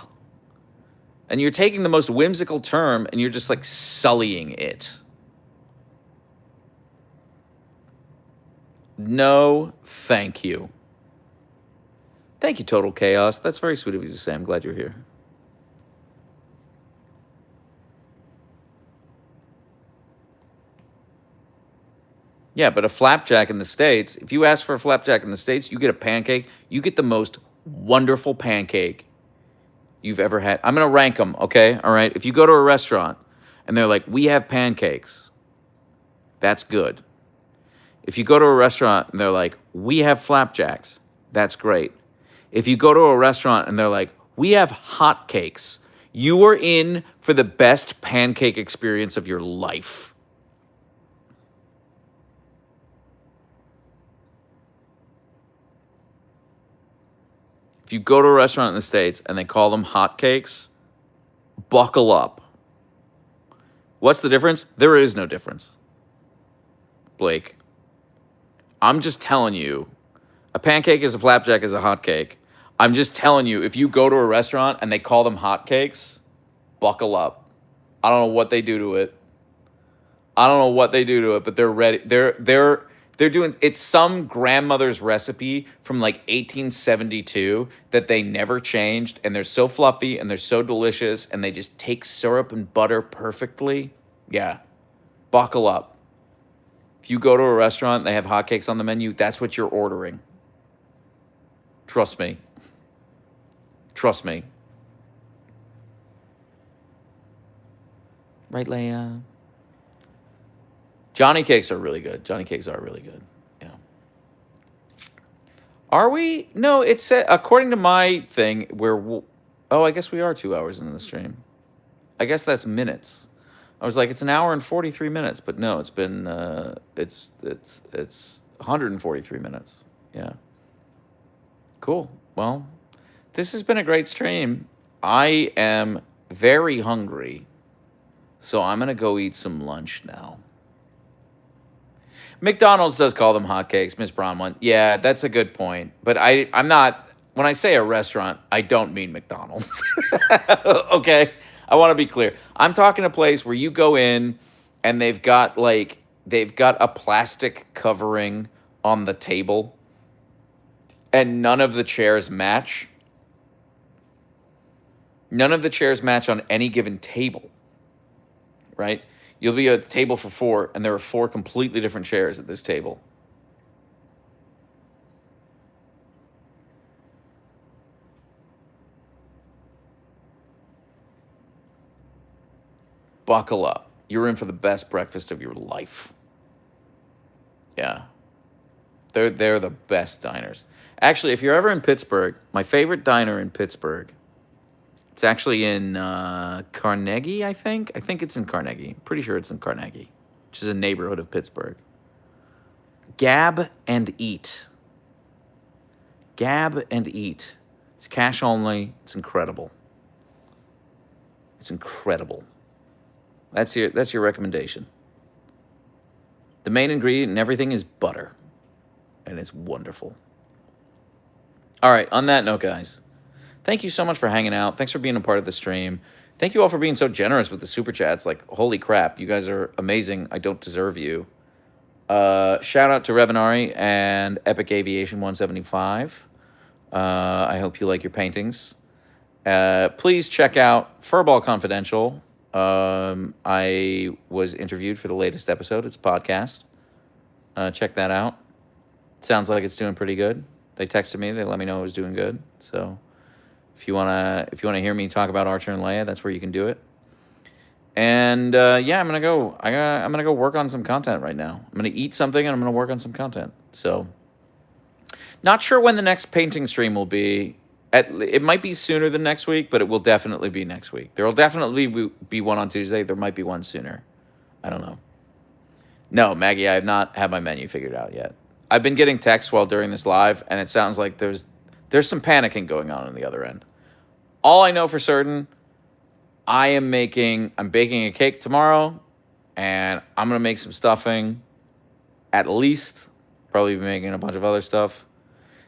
And you're taking the most whimsical term and you're just like sullying it. No, thank you. Thank you, Total Chaos. That's very sweet of you to say. I'm glad you're here. Yeah, but a flapjack in the States, if you ask for a flapjack in the States, you get a pancake. You get the most wonderful pancake you've ever had. I'm going to rank them, okay? All right? If you go to a restaurant and they're like, we have pancakes, that's good. If you go to a restaurant and they're like, we have flapjacks, that's great. If you go to a restaurant and they're like, we have hotcakes, you are in for the best pancake experience of your life. If you go to a restaurant in the States and they call them hotcakes, buckle up. What's the difference? There is no difference. Blake, I'm just telling you, a pancake is a flapjack is a hotcake. I'm just telling you, if you go to a restaurant and they call them hotcakes, buckle up. I don't know what they do to it. But they're ready. They're doing, it's some grandmother's recipe from like 1872 that they never changed, and they're so fluffy and they're so delicious and they just take syrup and butter perfectly. Yeah, buckle up. If you go to a restaurant, they have hotcakes on the menu, that's what you're ordering. Trust me. Trust me. Right, Leia? Johnny cakes are really good. Johnny cakes are really good. Yeah. Are we? No, it said, according to my thing, I guess we are 2 hours into the stream. I guess that's minutes. I was like, it's an hour and 43 minutes, but no, it's been, it's 143 minutes. Yeah. Cool. Well, this has been a great stream. I am very hungry, so I'm going to go eat some lunch now. McDonald's does call them hotcakes, Miss Bronwyn. Yeah, that's a good point. But I'm not, when I say a restaurant, I don't mean McDonald's. Okay? I want to be clear. I'm talking a place where you go in and they've got a plastic covering on the table and none of the chairs match. None of the chairs match on any given table, right? You'll be at a table for 4, and there are 4 completely different chairs at this table. Buckle up. You're in for the best breakfast of your life. Yeah. They're the best diners. Actually, if you're ever in Pittsburgh, my favorite diner in Pittsburgh, it's actually in Carnegie, I think. I think it's in Carnegie. Pretty sure it's in Carnegie, which is a neighborhood of Pittsburgh. Gab and Eat. Gab and Eat. It's cash only. It's incredible. It's incredible. That's your recommendation. The main ingredient in everything is butter, and it's wonderful. All right, on that note, guys, Thank you so much for hanging out. Thanks for being a part of the stream. Thank you all for being so generous with the super chats. Like, holy crap, you guys are amazing. I don't deserve you. Shout out to Revenari and Epic Aviation 175. I hope you like your paintings. Please check out Furball Confidential. I was interviewed for the latest episode. It's a podcast. Check that out. Sounds like it's doing pretty good. They texted me. They let me know it was doing good. So if you wanna hear me talk about Archer and Leia, that's where you can do it. And yeah, I'm gonna go work on some content right now. I'm gonna eat something and I'm gonna work on some content. So not sure when the next painting stream will be. It might be sooner than next week, but it will definitely be next week. There will definitely be one on Tuesday. There might be one sooner. I don't know. No, Maggie, I have not had my menu figured out yet. I've been getting texts while during this live, and it sounds like there's some panicking going on the other end. All I know for certain, I'm baking a cake tomorrow, and I'm going to make some stuffing, at least. Probably be making a bunch of other stuff.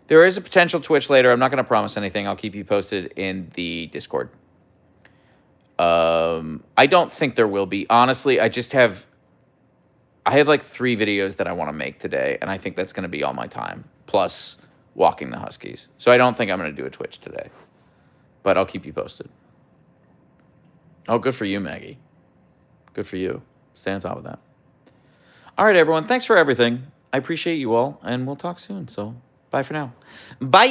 There is a potential Twitch later. I'm not going to promise anything. I'll keep you posted in the Discord. I don't think there will be. Honestly, I have like 3 videos that I want to make today, and I think that's going to be all my time, plus walking the Huskies. So I don't think I'm going to do a Twitch today, but I'll keep you posted. Oh, good for you, Maggie. Good for you. Stay on top of that. All right, everyone. Thanks for everything. I appreciate you all, and we'll talk soon. So bye for now. Bye.